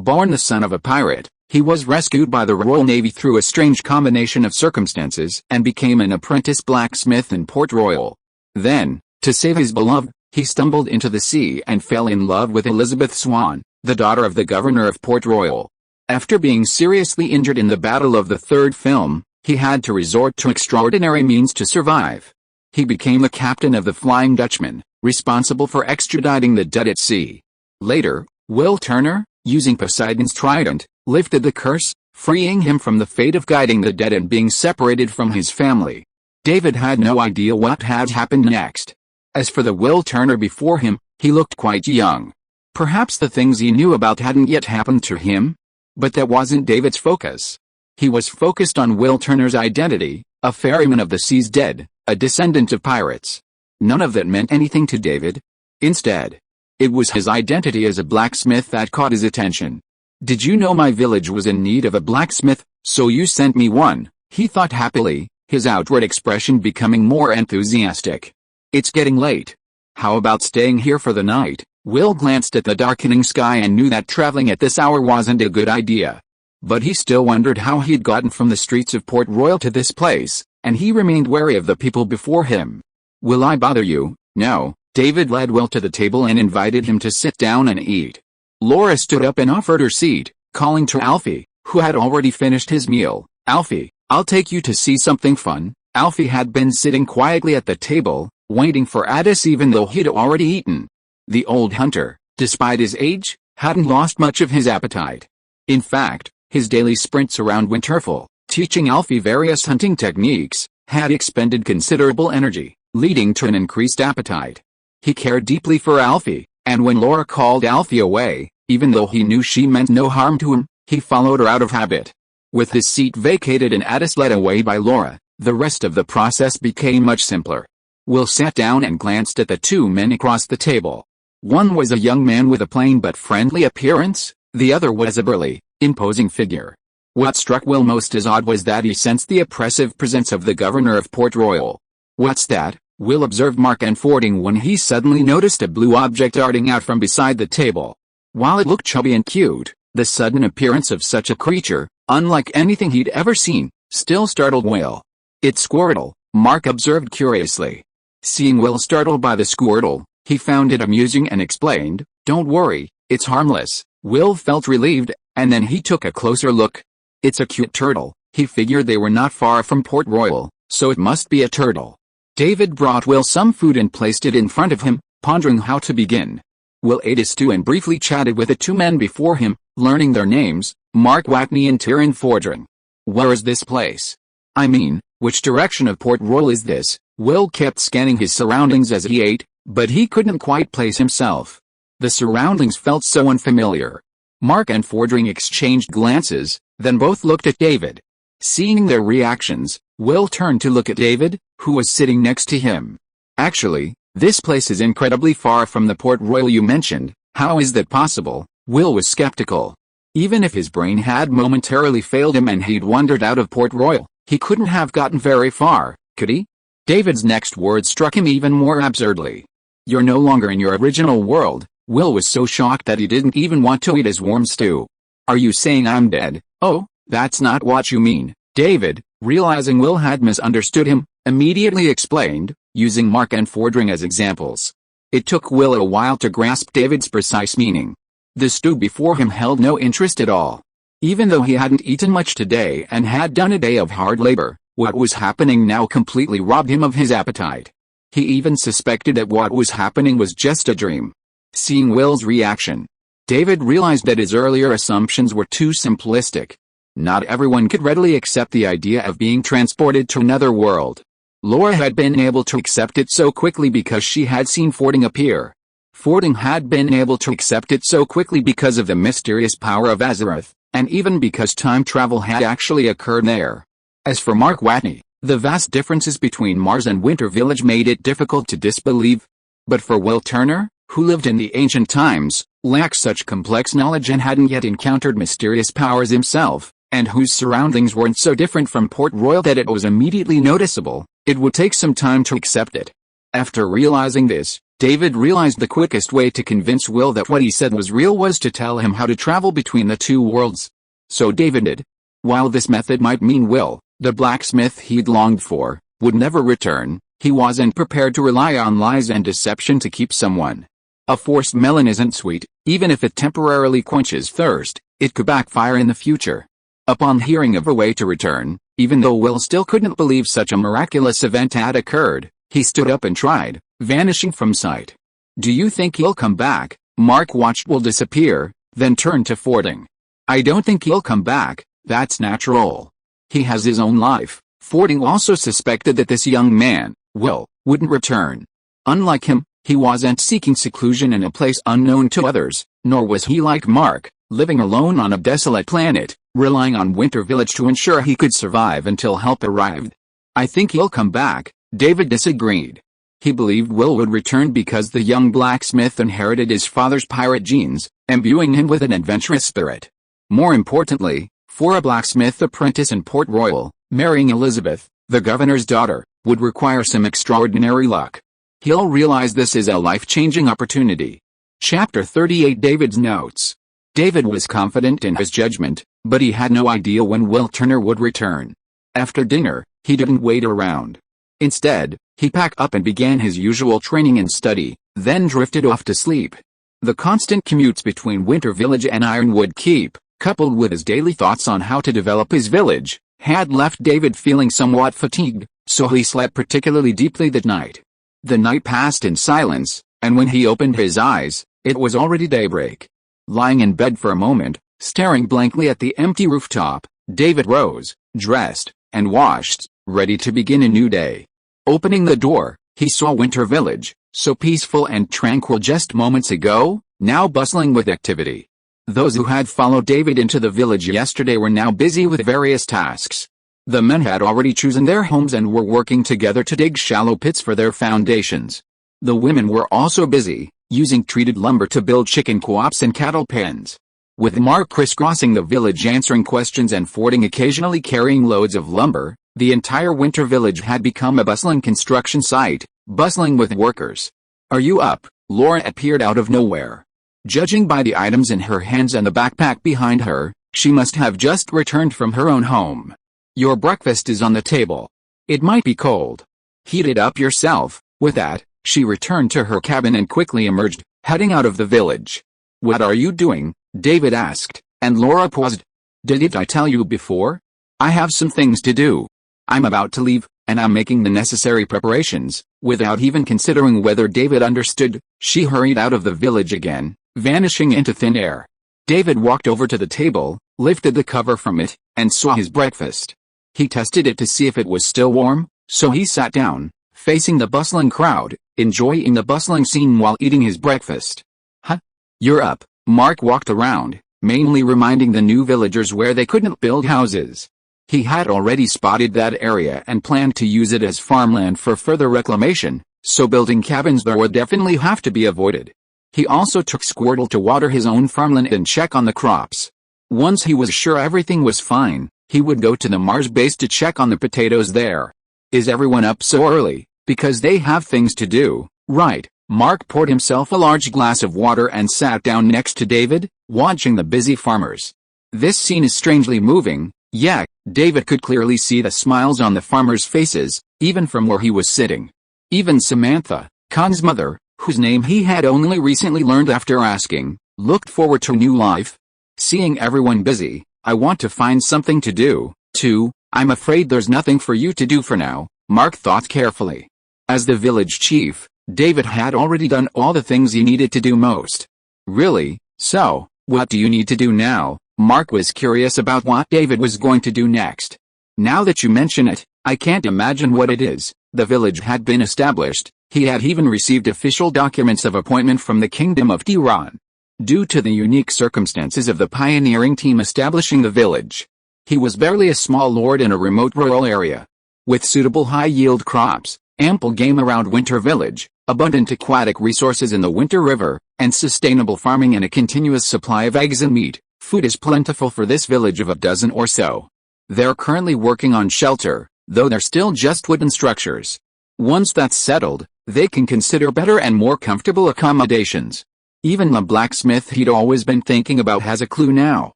Born the son of a pirate, he was rescued by the Royal Navy through a strange combination of circumstances and became an apprentice blacksmith in Port Royal. Then, to save his beloved, he stumbled into the sea and fell in love with Elizabeth Swan, the daughter of the governor of Port Royal. After being seriously injured in the battle of the third film, he had to resort to extraordinary means to survive. He became the captain of the Flying Dutchman, responsible for extraditing the dead at sea. Later, Will Turner, using Poseidon's trident, lifted the curse, freeing him from the fate of guiding the dead and being separated from his family. David had no idea what had happened next. As for the Will Turner before him, he looked quite young. Perhaps the things he knew about hadn't yet happened to him? But that wasn't David's focus. He was focused on Will Turner's identity, a ferryman of the sea's dead, a descendant of pirates. None of that meant anything to David. Instead, it was his identity as a blacksmith that caught his attention. "Did you know my village was in need of a blacksmith, so you sent me one?" he thought happily, his outward expression becoming more enthusiastic. "It's getting late. How about staying here for the night?" Will glanced at the darkening sky and knew that traveling at this hour wasn't a good idea. But he still wondered how he'd gotten from the streets of Port Royal to this place, and he remained wary of the people before him. "Will I bother you?" "No." David led Will to the table and invited him to sit down and eat. Laura stood up and offered her seat, calling to Alfie, who had already finished his meal. "Alfie, I'll take you to see something fun." Alfie had been sitting quietly at the table, waiting for Addis even though he'd already eaten. The old hunter, despite his age, hadn't lost much of his appetite. In fact, his daily sprints around Winterfell, teaching Alfie various hunting techniques, had expended considerable energy, leading to an increased appetite. He cared deeply for Alfie, and when Laura called Alfie away, even though he knew she meant no harm to him, he followed her out of habit. With his seat vacated and Addis led away by Laura, the rest of the process became much simpler. Will sat down and glanced at the two men across the table. One was a young man with a plain but friendly appearance, the other was a burly, imposing figure. What struck Will most as odd was that he sensed the oppressive presence of the governor of Port Royal. "What's that?" Will observed Mark unfolding when he suddenly noticed a blue object darting out from beside the table. While it looked chubby and cute, the sudden appearance of such a creature, unlike anything he'd ever seen, still startled Will. "It's Squirtle," Mark observed curiously. Seeing Will startled by the Squirtle, he found it amusing and explained, "Don't worry, it's harmless." Will felt relieved, and then he took a closer look. "It's a cute turtle." He figured they were not far from Port Royal, so it must be a turtle. David brought Will some food and placed it in front of him, pondering how to begin. Will ate his stew and briefly chatted with the two men before him, learning their names, Mark Watney and Tiran Fordring. "Where is this place? I mean, which direction of Port Royal is this?" Will kept scanning his surroundings as he ate, but he couldn't quite place himself. The surroundings felt so unfamiliar. Mark and Fordring exchanged glances, then both looked at David. Seeing their reactions, Will turned to look at David, who was sitting next to him. "Actually, this place is incredibly far from the Port Royal you mentioned. How is that possible?" Will was skeptical. Even if his brain had momentarily failed him and he'd wandered out of Port Royal, he couldn't have gotten very far, could he? David's next words struck him even more absurdly. "You're no longer in your original world." Will was so shocked that he didn't even want to eat his warm stew. "Are you saying I'm dead?" "Oh, that's not what you mean." David, realizing Will had misunderstood him, immediately explained, using Mark and Fordring as examples. It took Will a while to grasp David's precise meaning. The stew before him held no interest at all. Even though he hadn't eaten much today and had done a day of hard labor, what was happening now completely robbed him of his appetite. He even suspected that what was happening was just a dream. Seeing Will's reaction, David realized that his earlier assumptions were too simplistic. Not everyone could readily accept the idea of being transported to another world. Laura had been able to accept it so quickly because she had seen Fordring appear. Fordring had been able to accept it so quickly because of the mysterious power of Azeroth, and even because time travel had actually occurred there. As for Mark Watney, the vast differences between Mars and Winter Village made it difficult to disbelieve. But for Will Turner, who lived in the ancient times, lacked such complex knowledge and hadn't yet encountered mysterious powers himself, and whose surroundings weren't so different from Port Royal that it was immediately noticeable, it would take some time to accept it. After realizing this, David realized the quickest way to convince Will that what he said was real was to tell him how to travel between the two worlds. So David did. While this method might mean Will, the blacksmith he'd longed for, would never return, he wasn't prepared to rely on lies and deception to keep someone. A forced melon isn't sweet, even if it temporarily quenches thirst, it could backfire in the future. Upon hearing of a way to return, even though Will still couldn't believe such a miraculous event had occurred, he stood up and tried, vanishing from sight. "Do you think he'll come back?" Mark watched Will disappear, then turned to Fording. "I don't think he'll come back, that's natural. He has his own life." Fording also suspected that this young man, Will, wouldn't return. Unlike him, he wasn't seeking seclusion in a place unknown to others, nor was he like Mark, living alone on a desolate planet, relying on Winter Village to ensure he could survive until help arrived. "I think he'll come back," David disagreed. He believed Will would return because the young blacksmith inherited his father's pirate genes, imbuing him with an adventurous spirit. More importantly, for a blacksmith apprentice in Port Royal, marrying Elizabeth, the governor's daughter, would require some extraordinary luck. He'll realize this is a life-changing opportunity. Chapter 38 David's Notes. David was confident in his judgment, but he had no idea when Will Turner would return. After dinner, he didn't wait around. Instead, he packed up and began his usual training and study, then drifted off to sleep. The constant commutes between Winter Village and Ironwood Keep, coupled with his daily thoughts on how to develop his village, had left David feeling somewhat fatigued, so he slept particularly deeply that night. The night passed in silence, and when he opened his eyes, it was already daybreak. Lying in bed for a moment, staring blankly at the empty rooftop, David rose, dressed, and washed, ready to begin a new day. Opening the door, he saw Winter Village, so peaceful and tranquil just moments ago, now bustling with activity. Those who had followed David into the village yesterday were now busy with various tasks. The men had already chosen their homes and were working together to dig shallow pits for their foundations. The women were also busy, using treated lumber to build chicken co-ops and cattle pens. With Mark crisscrossing the village answering questions and Fording occasionally carrying loads of lumber, the entire Winter Village had become a bustling construction site, bustling with workers. "Are you up?" Laura appeared out of nowhere. Judging by the items in her hands and the backpack behind her, she must have just returned from her own home. "Your breakfast is on the table. It might be cold. Heat it up yourself." With that, she returned to her cabin and quickly emerged, heading out of the village. "What are you doing?" David asked, and Laura paused. "Didn't I tell you before? I have some things to do. I'm about to leave, and I'm making the necessary preparations." Without even considering whether David understood, she hurried out of the village again, vanishing into thin air. David walked over to the table, lifted the cover from it, and saw his breakfast. He tested it to see if it was still warm, so he sat down, facing the bustling crowd, enjoying the bustling scene while eating his breakfast. "Huh? You're up." Mark walked around, mainly reminding the new villagers where they couldn't build houses. He had already spotted that area and planned to use it as farmland for further reclamation, so building cabins there would definitely have to be avoided. He also took Squirtle to water his own farmland and check on the crops. Once he was sure everything was fine, he would go to the Mars base to check on the potatoes there. "Is everyone up so early? Because they have things to do, right?" Mark poured himself a large glass of water and sat down next to David, watching the busy farmers. "This scene is strangely moving." Yeah, David could clearly see the smiles on the farmers' faces, even from where he was sitting. Even Samantha, Khan's mother, whose name he had only recently learned after asking, looked forward to new life. "Seeing everyone busy, I want to find something to do, too." "I'm afraid there's nothing for you to do for now," Mark thought carefully. As the village chief, David had already done all the things he needed to do most. "Really? So, what do you need to do now?" Mark was curious about what David was going to do next. "Now that you mention it, I can't imagine what it is." The village had been established. He had even received official documents of appointment from the Kingdom of Tiran. Due to the unique circumstances of the pioneering team establishing the village, he was barely a small lord in a remote rural area. With suitable high-yield crops, ample game around Winter Village, abundant aquatic resources in the Winter River, and sustainable farming and a continuous supply of eggs and meat, food is plentiful for this village of a dozen or so. They're currently working on shelter, though they're still just wooden structures. Once that's settled, they can consider better and more comfortable accommodations. Even the blacksmith he'd always been thinking about has a clue now.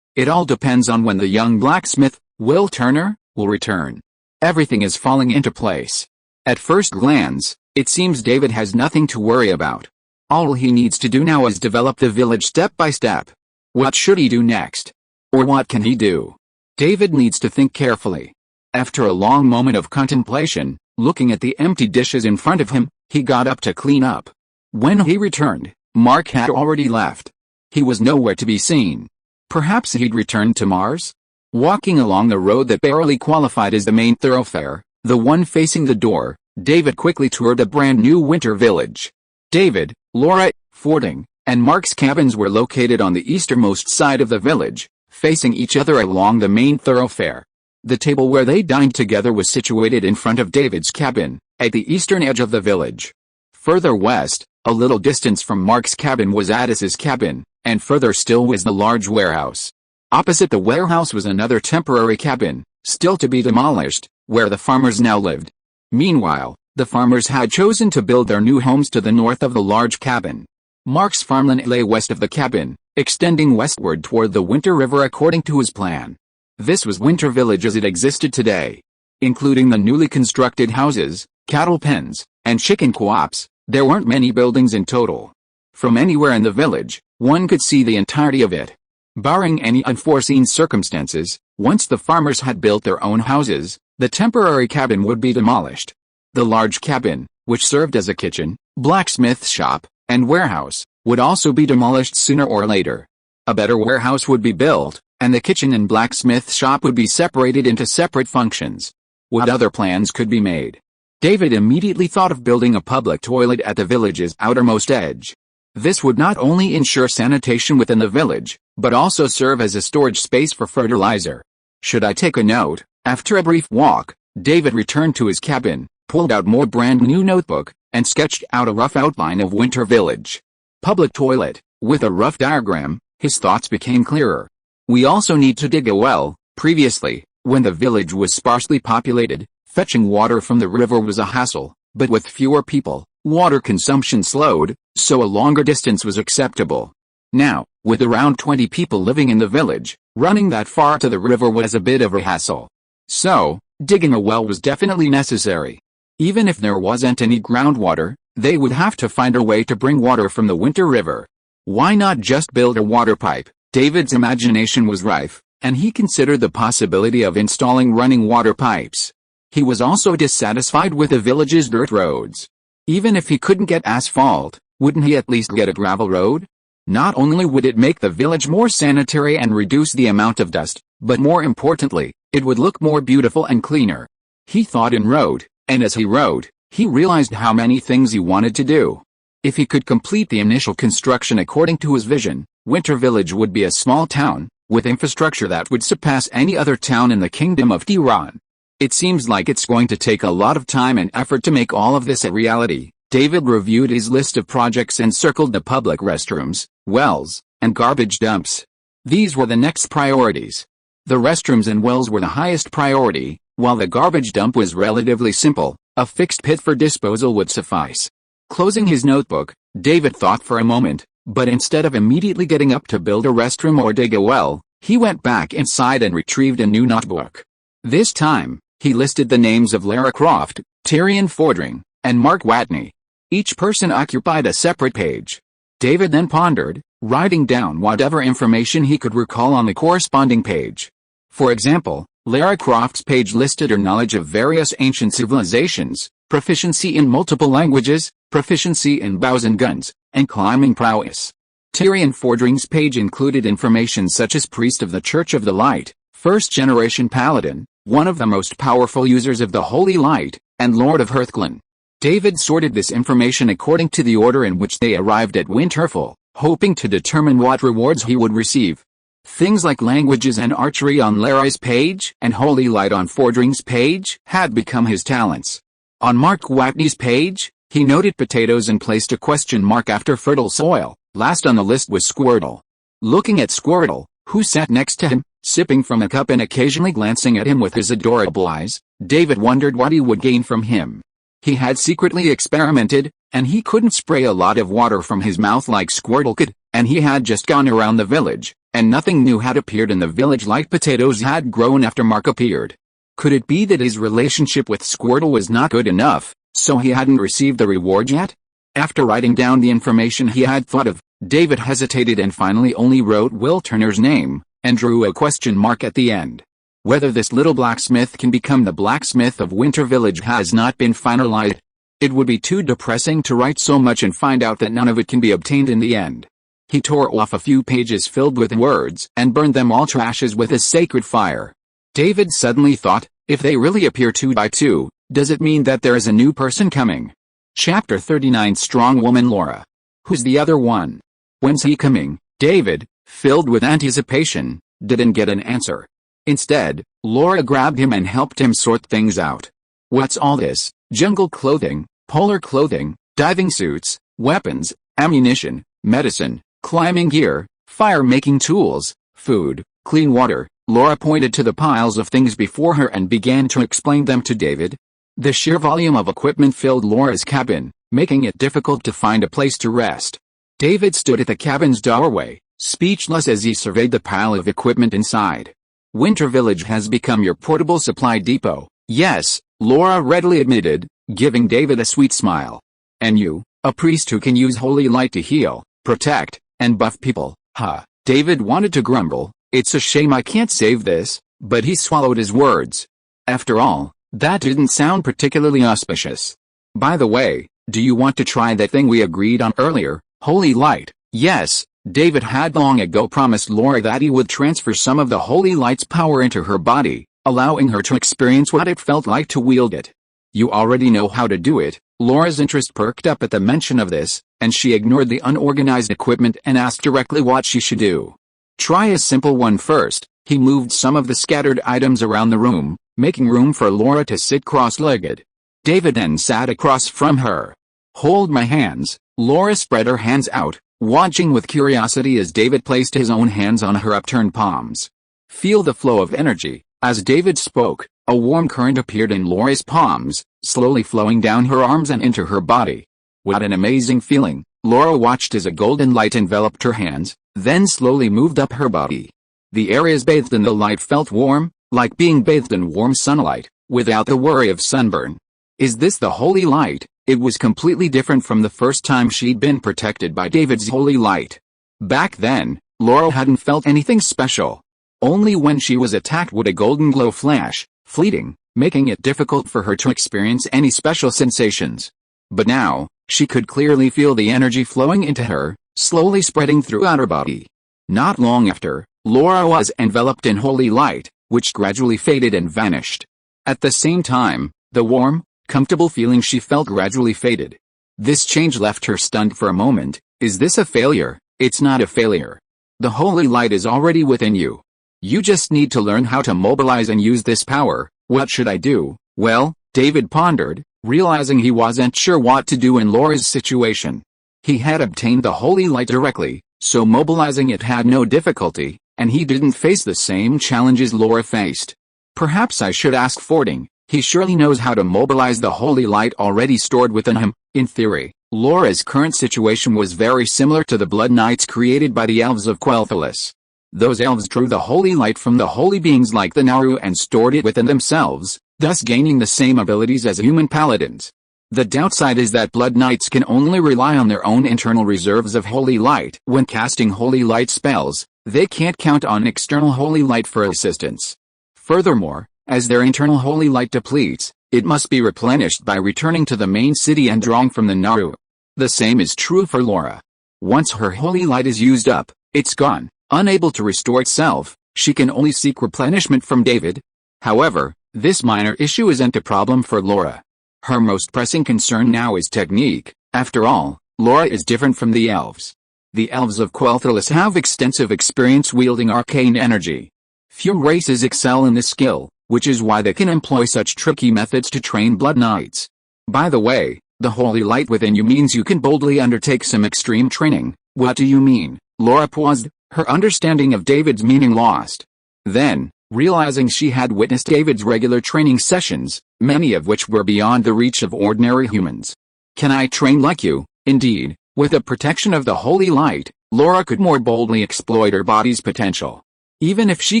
It all depends on when the young blacksmith, Will Turner, will return. Everything is falling into place. At first glance, it seems David has nothing to worry about. All he needs to do now is develop the village step by step. What should he do next? Or what can he do? David needs to think carefully. After a long moment of contemplation, looking at the empty dishes in front of him, he got up to clean up. When he returned, Mark had already left. He was nowhere to be seen. Perhaps he'd returned to Mars? Walking along the road that barely qualified as the main thoroughfare, the one facing the door, David quickly toured a brand new winter village. David, Laura, Fording, and Mark's cabins were located on the easternmost side of the village, facing each other along the main thoroughfare. The table where they dined together was situated in front of David's cabin, at the eastern edge of the village. Further west, a little distance from Mark's cabin was Addis's cabin, and further still was the large warehouse. Opposite the warehouse was another temporary cabin, still to be demolished, where the farmers now lived. Meanwhile, the farmers had chosen to build their new homes to the north of the large cabin. Mark's farmland lay west of the cabin, extending westward toward the Winter River according to his plan. This was Winter Village as it existed today. Including the newly constructed houses, cattle pens, and chicken co-ops, there weren't many buildings in total. From anywhere in the village, one could see the entirety of it. Barring any unforeseen circumstances, once the farmers had built their own houses, the temporary cabin would be demolished. The large cabin, which served as a kitchen, blacksmith shop, and warehouse, would also be demolished sooner or later. A better warehouse would be built, and the kitchen and blacksmith shop would be separated into separate functions. What other plans could be made? David immediately thought of building a public toilet at the village's outermost edge. This would not only ensure sanitation within the village, but also serve as a storage space for fertilizer. Should I take a note? After a brief walk, David returned to his cabin, pulled out more brand new notebook, and sketched out a rough outline of Winter Village. Public toilet. With a rough diagram, his thoughts became clearer. We also need to dig a well. Previously, when the village was sparsely populated, fetching water from the river was a hassle, but with fewer people, water consumption slowed, so a longer distance was acceptable. Now, with around 20 people living in the village, running that far to the river was a bit of a hassle. So, digging a well was definitely necessary. Even if there wasn't any groundwater, they would have to find a way to bring water from the Winter River. Why not just build a water pipe? David's imagination was rife, and he considered the possibility of installing running water pipes. He was also dissatisfied with the village's dirt roads. Even if he couldn't get asphalt, wouldn't he at least get a gravel road? Not only would it make the village more sanitary and reduce the amount of dust, but more importantly, it would look more beautiful and cleaner. He thought and wrote, and as he wrote, he realized how many things he wanted to do. If he could complete the initial construction according to his vision, Winter Village would be a small town, with infrastructure that would surpass any other town in the Kingdom of Tiran. It seems like it's going to take a lot of time and effort to make all of this a reality. David reviewed his list of projects and circled the public restrooms, wells, and garbage dumps. These were the next priorities. The restrooms and wells were the highest priority, while the garbage dump was relatively simple. A fixed pit for disposal would suffice. Closing his notebook, David thought for a moment, but instead of immediately getting up to build a restroom or dig a well, he went back inside and retrieved a new notebook. This time, he listed the names of Lara Croft, Tyrion Fordring, and Mark Watney. Each person occupied a separate page. David then pondered, writing down whatever information he could recall on the corresponding page. For example, Lara Croft's page listed her knowledge of various ancient civilizations, proficiency in multiple languages, proficiency in bows and guns, and climbing prowess. Tyrion Fordring's page included information such as priest of the Church of the Light, first-generation Paladin, one of the most powerful users of the Holy Light, and Lord of Hearthglen. David sorted this information according to the order in which they arrived at Winterfell, hoping to determine what rewards he would receive. Things like languages and archery on Lara's page and Holy Light on Fordring's page had become his talents. On Mark Watney's page, he noted potatoes and placed a question mark after fertile soil. Last on the list was Squirtle. Looking at Squirtle, who sat next to him, sipping from a cup and occasionally glancing at him with his adorable eyes, David wondered what he would gain from him. He had secretly experimented, and he couldn't spray a lot of water from his mouth like Squirtle could, and he had just gone around the village, and nothing new had appeared in the village like potatoes had grown after Mark appeared. Could it be that his relationship with Squirtle was not good enough, so he hadn't received the reward yet? After writing down the information he had thought of, David hesitated and finally only wrote Will Turner's name, and drew a question mark at the end. Whether this little blacksmith can become the blacksmith of Winter Village has not been finalized. It would be too depressing to write so much and find out that none of it can be obtained in the end. He tore off a few pages filled with words and burned them all to ashes with his sacred fire. David suddenly thought, if they really appear 2 by 2, does it mean that there is a new person coming? Chapter 39 Strong Woman Laura. Who's the other one? When's he coming? David, filled with anticipation, didn't get an answer. Instead, Laura grabbed him and helped him sort things out. What's all this? Jungle clothing, polar clothing, diving suits, weapons, ammunition, medicine, climbing gear, fire-making tools, food, clean water. Laura pointed to the piles of things before her and began to explain them to David. The sheer volume of equipment filled Laura's cabin, making it difficult to find a place to rest. David stood at the cabin's doorway, speechless as he surveyed the pile of equipment inside. Winter Village has become your portable supply depot. Yes, Laura readily admitted, giving David a sweet smile. And you, a priest who can use holy light to heal, protect, and buff people. Huh. David wanted to grumble, it's a shame I can't save this, but he swallowed his words. After all, that didn't sound particularly auspicious. By the way, do you want to try that thing we agreed on earlier, holy light? Yes, David had long ago promised Laura that he would transfer some of the holy light's power into her body, allowing her to experience what it felt like to wield it. You already know how to do it. Laura's interest perked up at the mention of this, and she ignored the unorganized equipment and asked directly what she should do. Try a simple one first. He moved some of the scattered items around the room, making room for Laura to sit cross-legged. David then sat across from her. Hold my hands. Laura spread her hands out, watching with curiosity as David placed his own hands on her upturned palms. Feel the flow of energy. As David spoke, a warm current appeared in Laura's palms, slowly flowing down her arms and into her body. What an amazing feeling. Laura watched as a golden light enveloped her hands, then slowly moved up her body. The areas bathed in the light felt warm, like being bathed in warm sunlight, without the worry of sunburn. Is this the holy light? It was completely different from the first time she'd been protected by David's holy light. Back then, Laura hadn't felt anything special. Only when she was attacked would a golden glow flash, fleeting, making it difficult for her to experience any special sensations. But now, she could clearly feel the energy flowing into her, slowly spreading throughout her body. Not long after, Laura was enveloped in holy light, which gradually faded and vanished. At the same time, the warm, comfortable feeling she felt gradually faded. This change left her stunned for a moment. Is this a failure? It's not a failure. The holy light is already within you. You just need to learn how to mobilize and use this power. What should I do? Well, David pondered, realizing he wasn't sure what to do in Laura's situation. He had obtained the holy light directly, so mobilizing it had no difficulty, and he didn't face the same challenges Laura faced. Perhaps I should ask Fording. He surely knows how to mobilize the holy light already stored within him. In theory, Laura's current situation was very similar to the Blood Knights created by the elves of Quel'Thalas. Those elves drew the holy light from the holy beings like the Naru and stored it within themselves, thus gaining the same abilities as human paladins. The downside is that Blood Knights can only rely on their own internal reserves of holy light. When casting holy light spells, they can't count on external holy light for assistance. Furthermore, as their internal holy light depletes, it must be replenished by returning to the main city and drawing from the Naru. The same is true for Laura. Once her holy light is used up, it's gone. Unable to restore itself, she can only seek replenishment from David. However, this minor issue isn't a problem for Laura. Her most pressing concern now is technique. After all, Laura is different from the elves. The elves of Quel'Thalas have extensive experience wielding arcane energy. Few races excel in this skill, which is why they can employ such tricky methods to train Blood Knights. By the way, the holy light within you means you can boldly undertake some extreme training. What do you mean? Laura paused, her understanding of David's meaning lost. Then, Realizing she had witnessed David's regular training sessions, many of which were beyond the reach of ordinary humans. "Can I train like you?" Indeed, with the protection of the holy light, Laura could more boldly exploit her body's potential. Even if she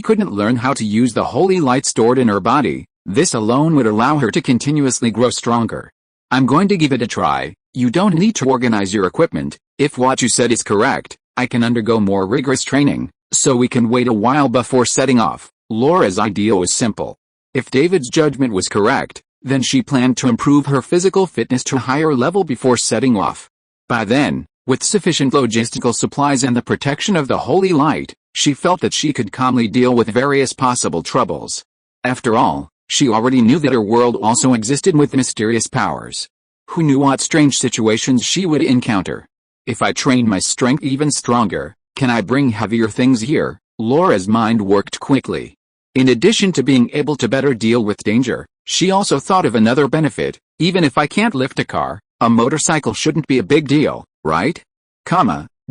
couldn't learn how to use the holy light stored in her body, this alone would allow her to continuously grow stronger. "I'm going to give it a try. You don't need to organize your equipment. If what you said is correct, I can undergo more rigorous training, so we can wait a while before setting off." Laura's idea was simple. If David's judgment was correct, then she planned to improve her physical fitness to a higher level before setting off. By then, with sufficient logistical supplies and the protection of the holy light, she felt that she could calmly deal with various possible troubles. After all, she already knew that her world also existed with mysterious powers. Who knew what strange situations she would encounter? "If I train my strength even stronger, can I bring heavier things here?" Laura's mind worked quickly. In addition to being able to better deal with danger, she also thought of another benefit. "Even if I can't lift a car, a motorcycle shouldn't be a big deal, right?"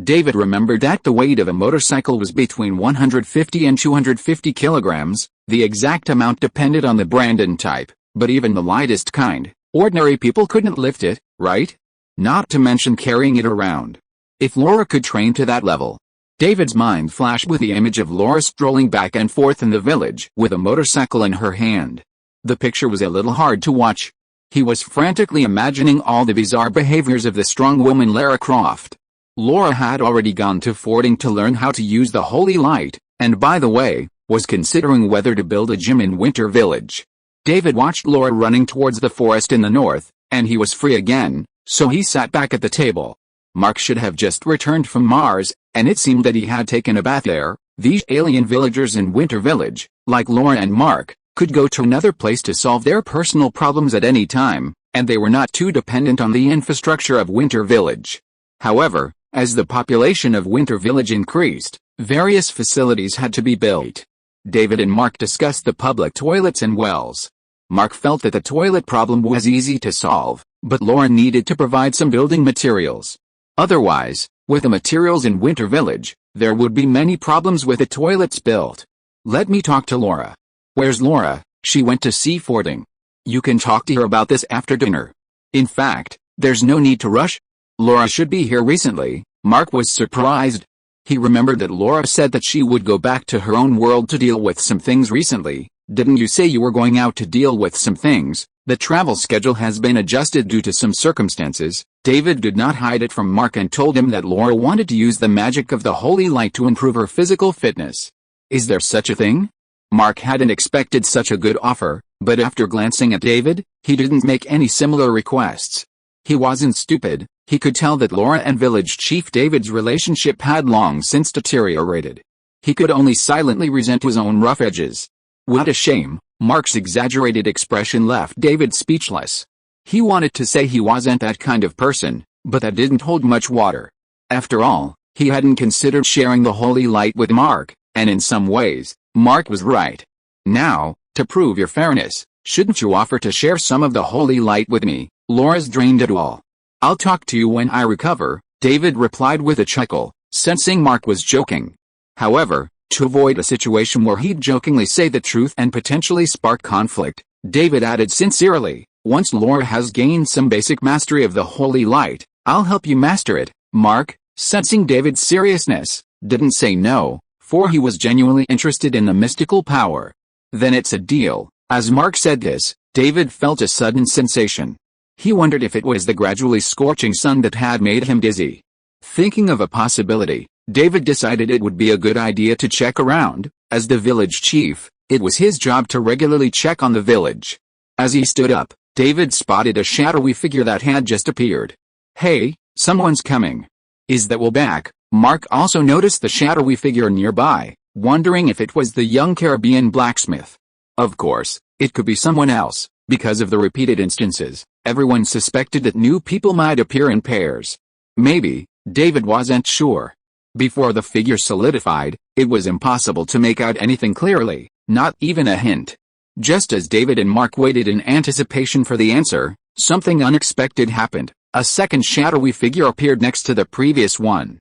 David remembered that the weight of a motorcycle was between 150 and 250 kilograms, the exact amount depended on the brand and type, but even the lightest kind, ordinary people couldn't lift it, right? Not to mention carrying it around. If Laura could train to that level. David's mind flashed with the image of Laura strolling back and forth in the village with a motorcycle in her hand. The picture was a little hard to watch. He was frantically imagining all the bizarre behaviors of the strong woman Lara Croft. Laura had already gone to Fording to learn how to use the holy light, and by the way, was considering whether to build a gym in Winter Village. David watched Laura running towards the forest in the north, and he was free again, so he sat back at the table. Mark should have just returned from Mars, and it seemed that he had taken a bath there. These alien villagers in Winter Village, like Laura and Mark, could go to another place to solve their personal problems at any time, and they were not too dependent on the infrastructure of Winter Village. However, as the population of Winter Village increased, various facilities had to be built. David and Mark discussed the public toilets and wells. Mark felt that the toilet problem was easy to solve, but Laura needed to provide some building materials. Otherwise, with the materials in Winter Village, there would be many problems with the toilets built. "Let me talk to Laura." "Where's Laura?" "She went to see Fording." "You can talk to her about this after dinner. In fact, there's no need to rush. Laura should be here recently." Mark was surprised. He remembered that Laura said that she would go back to her own world to deal with some things recently. "Didn't you say you were going out to deal with some things?" "The travel schedule has been adjusted due to some circumstances." David did not hide it from Mark and told him that Laura wanted to use the magic of the holy light to improve her physical fitness. Is there such a thing? Mark hadn't expected such a good offer, but after glancing at David, he didn't make any similar requests. He wasn't stupid. He could tell that Laura and village chief David's relationship had long since deteriorated. He could only silently resent his own rough edges. What a shame. Mark's exaggerated expression left David speechless. He wanted to say he wasn't that kind of person, but that didn't hold much water. After all, he hadn't considered sharing the holy light with Mark, and in some ways, Mark was right. "Now, to prove your fairness, shouldn't you offer to share some of the holy light with me?" Laura's drained it all. "I'll talk to you when I recover," David replied with a chuckle, sensing Mark was joking. However, to avoid a situation where he'd jokingly say the truth and potentially spark conflict, David added sincerely, "Once Laura has gained some basic mastery of the holy light, I'll help you master it." Mark, sensing David's seriousness, didn't say no, for he was genuinely interested in the mystical power. "Then it's a deal." As Mark said this, David felt a sudden sensation. He wondered if it was the gradually scorching sun that had made him dizzy. Thinking of a possibility, David decided it would be a good idea to check around. As the village chief, it was his job to regularly check on the village. As he stood up, David spotted a shadowy figure that had just appeared. "Hey, someone's coming." "Is that Will back?" Mark also noticed the shadowy figure nearby, wondering if it was the young Caribbean blacksmith. Of course, it could be someone else. Because of the repeated instances, everyone suspected that new people might appear in pairs. Maybe, David wasn't sure. Before the figure solidified, it was impossible to make out anything clearly, not even a hint. Just as David and Mark waited in anticipation for the answer, something unexpected happened. A second shadowy figure appeared next to the previous one.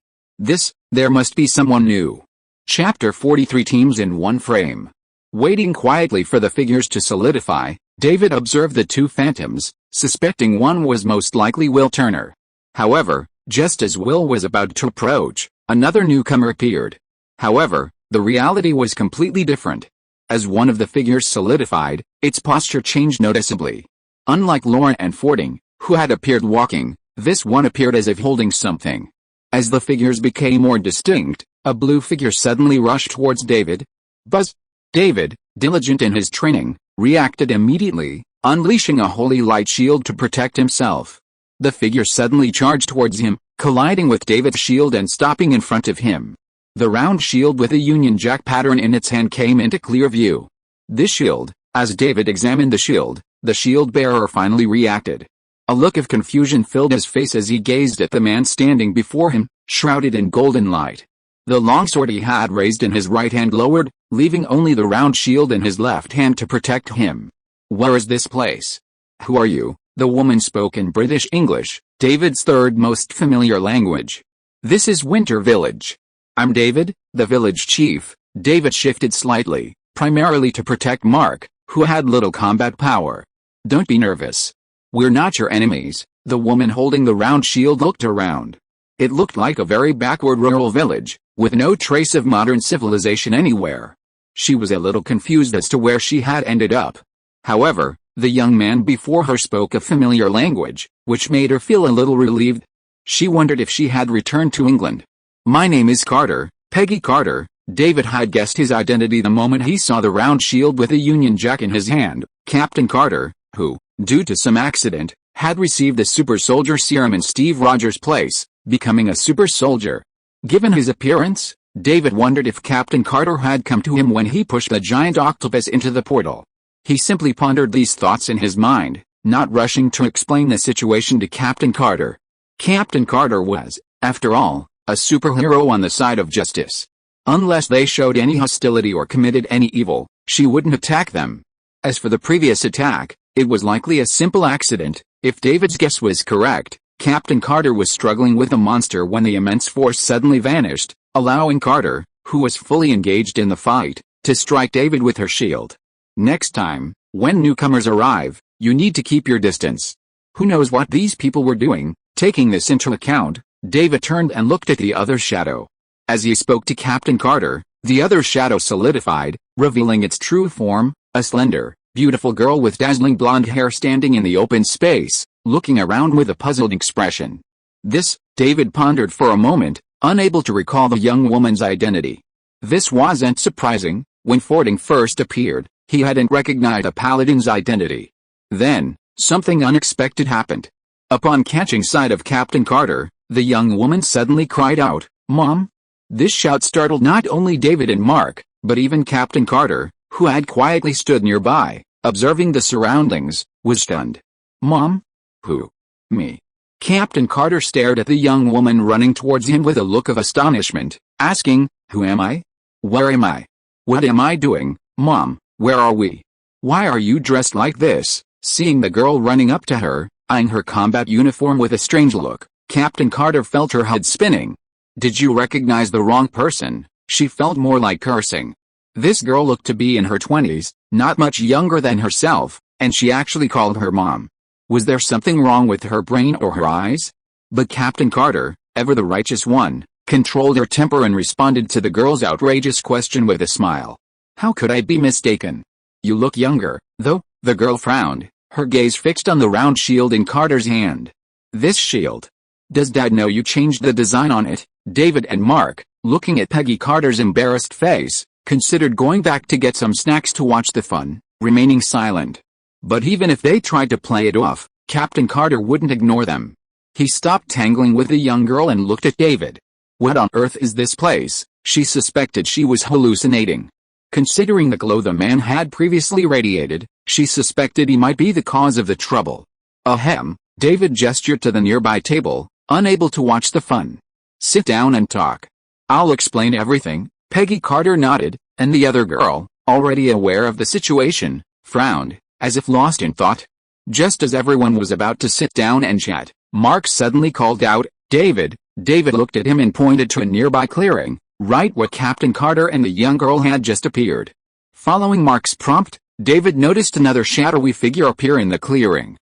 There must be someone new. Chapter 43 Teams in One Frame. Waiting quietly for the figures to solidify, David observed the two phantoms, suspecting one was most likely Will Turner. However, just as Will was about to approach, another newcomer appeared. However, the reality was completely different. As one of the figures solidified, its posture changed noticeably. Unlike Lauren and Fording, who had appeared walking, this one appeared as if holding something. As the figures became more distinct, a blue figure suddenly rushed towards David. Buzz! David, diligent in his training, reacted immediately, unleashing a holy light shield to protect himself. The figure suddenly charged towards him, colliding with David's shield and stopping in front of him. The round shield with a Union Jack pattern in its hand came into clear view. This shield, as David examined the shield bearer finally reacted. A look of confusion filled his face as he gazed at the man standing before him, shrouded in golden light. The longsword he had raised in his right hand lowered, leaving only the round shield in his left hand to protect him. "Where is this place? Who are you?" The woman spoke in British English, David's third most familiar language. "This is Winter Village. I'm David, the village chief." David shifted slightly, primarily to protect Mark, who had little combat power. "Don't be nervous. We're not your enemies." The woman holding the round shield looked around. It looked like a very backward rural village, with no trace of modern civilization anywhere. She was a little confused as to where she had ended up. However, the young man before her spoke a familiar language, which made her feel a little relieved. She wondered if she had returned to England. "My name is Carter, Peggy Carter." David had guessed his identity the moment he saw the round shield with a Union Jack in his hand, Captain Carter, who, due to some accident, had received the super soldier serum in Steve Rogers' place, becoming a super soldier. Given his appearance, David wondered if Captain Carter had come to him when he pushed the giant octopus into the portal. He simply pondered these thoughts in his mind, not rushing to explain the situation to Captain Carter. Captain Carter was, after all, a superhero on the side of justice. Unless they showed any hostility or committed any evil, she wouldn't attack them. As for the previous attack, it was likely a simple accident. If David's guess was correct, Captain Carter was struggling with a monster when the immense force suddenly vanished, allowing Carter, who was fully engaged in the fight, to strike David with her shield. Next time, when newcomers arrive, you need to keep your distance. Who knows what these people were doing? Taking this into account, David turned and looked at the other shadow. As he spoke to Captain Carter, the other shadow solidified, revealing its true form, a slender, beautiful girl with dazzling blonde hair standing in the open space, looking around with a puzzled expression. This, David pondered for a moment, unable to recall the young woman's identity. This wasn't surprising. When Fording first appeared, he hadn't recognized a Paladin's identity. Then, something unexpected happened. Upon catching sight of Captain Carter, the young woman suddenly cried out, "Mom!" This shout startled not only David and Mark, but even Captain Carter, who had quietly stood nearby, observing the surroundings, was stunned. "Mom? Who? Me?" Captain Carter stared at the young woman running towards him with a look of astonishment, asking, "Who am I? Where am I? What am I doing, Mom? Where are we? Why are you dressed like this?" Seeing the girl running up to her, eyeing her combat uniform with a strange look, Captain Carter felt her head spinning. "Did you recognize the wrong person?" She felt more like cursing. This girl looked to be in her 20s, not much younger than herself, and she actually called her mom. Was there something wrong with her brain or her eyes? But Captain Carter, ever the righteous one, controlled her temper and responded to the girl's outrageous question with a smile. "How could I be mistaken? You look younger, though." The girl frowned, her gaze fixed on the round shield in Carter's hand. "This shield? Does Dad know you changed the design on it?" David and Mark, looking at Peggy Carter's embarrassed face, considered going back to get some snacks to watch the fun, remaining silent. But even if they tried to play it off, Captain Carter wouldn't ignore them. He stopped tangling with the young girl and looked at David. What on earth is this place? She suspected she was hallucinating. Considering the glow the man had previously radiated, she suspected he might be the cause of the trouble. Ahem, David gestured to the nearby table, unable to watch the fun. "Sit down and talk. I'll explain everything." Peggy Carter nodded, and the other girl, already aware of the situation, frowned, as if lost in thought. Just as everyone was about to sit down and chat, Mark suddenly called out, "David!" David looked at him and pointed to a nearby clearing, right where Captain Carter and the young girl had just appeared. Following Mark's prompt, David noticed another shadowy figure appear in the clearing.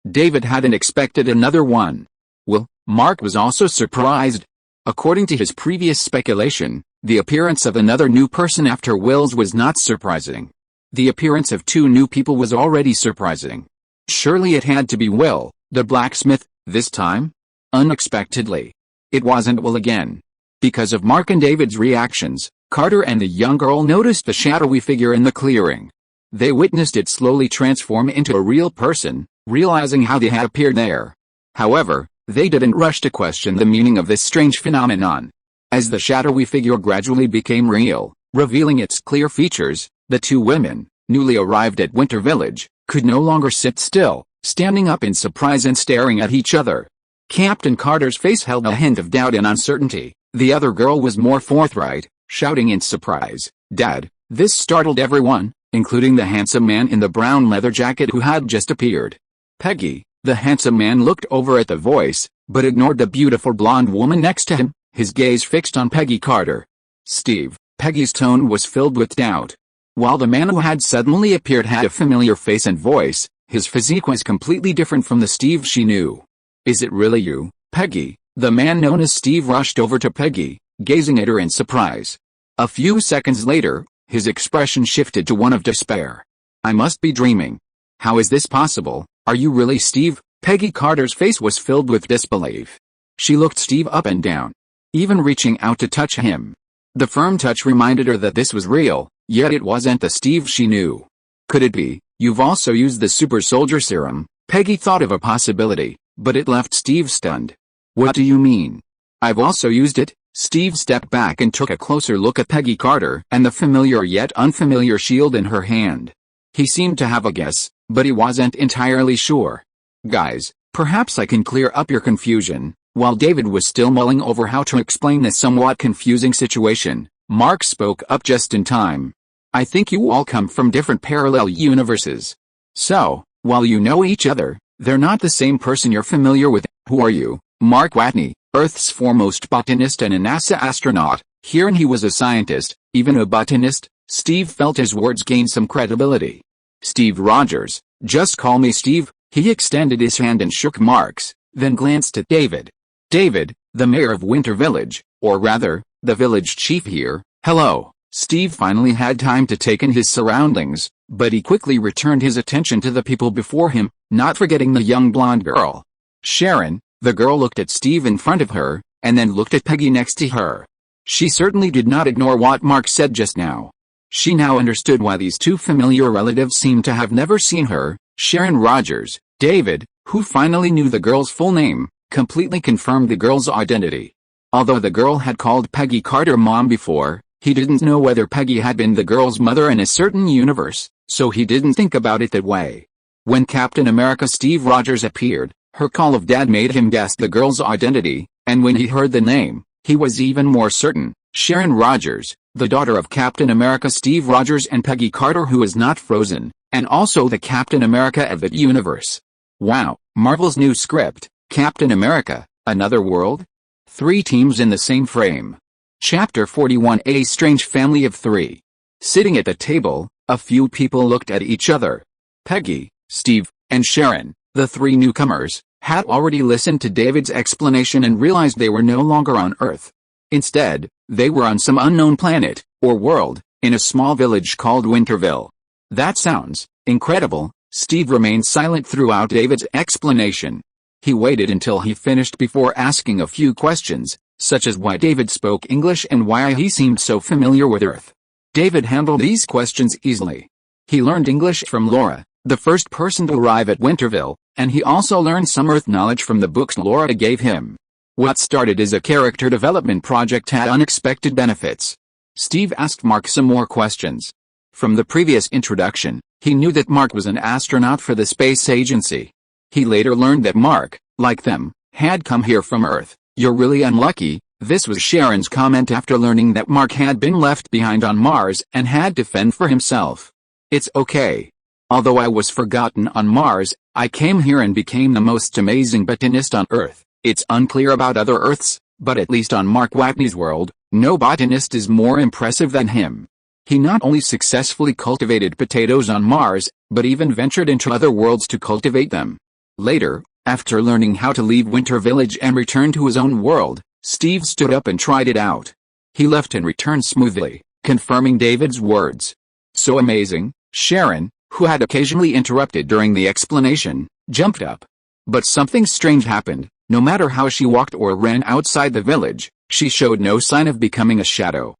David hadn't expected another one. Well, Mark was also surprised. According to his previous speculation, the appearance of another new person after Will's was not surprising. The appearance of two new people was already surprising. Surely it had to be Will, the blacksmith, this time? Unexpectedly, it wasn't Will again. Because of Mark and David's reactions, Carter and the young girl noticed the shadowy figure in the clearing. They witnessed it slowly transform into a real person, realizing how they had appeared there. However, they didn't rush to question the meaning of this strange phenomenon. As the shadowy figure gradually became real, revealing its clear features, the two women, newly arrived at Winter Village, could no longer sit still, standing up in surprise and staring at each other. Captain Carter's face held a hint of doubt and uncertainty. The other girl was more forthright, shouting in surprise, "Dad!" This startled everyone, including the handsome man in the brown leather jacket who had just appeared. "Peggy!" The handsome man looked over at the voice, but ignored the beautiful blonde woman next to him, his gaze fixed on Peggy Carter. "Steve." Peggy's tone was filled with doubt. While the man who had suddenly appeared had a familiar face and voice, his physique was completely different from the Steve she knew. "Is it really you, Peggy?" The man known as Steve rushed over to Peggy, gazing at her in surprise. A few seconds later, his expression shifted to one of despair. "I must be dreaming. How is this possible? Are you really Steve?" Peggy Carter's face was filled with disbelief. She looked Steve up and down, even reaching out to touch him. The firm touch reminded her that this was real, yet it wasn't the Steve she knew. Could it be, "You've also used the super soldier serum"? Peggy thought of a possibility, but it left Steve stunned. "What do you mean?" "I've also used it." Steve stepped back and took a closer look at Peggy Carter and the familiar yet unfamiliar shield in her hand. He seemed to have a guess, but he wasn't entirely sure. "Guys, perhaps I can clear up your confusion." While David was still mulling over how to explain this somewhat confusing situation, Mark spoke up just in time. "I think you all come from different parallel universes. So, while you know each other, they're not the same person you're familiar with." "Who are you?" "Mark Watney, Earth's foremost botanist and a NASA astronaut." Hearing he was a scientist, even a botanist, Steve felt his words gained some credibility. "Steve Rogers, just call me Steve." He extended his hand and shook Mark's, then glanced at David. "David, the mayor of Winter Village, or rather, the village chief here." "Hello." Steve finally had time to take in his surroundings, but he quickly returned his attention to the people before him, not forgetting the young blonde girl. "Sharon." The girl looked at Steve in front of her, and then looked at Peggy next to her. She certainly did not ignore what Mark said just now. She now understood why these two familiar relatives seemed to have never seen her. Sharon Rogers. David, who finally knew the girl's full name, completely confirmed the girl's identity. Although the girl had called Peggy Carter Mom before, he didn't know whether Peggy had been the girl's mother in a certain universe, so he didn't think about it that way. When Captain America Steve Rogers appeared, her call of Dad made him guess the girl's identity, and when he heard the name, he was even more certain. Sharon Rogers, the daughter of Captain America Steve Rogers and Peggy Carter, who is not frozen, and also the Captain America of that universe. Wow, Marvel's new script, Captain America, Another World? 3 teams in the same frame. Chapter 41: A Strange Family of 3. Sitting at the table, a few people looked at each other. Peggy, Steve, and Sharon, the 3 newcomers, had already listened to David's explanation and realized they were no longer on Earth. Instead, they were on some unknown planet, or world, in a small village called Winterville. "That sounds incredible." Steve remained silent throughout David's explanation. He waited until he finished before asking a few questions, such as why David spoke English and why he seemed so familiar with Earth. David handled these questions easily. He learned English from Laura, the first person to arrive at Winterville, and he also learned some Earth knowledge from the books Laura gave him. What started as a character development project had unexpected benefits. Steve asked Mark some more questions. From the previous introduction, he knew that Mark was an astronaut for the space agency. He later learned that Mark, like them, had come here from Earth. "You're really unlucky." This was Sharon's comment after learning that Mark had been left behind on Mars and had to fend for himself. "It's okay. Although I was forgotten on Mars, I came here and became the most amazing botanist on Earth. It's unclear about other Earths, but at least on Mark Watney's world, no botanist is more impressive than him." He not only successfully cultivated potatoes on Mars, but even ventured into other worlds to cultivate them. Later, after learning how to leave Winter Village and return to his own world, Steve stood up and tried it out. He left and returned smoothly, confirming David's words. So amazing, Sharon, who had occasionally interrupted during the explanation, jumped up. But something strange happened. No matter how she walked or ran outside the village, she showed no sign of becoming a shadow.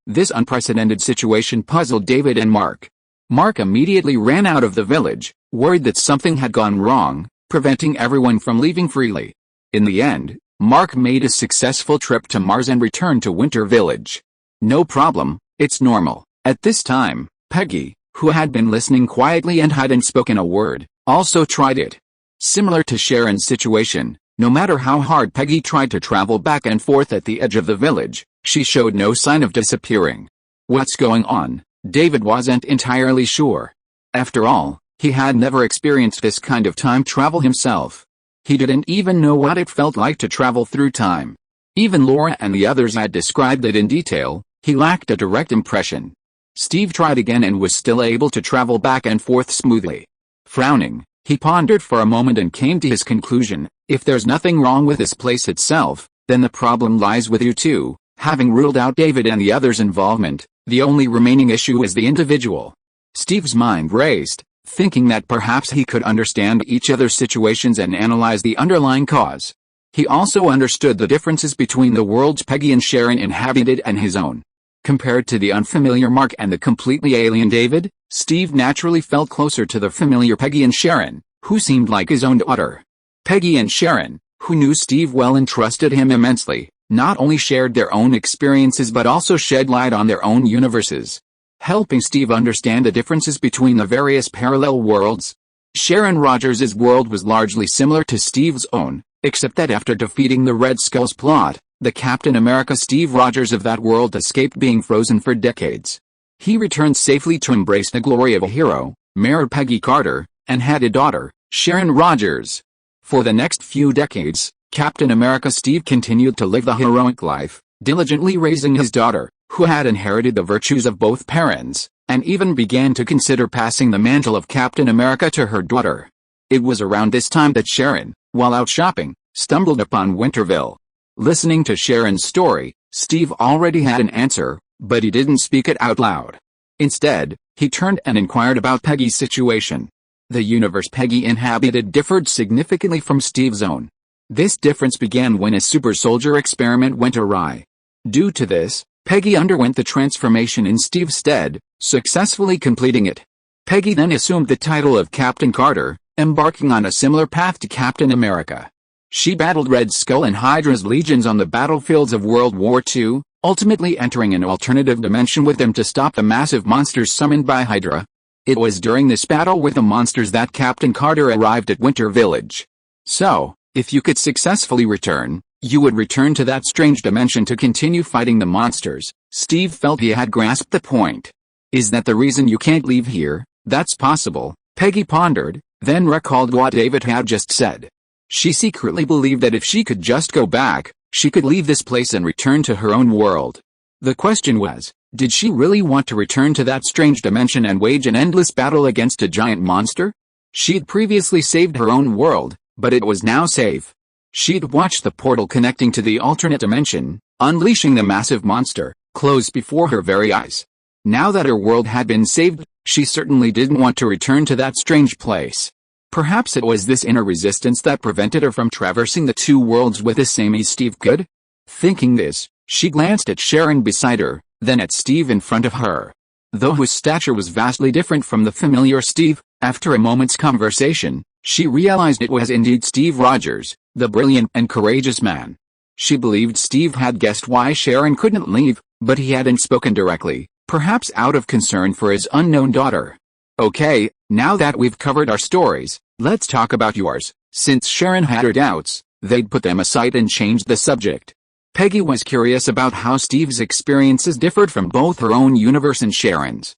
This unprecedented situation puzzled David and Mark. Mark immediately ran out of the village, worried that something had gone wrong, preventing everyone from leaving freely. In the end, Mark made a successful trip to Mars and returned to Winter Village. No problem, it's normal. At this time, Peggy, who had been listening quietly and hadn't spoken a word, also tried it. Similar to Sharon's situation, no matter how hard Peggy tried to travel back and forth at the edge of the village, she showed no sign of disappearing. What's going on? David wasn't entirely sure. After all, he had never experienced this kind of time travel himself. He didn't even know what it felt like to travel through time. Even Laura and the others had described it in detail. He lacked a direct impression. Steve tried again and was still able to travel back and forth smoothly. Frowning, he pondered for a moment and came to his conclusion: if there's nothing wrong with this place itself, then the problem lies with you too. Having ruled out David and the others' involvement, the only remaining issue is the individual. Steve's mind raced, thinking that perhaps he could understand each other's situations and analyze the underlying cause. He also understood the differences between the worlds Peggy and Sharon inhabited and his own. Compared to the unfamiliar Mark and the completely alien David, Steve naturally felt closer to the familiar Peggy and Sharon, who seemed like his own daughter. Peggy and Sharon, who knew Steve well and trusted him immensely, not only shared their own experiences but also shed light on their own universes, helping Steve understand the differences between the various parallel worlds. Sharon Rogers' world was largely similar to Steve's own, except that after defeating the Red Skull's plot, the Captain America Steve Rogers of that world escaped being frozen for decades. He returned safely to embrace the glory of a hero, married Peggy Carter, and had a daughter, Sharon Rogers. For the next few decades, Captain America Steve continued to live the heroic life, diligently raising his daughter, who had inherited the virtues of both parents, and even began to consider passing the mantle of Captain America to her daughter. It was around this time that Sharon, while out shopping, stumbled upon Winterville. Listening to Sharon's story, Steve already had an answer, but he didn't speak it out loud. Instead, he turned and inquired about Peggy's situation. The universe Peggy inhabited differed significantly from Steve's own. This difference began when a super soldier experiment went awry. Due to this, Peggy underwent the transformation in Steve's stead, successfully completing it. Peggy then assumed the title of Captain Carter, embarking on a similar path to Captain America. She battled Red Skull and Hydra's legions on the battlefields of World War II, ultimately entering an alternative dimension with them to stop the massive monsters summoned by Hydra. It was during this battle with the monsters that Captain Carter arrived at Winter Village. So, if you could successfully return, you would return to that strange dimension to continue fighting the monsters. Steve felt he had grasped the point. Is that the reason you can't leave here? That's possible, Peggy pondered, then recalled what David had just said. She secretly believed that if she could just go back, she could leave this place and return to her own world. The question was, did she really want to return to that strange dimension and wage an endless battle against a giant monster? She'd previously saved her own world, but it was now safe. She'd watched the portal connecting to the alternate dimension, unleashing the massive monster, close before her very eyes. Now that her world had been saved, she certainly didn't want to return to that strange place. Perhaps it was this inner resistance that prevented her from traversing the two worlds with the same ease Steve could? Thinking this, she glanced at Sharon beside her, then at Steve in front of her. Though his stature was vastly different from the familiar Steve, after a moment's conversation, she realized it was indeed Steve Rogers, the brilliant and courageous man. She believed Steve had guessed why Sharon couldn't leave, but he hadn't spoken directly, perhaps out of concern for his unknown daughter. Okay, now that we've covered our stories, let's talk about yours. Since Sharon had her doubts, they'd put them aside and changed the subject. Peggy was curious about how Steve's experiences differed from both her own universe and Sharon's.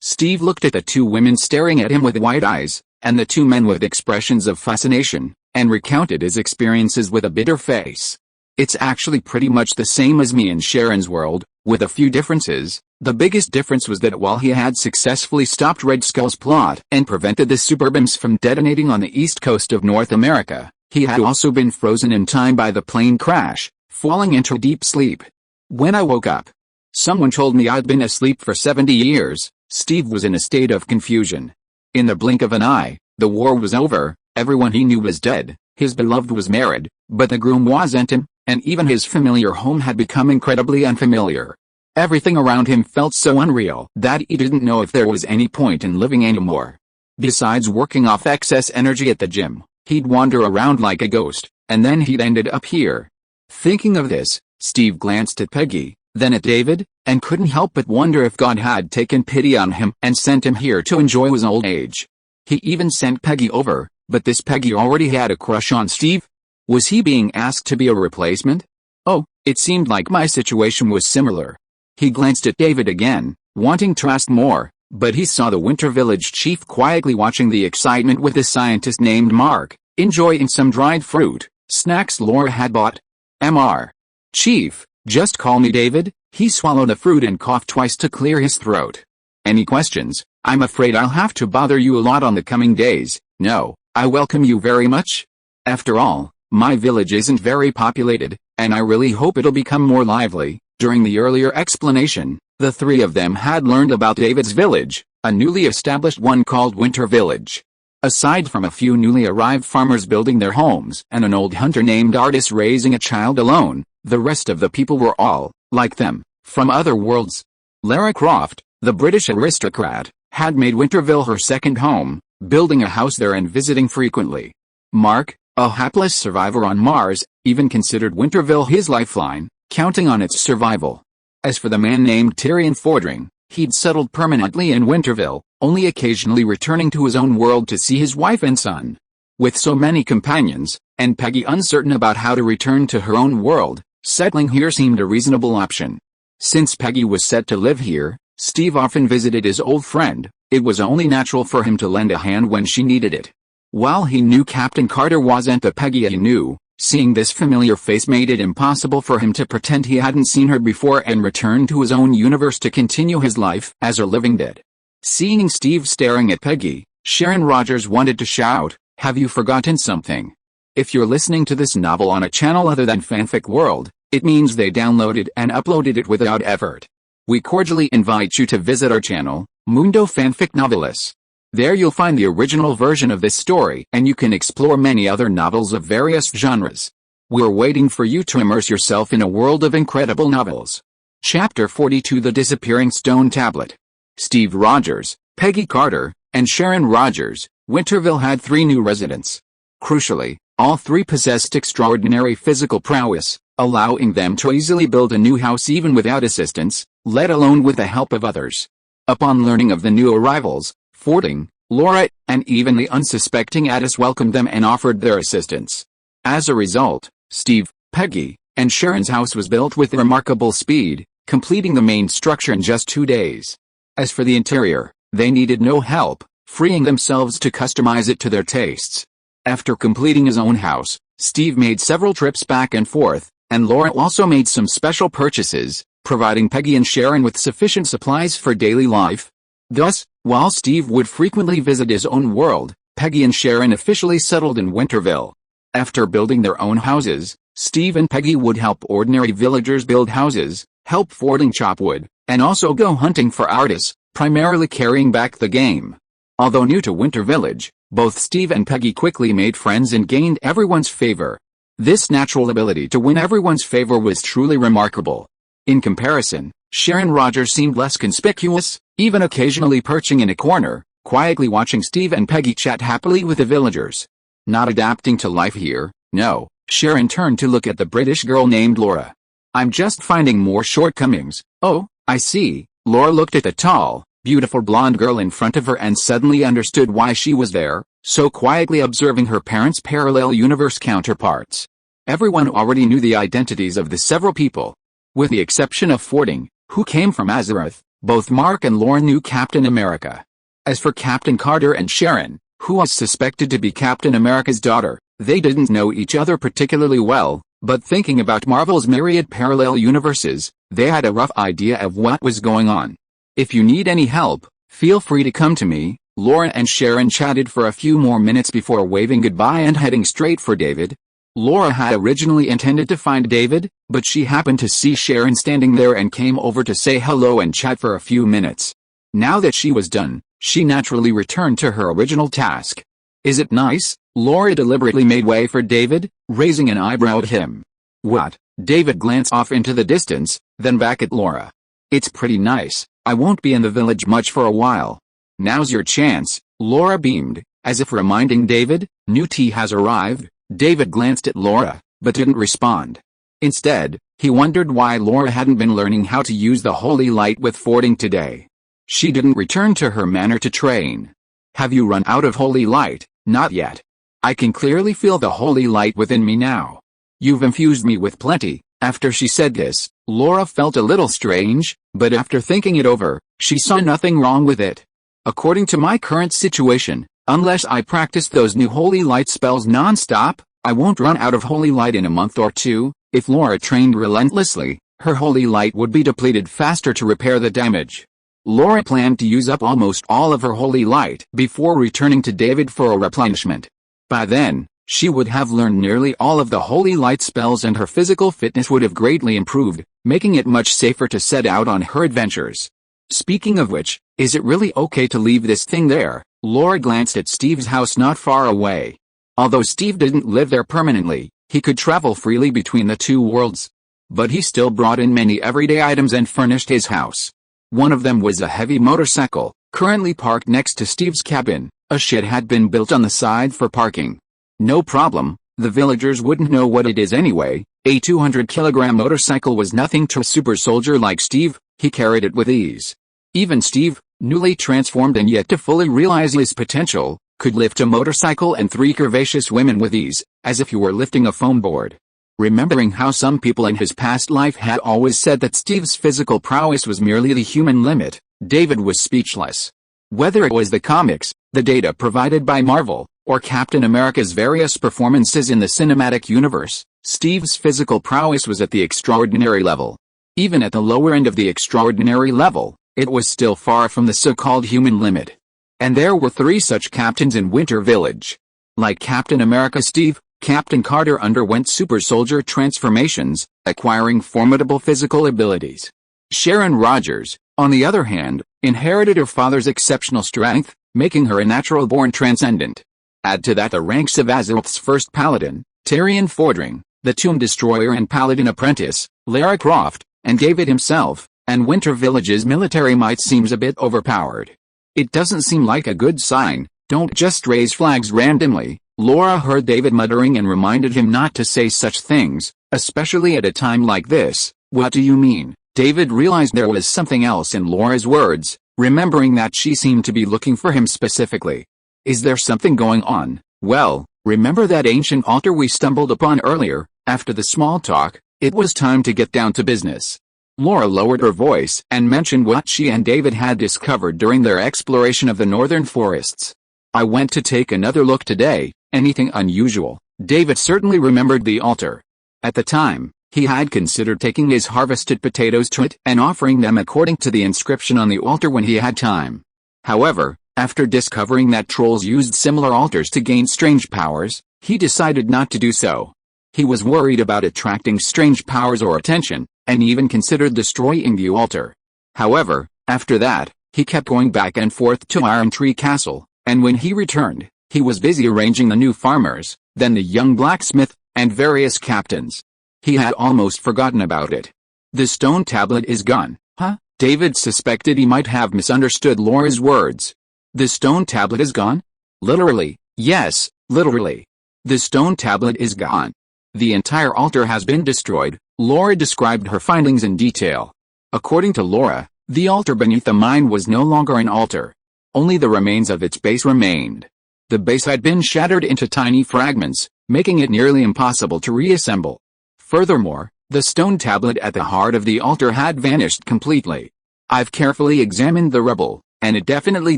Steve looked at the two women staring at him with wide eyes, and the two men with expressions of fascination, and recounted his experiences with a bitter face. It's actually pretty much the same as me and Sharon's world, with a few differences, The biggest difference was that while he had successfully stopped Red Skull's plot and prevented the superbombs from detonating on the east coast of North America, he had also been frozen in time by the plane crash, falling into deep sleep. When I woke up, someone told me I'd been asleep for 70 years. Steve was in a state of confusion. In the blink of an eye, the war was over, everyone he knew was dead, his beloved was married, but the groom wasn't him, and even his familiar home had become incredibly unfamiliar. Everything around him felt so unreal that he didn't know if there was any point in living anymore. Besides working off excess energy at the gym, he'd wander around like a ghost, and then he'd ended up here. Thinking of this, Steve glanced at Peggy, then at David, and couldn't help but wonder if God had taken pity on him and sent him here to enjoy his old age. He even sent Peggy over, but this Peggy already had a crush on Steve? Was he being asked to be a replacement? Oh, it seemed like my situation was similar. He glanced at David again, wanting to ask more, but he saw the Winter Village chief quietly watching the excitement with a scientist named Mark, enjoying some dried fruit, snacks Laura had bought. Mr. Chief, just call me David. He swallowed the fruit and coughed twice to clear his throat. Any questions? I'm afraid I'll have to bother you a lot on the coming days. No, I welcome you very much. After all, my village isn't very populated, and I really hope it'll become more lively. During the earlier explanation, the three of them had learned about David's village, a newly established one called Winter Village. Aside from a few newly arrived farmers building their homes and an old hunter named Artis raising a child alone, the rest of the people were all, like them, from other worlds. Lara Croft, the British aristocrat, had made Winterville her second home, building a house there and visiting frequently. Mark, a hapless survivor on Mars, even considered Winterville his lifeline, counting on its survival. As for the man named Tyrion Fordring, he'd settled permanently in Winterville, only occasionally returning to his own world to see his wife and son. With so many companions, and Peggy uncertain about how to return to her own world, settling here seemed a reasonable option. Since Peggy was set to live here, Steve often visited his old friend. It was only natural for him to lend a hand when she needed it. While he knew Captain Carter wasn't the Peggy he knew, seeing this familiar face made it impossible for him to pretend he hadn't seen her before and return to his own universe to continue his life as her living dead. Seeing Steve staring at Peggy, Sharon Rogers wanted to shout, "Have you forgotten something?" If you're listening to this novel on a channel other than Fanfic World, it means they downloaded and uploaded it without effort. We cordially invite you to visit our channel, Mundo Fanfic Novelis. There you'll find the original version of this story and you can explore many other novels of various genres. We're waiting for you to immerse yourself in a world of incredible novels. Chapter 42: The Disappearing Stone Tablet. Steve Rogers, Peggy Carter, and Sharon Rogers. Winterville had 3 new residents. Crucially, all 3 possessed extraordinary physical prowess, allowing them to easily build a new house even without assistance, let alone with the help of others. Upon learning of the new arrivals, Fording, Laura, and even the unsuspecting Addis welcomed them and offered their assistance. As a result, Steve, Peggy, and Sharon's house was built with remarkable speed, completing the main structure in just 2 days. As for the interior, they needed no help, freeing themselves to customize it to their tastes. After completing his own house, Steve made several trips back and forth, and Laura also made some special purchases, providing Peggy and Sharon with sufficient supplies for daily life. Thus, while Steve would frequently visit his own world, Peggy and Sharon officially settled in Winterville. After building their own houses, Steve and Peggy would help ordinary villagers build houses, help Fording chop wood, and also go hunting for artists, primarily carrying back the game. Although new to Winter Village, both Steve and Peggy quickly made friends and gained everyone's favor. This natural ability to win everyone's favor was truly remarkable. In comparison, Sharon Rogers seemed less conspicuous, even occasionally perching in a corner, quietly watching Steve and Peggy chat happily with the villagers. Not adapting to life here, no, Sharon turned to look at the British girl named Laura. "I'm just finding more shortcomings." "Oh, I see." Laura looked at the tall, beautiful blonde girl in front of her and suddenly understood why she was there, so quietly observing her parents' parallel universe counterparts. Everyone already knew the identities of the several people. With the exception of Fording, who came from Azeroth, both Mark and Laura knew Captain America. As for Captain Carter and Sharon, who was suspected to be Captain America's daughter, they didn't know each other particularly well, But thinking about Marvel's myriad parallel universes, they had a rough idea of what was going on. If you need any help, feel free to come to me. Laura and Sharon chatted for a few more minutes before waving goodbye and heading straight for David. Laura had originally intended to find David, but she happened to see Sharon standing there and came over to say hello and chat for a few minutes. Now that she was done, she naturally returned to her original task. Is it nice? Laura deliberately made way for David, raising an eyebrow at him. What? David glanced off into the distance, then back at Laura. It's pretty nice. I won't be in the village much for a while. Now's your chance, Laura beamed, as if reminding David, new tea has arrived. David glanced at Laura, but didn't respond. Instead, he wondered why Laura hadn't been learning how to use the holy light with Fording today. She didn't return to her manor to train. Have you run out of holy light? Not yet. I can clearly feel the holy light within me now. You've infused me with plenty. After she said this, Laura felt a little strange, but after thinking it over, she saw nothing wrong with it. According to my current situation, unless I practice those new holy light spells non-stop, I won't run out of holy light in a month or two. If Laura trained relentlessly, her holy light would be depleted faster to repair the damage. Laura planned to use up almost all of her holy light before returning to David for a replenishment. By then, she would have learned nearly all of the holy light spells and her physical fitness would have greatly improved, making it much safer to set out on her adventures. Speaking of which, is it really okay to leave this thing there? Laura glanced at Steve's house not far away. Although Steve didn't live there permanently, he could travel freely between the two worlds. But he still brought in many everyday items and furnished his house. One of them was a heavy motorcycle, currently parked next to Steve's cabin. A shed had been built on the side for parking. No problem, the villagers wouldn't know what it is anyway. A 200-kilogram motorcycle was nothing to a super soldier like Steve. He carried it with ease. Even Steve, newly transformed and yet to fully realize his potential, could lift a motorcycle and 3 curvaceous women with ease, as if you were lifting a foam board. Remembering how some people in his past life had always said that Steve's physical prowess was merely the human limit, David was speechless. Whether it was the comics, the data provided by Marvel, or Captain America's various performances in the cinematic universe, Steve's physical prowess was at the extraordinary level. Even at the lower end of the extraordinary level, it was still far from the so-called human limit. And there were 3 such captains in Winter Village. Like Captain America Steve, Captain Carter underwent super soldier transformations, acquiring formidable physical abilities. Sharon Rogers, on the other hand, inherited her father's exceptional strength, making her a natural-born transcendent. Add to that the ranks of Azeroth's first Paladin, Tyrion Fordring, the Tomb Destroyer and Paladin apprentice, Lara Croft, and David himself, and Winter Village's military might seems a bit overpowered. It doesn't seem like a good sign. Don't just raise flags randomly, Laura heard David muttering and reminded him not to say such things, especially at a time like this. What do you mean? David realized there was something else in Laura's words, remembering that she seemed to be looking for him specifically. Is there something going on? Well, remember that ancient altar we stumbled upon earlier? After the small talk, it was time to get down to business. Laura lowered her voice and mentioned what she and David had discovered during their exploration of the northern forests. I went to take another look today. Anything unusual? David certainly remembered the altar. At the time, he had considered taking his harvested potatoes to it and offering them according to the inscription on the altar when he had time. However, after discovering that trolls used similar altars to gain strange powers, he decided not to do so. He was worried about attracting strange powers or attention, and even considered destroying the altar. However, after that, he kept going back and forth to Iron Tree Castle, and when he returned, he was busy arranging the new farmers, then the young blacksmith, and various captains. He had almost forgotten about it. The stone tablet is gone, huh? David suspected he might have misunderstood Laura's words. The stone tablet is gone? Literally, yes, literally. The stone tablet is gone. The entire altar has been destroyed. Laura described her findings in detail. According to Laura, the altar beneath the mine was no longer an altar. Only the remains of its base remained. The base had been shattered into tiny fragments, making it nearly impossible to reassemble. Furthermore, the stone tablet at the heart of the altar had vanished completely. I've carefully examined the rubble. And it definitely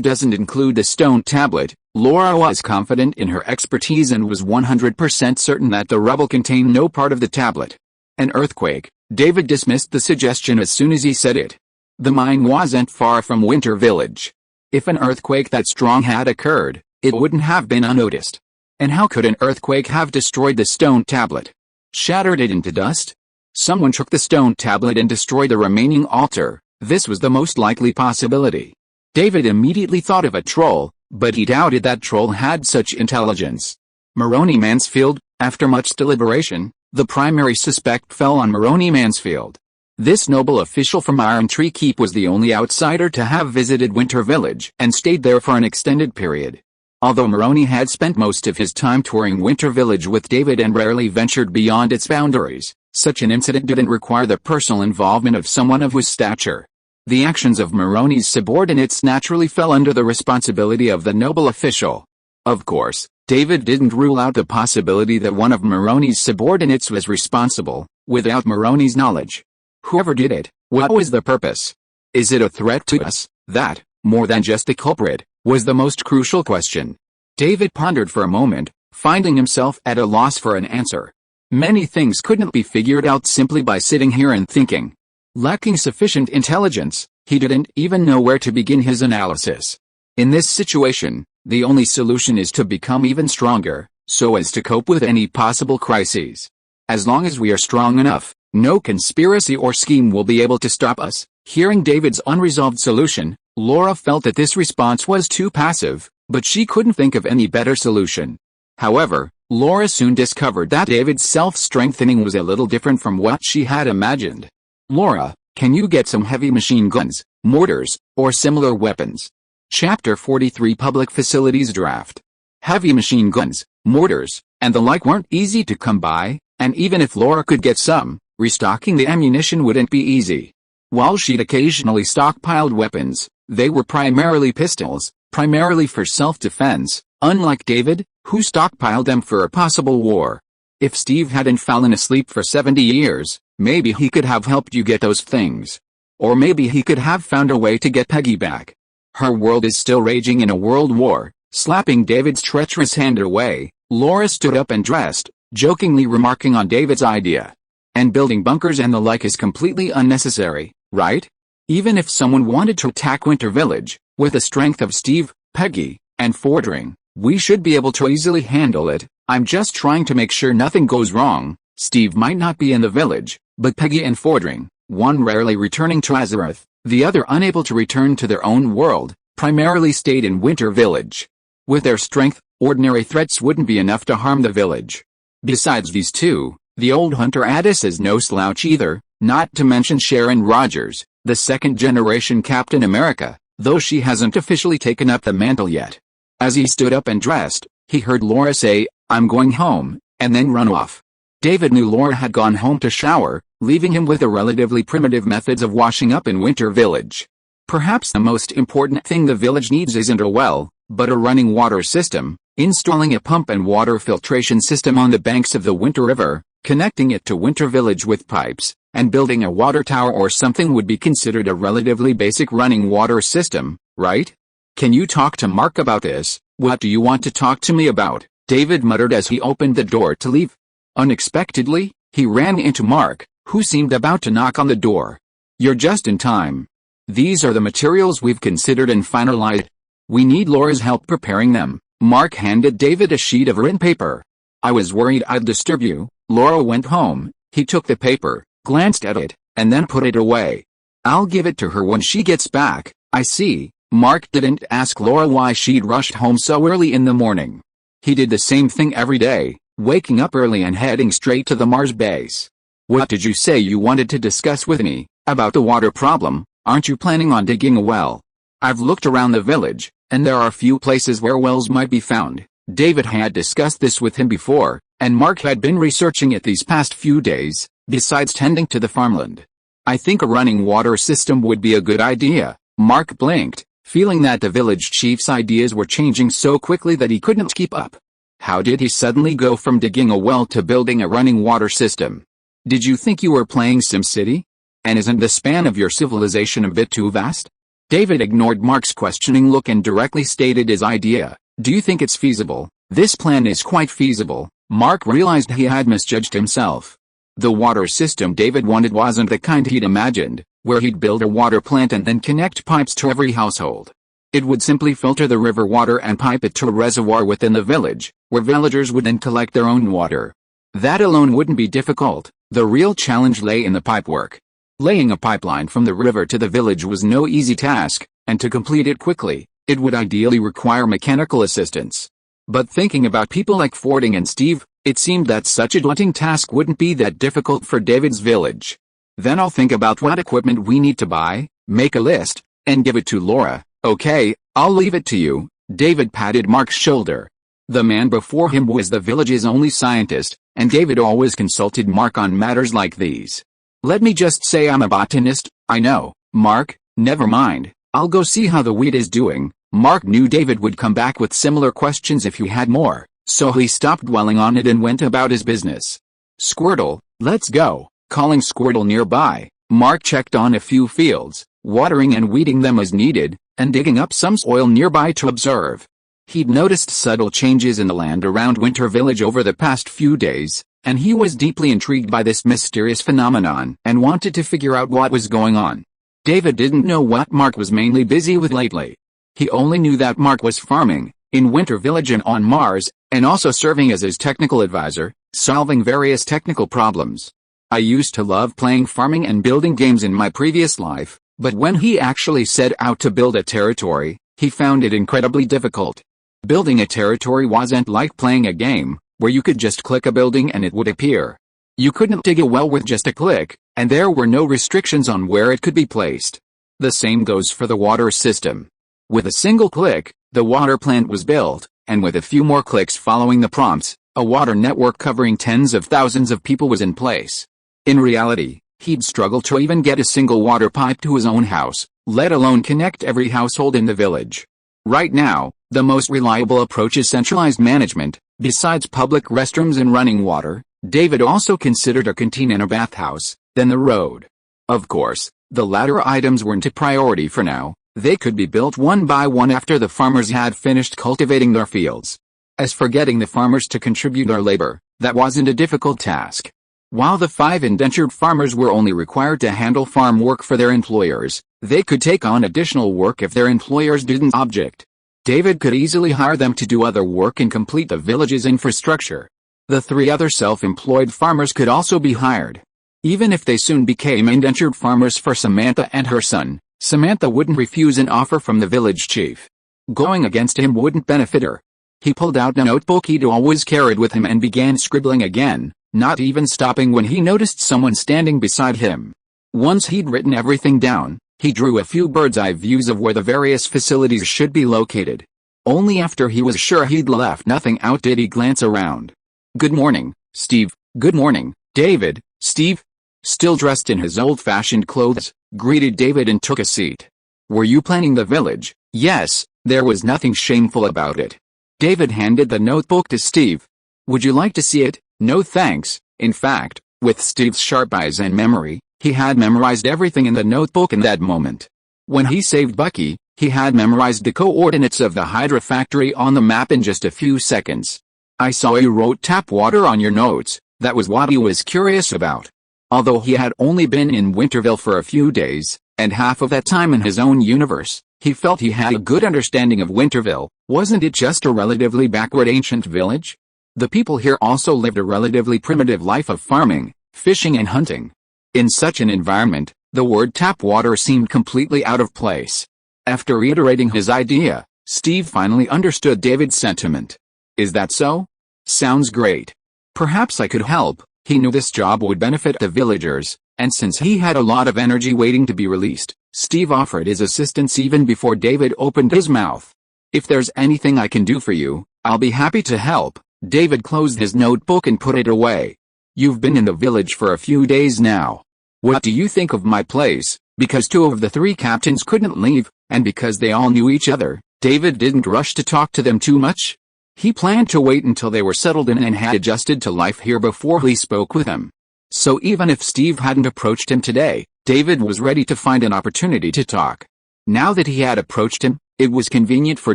doesn't include the stone tablet. Laura was confident in her expertise and was 100% certain that the rubble contained no part of the tablet. An earthquake. David dismissed the suggestion as soon as he said it. The mine wasn't far from Winter Village. If an earthquake that strong had occurred, it wouldn't have been unnoticed. And how could an earthquake have destroyed the stone tablet? Shattered it into dust? Someone took the stone tablet and destroyed the remaining altar. This was the most likely possibility. David immediately thought of a troll, but he doubted that troll had such intelligence. Maroney Mansfield. After much deliberation, the primary suspect fell on Maroney Mansfield. This noble official from Iron Tree Keep was the only outsider to have visited Winter Village and stayed there for an extended period. Although Maroney had spent most of his time touring Winter Village with David and rarely ventured beyond its boundaries, such an incident didn't require the personal involvement of someone of his stature. The actions of Maroney's subordinates naturally fell under the responsibility of the noble official. Of course, David didn't rule out the possibility that one of Maroney's subordinates was responsible, without Maroney's knowledge. Whoever did it, what was the purpose? Is it a threat to us? That, more than just the culprit, was the most crucial question. David pondered for a moment, finding himself at a loss for an answer. Many things couldn't be figured out simply by sitting here and thinking. Lacking sufficient intelligence, he didn't even know where to begin his analysis. In this situation, the only solution is to become even stronger, so as to cope with any possible crises. As long as we are strong enough, no conspiracy or scheme will be able to stop us. Hearing David's unresolved solution, Laura felt that this response was too passive, but she couldn't think of any better solution. However, Laura soon discovered that David's self-strengthening was a little different from what she had imagined. Laura, can you get some heavy machine guns, mortars, or similar weapons? Chapter 43 Public Facilities Draft. Heavy machine guns, mortars, and the like weren't easy to come by, and even if Laura could get some, restocking the ammunition wouldn't be easy. While she'd occasionally stockpiled weapons, they were primarily pistols, primarily for self-defense, unlike David, who stockpiled them for a possible war. If Steve hadn't fallen asleep for 70 years, maybe he could have helped you get those things. Or maybe he could have found a way to get Peggy back. Her world is still raging in a world war. Slapping David's treacherous hand away, Laura stood up and dressed, jokingly remarking on David's idea. And building bunkers and the like is completely unnecessary, right? Even if someone wanted to attack Winter Village, with the strength of Steve, Peggy, and Fordring, we should be able to easily handle it. I'm just trying to make sure nothing goes wrong. Steve might not be in the village, but Peggy and Fordring, one rarely returning to Azeroth, the other unable to return to their own world, primarily stayed in Winter Village. With their strength, ordinary threats wouldn't be enough to harm the village. Besides these two, the old hunter Addis is no slouch either, not to mention Sharon Rogers, the second-generation Captain America, though she hasn't officially taken up the mantle yet. As he stood up and dressed, he heard Laura say, "I'm going home," and then run off. David knew Laura had gone home to shower, leaving him with the relatively primitive methods of washing up in Winter Village. Perhaps the most important thing the village needs isn't a well, but a running water system. Installing a pump and water filtration system on the banks of the Winter River, connecting it to Winter Village with pipes, and building a water tower or something would be considered a relatively basic running water system, right? Can you talk to Mark about this? What do you want to talk to me about? David muttered as he opened the door to leave. Unexpectedly, he ran into Mark, who seemed about to knock on the door. You're just in time. These are the materials we've considered and finalized. We need Laura's help preparing them. Mark handed David a sheet of written paper. I was worried I'd disturb you. Laura went home. He took the paper, glanced at it, and then put it away. I'll give it to her when she gets back. I see. Mark didn't ask Laura why she'd rushed home so early in the morning. He did the same thing every day, waking up early and heading straight to the Mars base. What did you say you wanted to discuss with me? About the water problem? Aren't you planning on digging a well? I've looked around the village, and there are a few places where wells might be found. David had discussed this with him before, and Mark had been researching it these past few days, besides tending to the farmland. I think a running water system would be a good idea. Mark blinked, feeling that the village chief's ideas were changing so quickly that he couldn't keep up. How did he suddenly go from digging a well to building a running water system? Did you think you were playing SimCity? And isn't the span of your civilization a bit too vast? David ignored Mark's questioning look and directly stated his idea. Do you think it's feasible? This plan is quite feasible. Mark realized he had misjudged himself. The water system David wanted wasn't the kind he'd imagined, where he'd build a water plant and then connect pipes to every household. It would simply filter the river water and pipe it to a reservoir within the village, where villagers would then collect their own water. That alone wouldn't be difficult. The real challenge lay in the pipework. Laying a pipeline from the river to the village was no easy task, and to complete it quickly, it would ideally require mechanical assistance. But thinking about people like Fording and Steve, it seemed that such a daunting task wouldn't be that difficult for David's village. Then I'll think about what equipment we need to buy, make a list, and give it to Laura. Okay, I'll leave it to you. David patted Mark's shoulder. The man before him was the village's only scientist, and David always consulted Mark on matters like these. Let me just say I'm a botanist. I know, Mark, never mind. I'll go see how the wheat is doing. Mark knew David would come back with similar questions if he had more, so he stopped dwelling on it and went about his business. Squirtle, let's go. Calling Squirtle nearby, Mark checked on a few fields, watering and weeding them as needed, and digging up some soil nearby to observe. He'd noticed subtle changes in the land around Winter Village over the past few days, and he was deeply intrigued by this mysterious phenomenon and wanted to figure out what was going on. David didn't know what Mark was mainly busy with lately. He only knew that Mark was farming, in Winter Village and on Mars, and also serving as his technical advisor, solving various technical problems. I used to love playing farming and building games in my previous life, but when he actually set out to build a territory, he found it incredibly difficult. Building a territory wasn't like playing a game, where you could just click a building and it would appear. You couldn't dig a well with just a click, and there were no restrictions on where it could be placed. The same goes for the water system. With a single click, the water plant was built, and with a few more clicks following the prompts, a water network covering tens of thousands of people was in place. In reality, he'd struggle to even get a single water pipe to his own house, let alone connect every household in the village. Right now, the most reliable approach is centralized management. Besides public restrooms and running water, David also considered a canteen and a bathhouse, then the road. Of course, the latter items weren't a priority for now. They could be built one by one after the farmers had finished cultivating their fields. As for getting the farmers to contribute their labor, that wasn't a difficult task. While the 5 indentured farmers were only required to handle farm work for their employers, they could take on additional work if their employers didn't object. David could easily hire them to do other work and complete the village's infrastructure. The 3 other self-employed farmers could also be hired. Even if they soon became indentured farmers for Samantha and her son, Samantha wouldn't refuse an offer from the village chief. Going against him wouldn't benefit her. He pulled out a notebook he'd always carried with him and began scribbling again, not even stopping when he noticed someone standing beside him. Once he'd written everything down, he drew a few bird's-eye views of where the various facilities should be located. Only after he was sure he'd left nothing out did he glance around. Good morning, Steve. Good morning, David. Steve, still dressed in his old-fashioned clothes, greeted David and took a seat. Were you planning the village? Yes, there was nothing shameful about it. David handed the notebook to Steve. Would you like to see it? No thanks. In fact, with Steve's sharp eyes and memory, he had memorized everything in the notebook in that moment. When he saved Bucky, he had memorized the coordinates of the Hydra factory on the map in just a few seconds. I saw you wrote tap water on your notes. That was what he was curious about. Although he had only been in Winterville for a few days, and half of that time in his own universe, he felt he had a good understanding of Winterville. Wasn't it just a relatively backward ancient village? The people here also lived a relatively primitive life of farming, fishing and hunting. In such an environment, the word tap water seemed completely out of place. After reiterating his idea, Steve finally understood David's sentiment. Is that so? Sounds great. Perhaps I could help. He knew this job would benefit the villagers, and since he had a lot of energy waiting to be released, Steve offered his assistance even before David opened his mouth. If there's anything I can do for you, I'll be happy to help. David closed his notebook and put it away. You've been in the village for a few days now. What do you think of my place? Because 2 of the 3 captains couldn't leave, and because they all knew each other, David didn't rush to talk to them too much. He planned to wait until they were settled in and had adjusted to life here before he spoke with them. So even if Steve hadn't approached him today, David was ready to find an opportunity to talk. Now that he had approached him, it was convenient for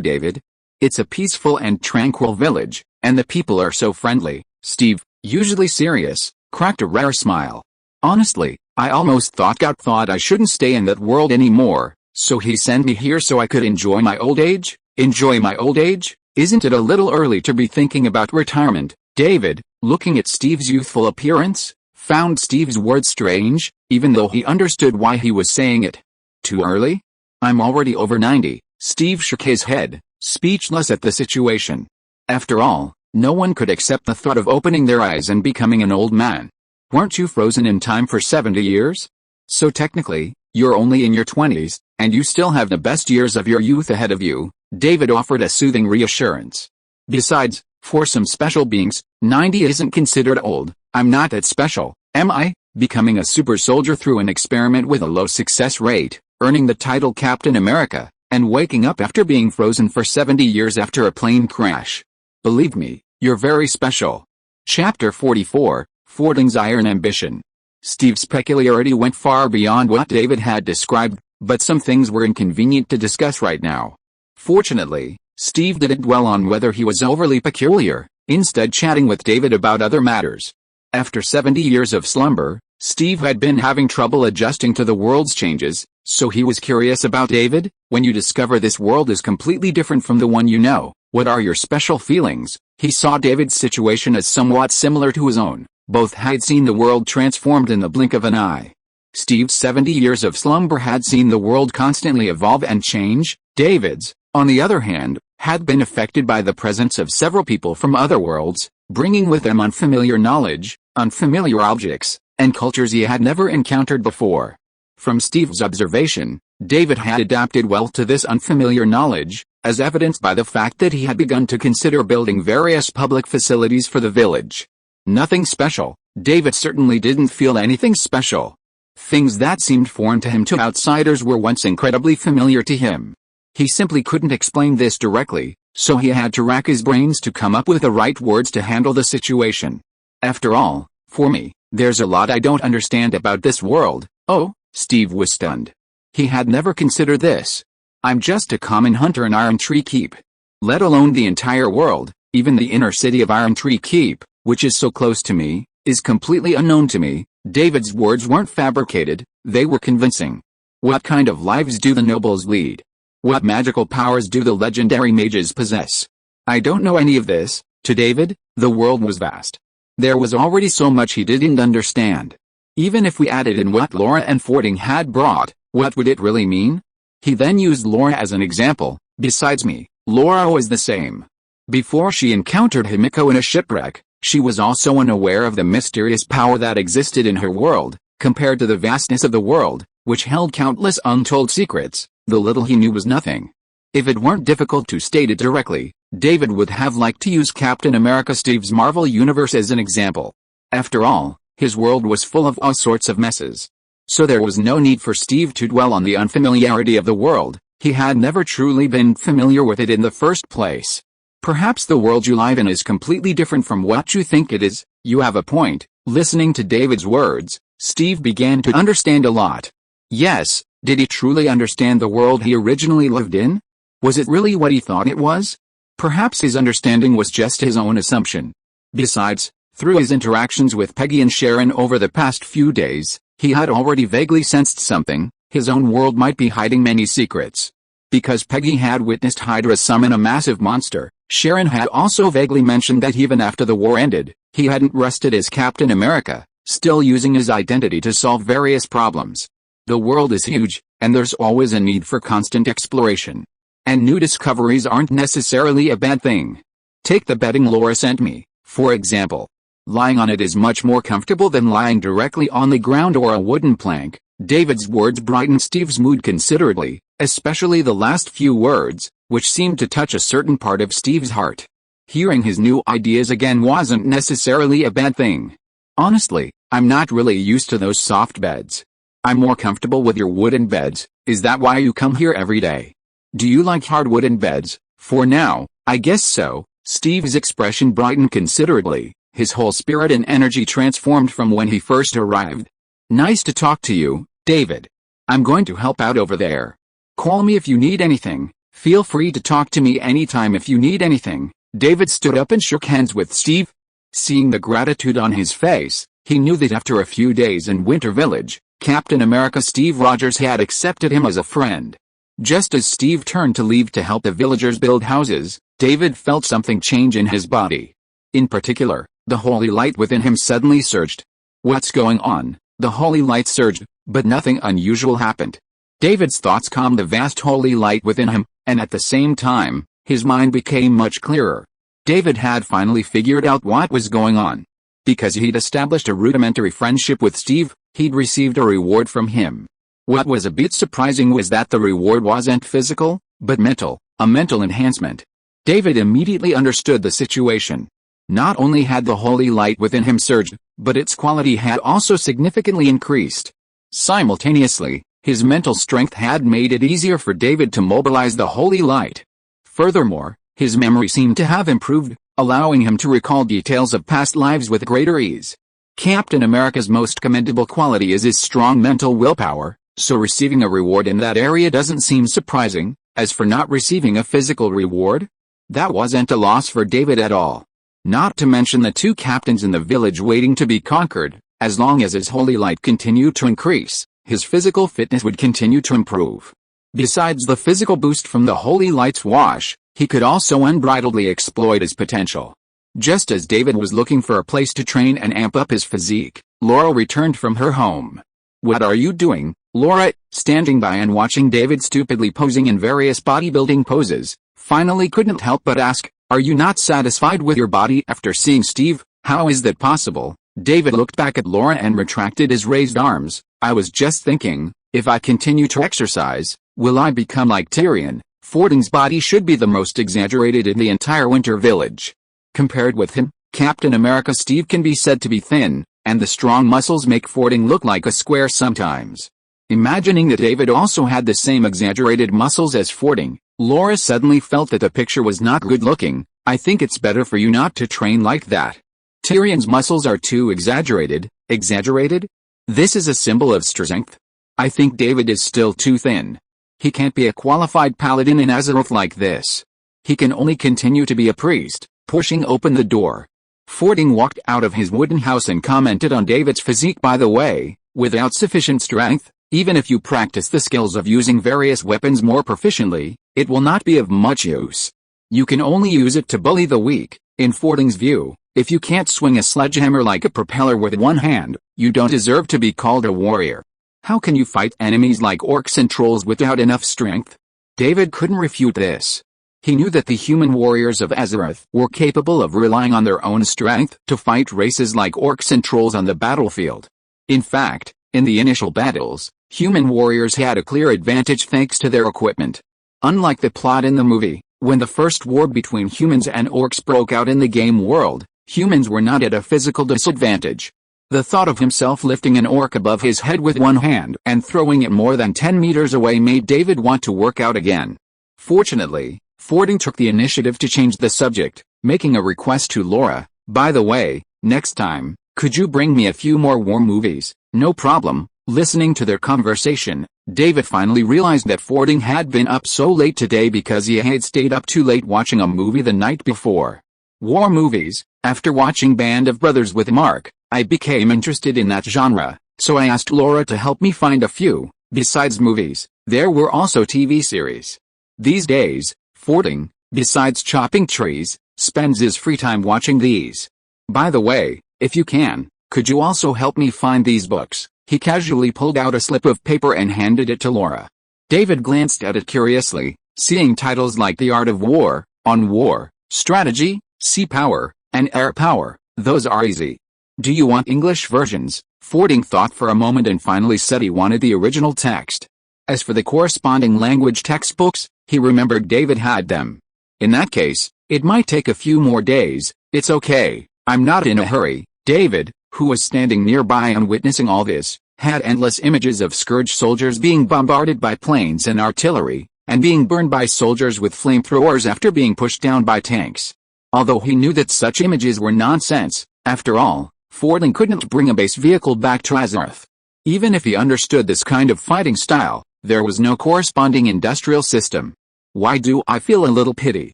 David. It's a peaceful and tranquil village, and the people are so friendly. Steve, usually serious, cracked a rare smile. Honestly, I almost thought God thought I shouldn't stay in that world anymore, so he sent me here so I could enjoy my old age? Enjoy my old age? Isn't it a little early to be thinking about retirement? David, looking at Steve's youthful appearance, found Steve's words strange, even though he understood why he was saying it. Too early? I'm already over 90. Steve shook his head, speechless at the situation. After all, no one could accept the thought of opening their eyes and becoming an old man. Weren't you frozen in time for 70 years? So technically, you're only in your 20s, and you still have the best years of your youth ahead of you, David offered a soothing reassurance. Besides, for some special beings, 90 isn't considered old. I'm not that special, am I? Becoming a super soldier through an experiment with a low success rate, earning the title Captain America, and waking up after being frozen for 70 years after a plane crash. Believe me, you're very special. Chapter 44, Fording's Iron Ambition. Steve's peculiarity went far beyond what David had described, but some things were inconvenient to discuss right now. Fortunately, Steve didn't dwell on whether he was overly peculiar, instead chatting with David about other matters. After 70 years of slumber, Steve had been having trouble adjusting to the world's changes, so he was curious about David. When you discover this world is completely different from the one you know, what are your special feelings? He saw David's situation as somewhat similar to his own. Both had seen the world transformed in the blink of an eye. Steve's 70 years of slumber had seen the world constantly evolve and change. David's, on the other hand, had been affected by the presence of several people from other worlds, bringing with them unfamiliar knowledge, unfamiliar objects, and cultures he had never encountered before. From Steve's observation, David had adapted well to this unfamiliar knowledge, as evidenced by the fact that he had begun to consider building various public facilities for the village. Nothing special. David certainly didn't feel anything special. Things that seemed foreign to him to outsiders were once incredibly familiar to him. He simply couldn't explain this directly, so he had to rack his brains to come up with the right words to handle the situation. After all, for me, there's a lot I don't understand about this world. Oh, Steve was stunned. He had never considered this. I'm just a common hunter in Iron Tree Keep. Let alone the entire world, even the inner city of Iron Tree Keep, which is so close to me, is completely unknown to me. David's words weren't fabricated, they were convincing. What kind of lives do the nobles lead? What magical powers do the legendary mages possess? I don't know any of this. To David, the world was vast. There was already so much he didn't understand. Even if we added in what Laura and Fording had brought, what would it really mean? He then used Laura as an example. Besides me, Laura was the same. Before she encountered Himiko in a shipwreck, she was also unaware of the mysterious power that existed in her world. Compared to the vastness of the world, which held countless untold secrets, the little he knew was nothing. If it weren't difficult to state it directly, David would have liked to use Captain America Steve's Marvel Universe as an example. After all, his world was full of all sorts of messes. So there was no need for Steve to dwell on the unfamiliarity of the world. He had never truly been familiar with it in the first place. Perhaps the world you live in is completely different from what you think it is. You have a point. Listening to David's words, Steve began to understand a lot. Yes, did he truly understand the world he originally lived in? Was it really what he thought it was? Perhaps his understanding was just his own assumption. Besides, through his interactions with Peggy and Sharon over the past few days, he had already vaguely sensed something. His own world might be hiding many secrets. Because Peggy had witnessed Hydra summon a massive monster, Sharon had also vaguely mentioned that even after the war ended, he hadn't rested as Captain America, still using his identity to solve various problems. The world is huge, and there's always a need for constant exploration. And new discoveries aren't necessarily a bad thing. Take the bedding Laura sent me, for example. Lying on it is much more comfortable than lying directly on the ground or a wooden plank. David's words brightened Steve's mood considerably, especially the last few words, which seemed to touch a certain part of Steve's heart. Hearing his new ideas again wasn't necessarily a bad thing. Honestly, I'm not really used to those soft beds. I'm more comfortable with your wooden beds. Is that why you come here every day? Do you like hard wooden beds? For now, I guess so. Steve's expression brightened considerably. His whole spirit and energy transformed from when he first arrived. Nice to talk to you, David. I'm going to help out over there. Call me if you need anything. Feel free to talk to me anytime if you need anything. David stood up and shook hands with Steve. Seeing the gratitude on his face, he knew that after a few days in Winter Village, Captain America Steve Rogers had accepted him as a friend. Just as Steve turned to leave to help the villagers build houses, David felt something change in his body. In particular, the holy light within him suddenly surged. What's going on? The holy light surged, but nothing unusual happened. David's thoughts calmed the vast holy light within him, and at the same time, his mind became much clearer. David had finally figured out what was going on. Because he'd established a rudimentary friendship with Steve, he'd received a reward from him. What was a bit surprising was that the reward wasn't physical, but mental, a mental enhancement. David immediately understood the situation. Not only had the holy light within him surged, but its quality had also significantly increased. Simultaneously, his mental strength had made it easier for David to mobilize the holy light. Furthermore, his memory seemed to have improved, allowing him to recall details of past lives with greater ease. Captain America's most commendable quality is his strong mental willpower, so receiving a reward in that area doesn't seem surprising. As for not receiving a physical reward, that wasn't a loss for David at all. Not to mention the two captains in the village waiting to be conquered. As long as his holy light continued to increase, his physical fitness would continue to improve. Besides the physical boost from the holy light's wash, he could also unbridledly exploit his potential. Just as David was looking for a place to train and amp up his physique, Laura returned from her home. "What are you doing?" Laura, standing by and watching David stupidly posing in various bodybuilding poses, finally couldn't help but ask, "Are you not satisfied with your body after seeing Steve? How is that possible?" David looked back at Laura and retracted his raised arms. "I was just thinking, if I continue to exercise, will I become like Tyrion? Fording's body should be the most exaggerated in the entire Winter Village. Compared with him, Captain America Steve can be said to be thin, and the strong muscles make Fording look like a square sometimes." Imagining that David also had the same exaggerated muscles as Fording, Laura suddenly felt that the picture was not good looking. "I think it's better for you not to train like that. Tyrion's muscles are too exaggerated." Exaggerated? This is a symbol of strength. I think David is still too thin. He can't be a qualified paladin in Azeroth like this. He can only continue to be a priest. Pushing open the door, Fording walked out of his wooden house and commented on David's physique. "By the way, without sufficient strength, even if you practice the skills of using various weapons more proficiently, it will not be of much use. You can only use it to bully the weak." In Fording's view, if you can't swing a sledgehammer like a propeller with one hand, you don't deserve to be called a warrior. How can you fight enemies like orcs and trolls without enough strength? David couldn't refute this. He knew that the human warriors of Azeroth were capable of relying on their own strength to fight races like orcs and trolls on the battlefield. In fact, in the initial battles, human warriors had a clear advantage thanks to their equipment. Unlike the plot in the movie, when the first war between humans and orcs broke out in the game world, humans were not at a physical disadvantage. The thought of himself lifting an orc above his head with one hand and throwing it more than 10 meters away made David want to work out again. Fortunately, Fording took the initiative to change the subject, making a request to Laura. "By the way, next time, could you bring me a few more war movies?" "No problem." Listening to their conversation, David finally realized that Fording had been up so late today because he had stayed up too late watching a movie the night before. War movies. After watching Band of Brothers with Mark, I became interested in that genre, so I asked Laura to help me find a few. Besides movies, there were also TV series. These days, Fording, besides chopping trees, spends his free time watching these. "By the way, if you can, could you also help me find these books?" He casually pulled out a slip of paper and handed it to Laura. David glanced at it curiously, seeing titles like The Art of War, On War, Strategy, Sea Power, and Air Power. "Those are easy. Do you want English versions?" Fording thought for a moment and finally said he wanted the original text. As for the corresponding language textbooks, he remembered David had them. "In that case, it might take a few more days." "It's okay, I'm not in a hurry." David, who was standing nearby and witnessing all this, had endless images of Scourge soldiers being bombarded by planes and artillery, and being burned by soldiers with flamethrowers after being pushed down by tanks. Although he knew that such images were nonsense, after all, Fording couldn't bring a base vehicle back to Azeroth. Even if he understood this kind of fighting style, There was no corresponding industrial system. Why do I feel a little pity?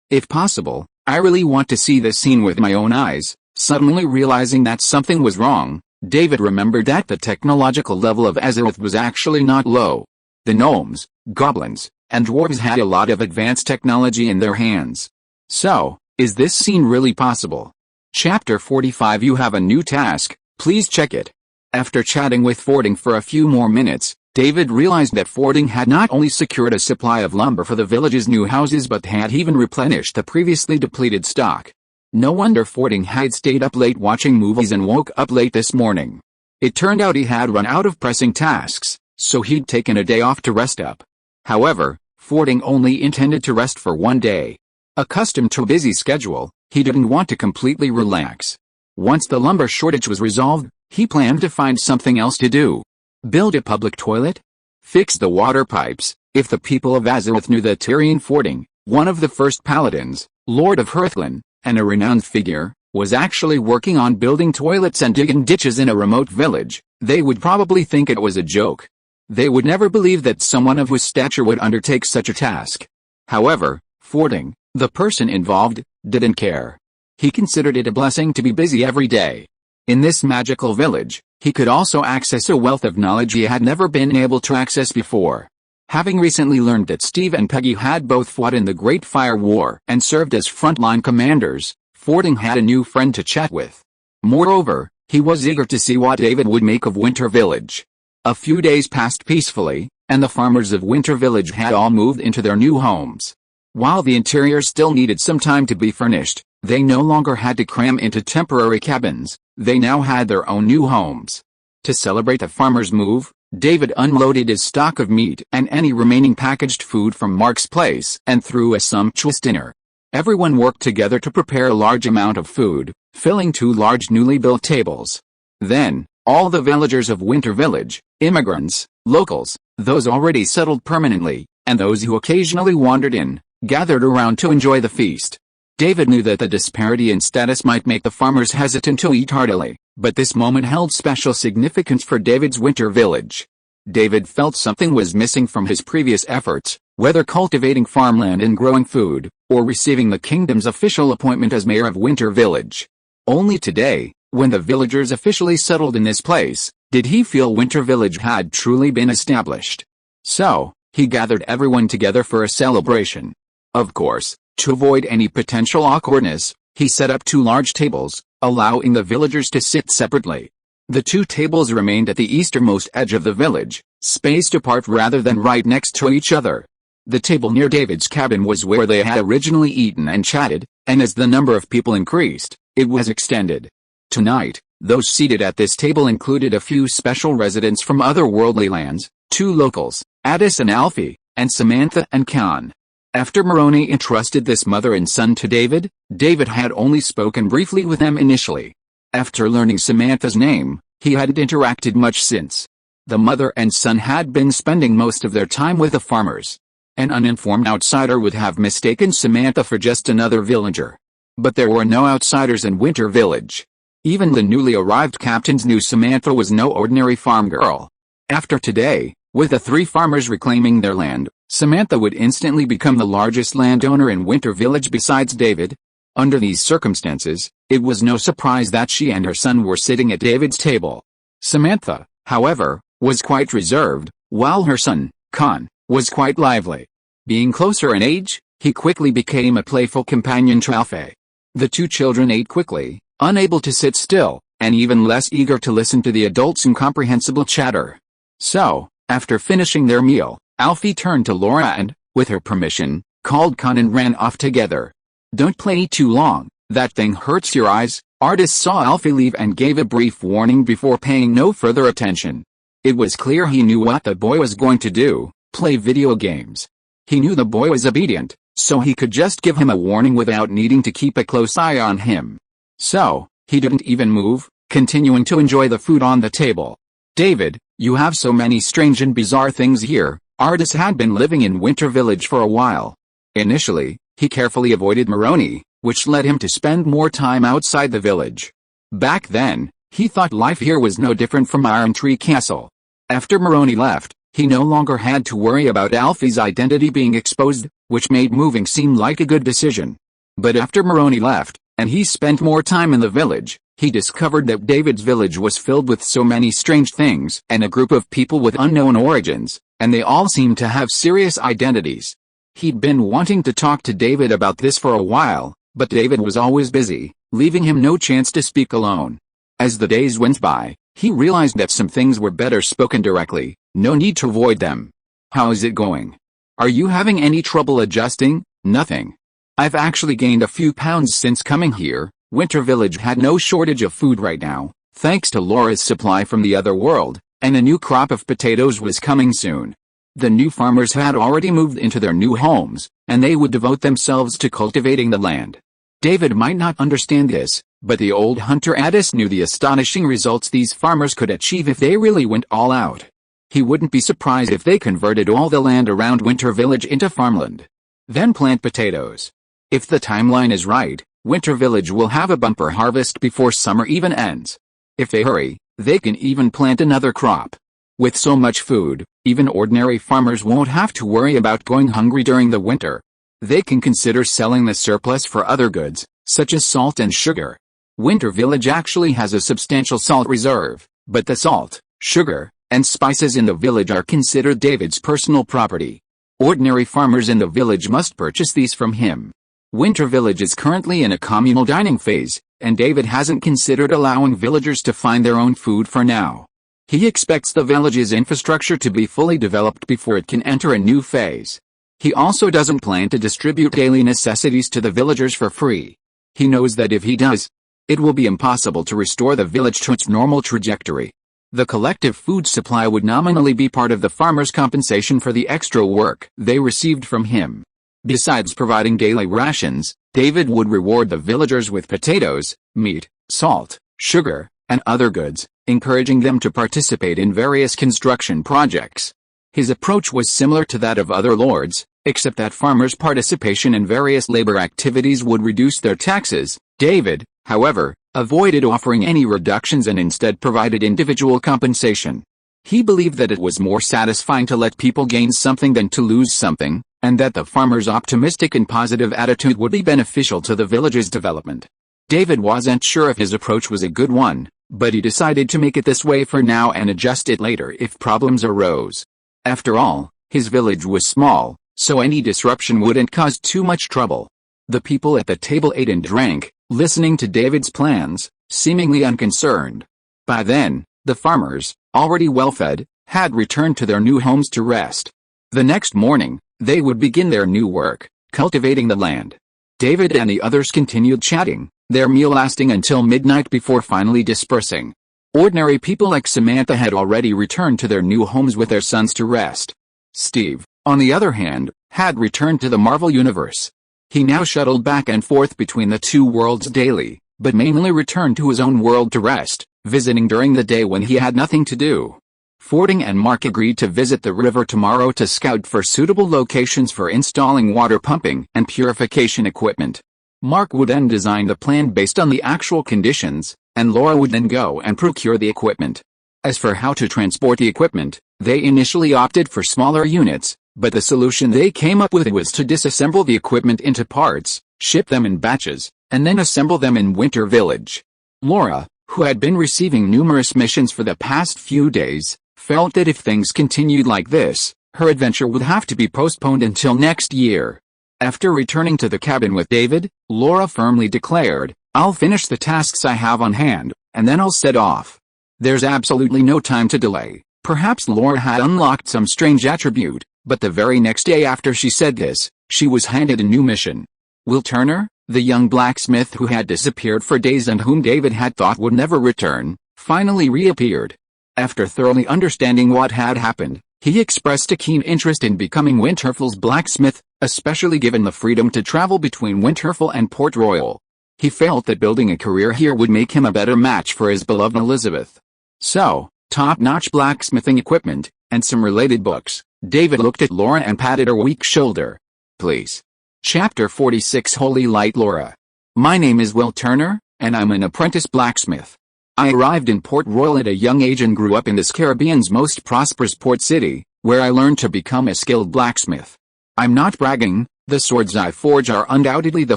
If possible, I really want to see this scene with my own eyes. Suddenly realizing that something was wrong, David remembered that the technological level of Azeroth was actually not low. The gnomes, goblins, and dwarves had a lot of advanced technology in their hands. So, is this scene really possible? Chapter 45. You have a new task, please check it. After chatting with Fording for a few more minutes, David realized that Fording had not only secured a supply of lumber for the village's new houses but had even replenished the previously depleted stock. No wonder Fording had stayed up late watching movies and woke up late this morning. It turned out he had run out of pressing tasks, so he'd taken a day off to rest up. However, Fording only intended to rest for one day. Accustomed to a busy schedule, he didn't want to completely relax. Once the lumber shortage was resolved, he planned to find something else to do. Build a public toilet? Fix the water pipes. If the people of Azeroth knew that Tyrion Fording, one of the first paladins, Lord of Hearthland, and a renowned figure, was actually working on building toilets and digging ditches in a remote village, they would probably think it was a joke. They would never believe that someone of his stature would undertake such a task. However, Fording, the person involved, didn't care. He considered it a blessing to be busy every day. In this magical village, he could also access a wealth of knowledge he had never been able to access before. Having recently learned that Steve and Peggy had both fought in the Great Fire War and served as frontline commanders, Fording had a new friend to chat with. Moreover, he was eager to see what David would make of Winter Village. A few days passed peacefully, and the farmers of Winter Village had all moved into their new homes. While the interior still needed some time to be furnished, they no longer had to cram into temporary cabins, they now had their own new homes. To celebrate the farmers' move, David unloaded his stock of meat and any remaining packaged food from Mark's place and threw a sumptuous dinner. Everyone worked together to prepare a large amount of food, filling 2 large newly built tables. Then, all the villagers of Winter Village, immigrants, locals, those already settled permanently, and those who occasionally wandered in, gathered around to enjoy the feast. David knew that the disparity in status might make the farmers hesitant to eat heartily, but this moment held special significance for David's Winter Village. David felt something was missing from his previous efforts, whether cultivating farmland and growing food, or receiving the kingdom's official appointment as mayor of Winter Village. Only today, when the villagers officially settled in this place, did he feel Winter Village had truly been established. So, he gathered everyone together for a celebration. Of course, to avoid any potential awkwardness, he set up 2 large tables, allowing the villagers to sit separately. The 2 tables remained at the easternmost edge of the village, spaced apart rather than right next to each other. The table near David's cabin was where they had originally eaten and chatted, and as the number of people increased, it was extended. Tonight, those seated at this table included a few special residents from otherworldly lands, 2 locals, Addis and Alfie, and Samantha and Khan. After Moroni entrusted this mother and son to David, David had only spoken briefly with them initially. After learning Samantha's name, he hadn't interacted much since. The mother and son had been spending most of their time with the farmers. An uninformed outsider would have mistaken Samantha for just another villager. But there were no outsiders in Winter Village. Even the newly arrived captains knew Samantha was no ordinary farm girl. After today, with the 3 farmers reclaiming their land, Samantha would instantly become the largest landowner in Winter Village besides David. Under these circumstances, it was no surprise that she and her son were sitting at David's table. Samantha, however, was quite reserved, while her son, Khan, was quite lively. Being closer in age, he quickly became a playful companion to Alfie. The 2 children ate quickly, unable to sit still, and even less eager to listen to the adults' incomprehensible chatter. So, after finishing their meal, Alfie turned to Laura and, with her permission, called Khan and ran off together. "Don't play too long, that thing hurts your eyes." Artist saw Alfie leave and gave a brief warning before paying no further attention. It was clear he knew what the boy was going to do, play video games. He knew the boy was obedient, so he could just give him a warning without needing to keep a close eye on him. So, he didn't even move, continuing to enjoy the food on the table. "David, you have so many strange and bizarre things here." Artist had been living in Winter Village for a while. Initially, he carefully avoided Moroni, which led him to spend more time outside the village. Back then, he thought life here was no different from Iron Tree Castle. After Moroni left, He no longer had to worry about Alfie's identity being exposed, which made moving seem like a good decision. But after Maroney left, and he spent more time in the village, he discovered that David's village was filled with so many strange things and a group of people with unknown origins, and they all seemed to have serious identities. He'd been wanting to talk to David about this for a while, but David was always busy, leaving him no chance to speak alone. As the days went by, he realized that some things were better spoken directly, no need to avoid them. "How is it going? Are you having any trouble adjusting?" "Nothing. I've actually gained a few pounds since coming here." Winter Village had no shortage of food right now, thanks to Laura's supply from the other world, and a new crop of potatoes was coming soon. The new farmers had already moved into their new homes, and they would devote themselves to cultivating the land. David might not understand this, but the old hunter Addis knew the astonishing results these farmers could achieve if they really went all out. He wouldn't be surprised if they converted all the land around Winter Village into farmland. Then plant potatoes. If the timeline is right, Winter Village will have a bumper harvest before summer even ends. If they hurry, they can even plant another crop. With so much food, even ordinary farmers won't have to worry about going hungry during the winter. They can consider selling the surplus for other goods, such as salt and sugar. Winter Village actually has a substantial salt reserve, but the salt, sugar, and spices in the village are considered David's personal property. Ordinary farmers in the village must purchase these from him. Winter Village is currently in a communal dining phase, and David hasn't considered allowing villagers to find their own food for now. He expects the village's infrastructure to be fully developed before it can enter a new phase. He also doesn't plan to distribute daily necessities to the villagers for free. He knows that if he does, it will be impossible to restore the village to its normal trajectory. The collective food supply would nominally be part of the farmers' compensation for the extra work they received from him. Besides providing daily rations, David would reward the villagers with potatoes, meat, salt, sugar, and other goods, encouraging them to participate in various construction projects. His approach was similar to that of other lords, except that farmers' participation in various labor activities would reduce their taxes. David, however, avoided offering any reductions and instead provided individual compensation. He believed that it was more satisfying to let people gain something than to lose something, and that the farmer's optimistic and positive attitude would be beneficial to the village's development. David wasn't sure if his approach was a good one, but he decided to make it this way for now and adjust it later if problems arose. After all, his village was small, so any disruption wouldn't cause too much trouble. The people at the table ate and drank, listening to David's plans, seemingly unconcerned. By then, the farmers, already well-fed, had returned to their new homes to rest. The next morning, they would begin their new work, cultivating the land. David and the others continued chatting, their meal lasting until midnight before finally dispersing. Ordinary people like Samantha had already returned to their new homes with their sons to rest. Steve, on the other hand, had returned to the Marvel Universe. He now shuttled back and forth between the two worlds daily, but mainly returned to his own world to rest, visiting during the day when he had nothing to do. Fording and Mark agreed to visit the river tomorrow to scout for suitable locations for installing water pumping and purification equipment. Mark would then design the plan based on the actual conditions, and Laura would then go and procure the equipment. As for how to transport the equipment, they initially opted for smaller units, but the solution they came up with was to disassemble the equipment into parts, ship them in batches, and then assemble them in Winter Village. Laura, who had been receiving numerous missions for the past few days, felt that if things continued like this, her adventure would have to be postponed until next year. After returning to the cabin with David, Laura firmly declared, "I'll finish the tasks I have on hand, and then I'll set off." There's absolutely no time to delay. Perhaps Laura had unlocked some strange attribute, but the very next day after she said this, she was handed a new mission. Will Turner, the young blacksmith who had disappeared for days and whom David had thought would never return, finally reappeared. After thoroughly understanding what had happened, he expressed a keen interest in becoming Winterfell's blacksmith, especially given the freedom to travel between Winterfell and Port Royal. He felt that building a career here would make him a better match for his beloved Elizabeth. So, top-notch blacksmithing equipment, and some related books, David looked at Laura and patted her weak shoulder. "Please." Chapter 46 Holy Light. Laura. My name is Will Turner, and I'm an apprentice blacksmith. I arrived in Port Royal at a young age and grew up in this Caribbean's most prosperous port city, where I learned to become a skilled blacksmith. I'm not bragging, the swords I forge are undoubtedly the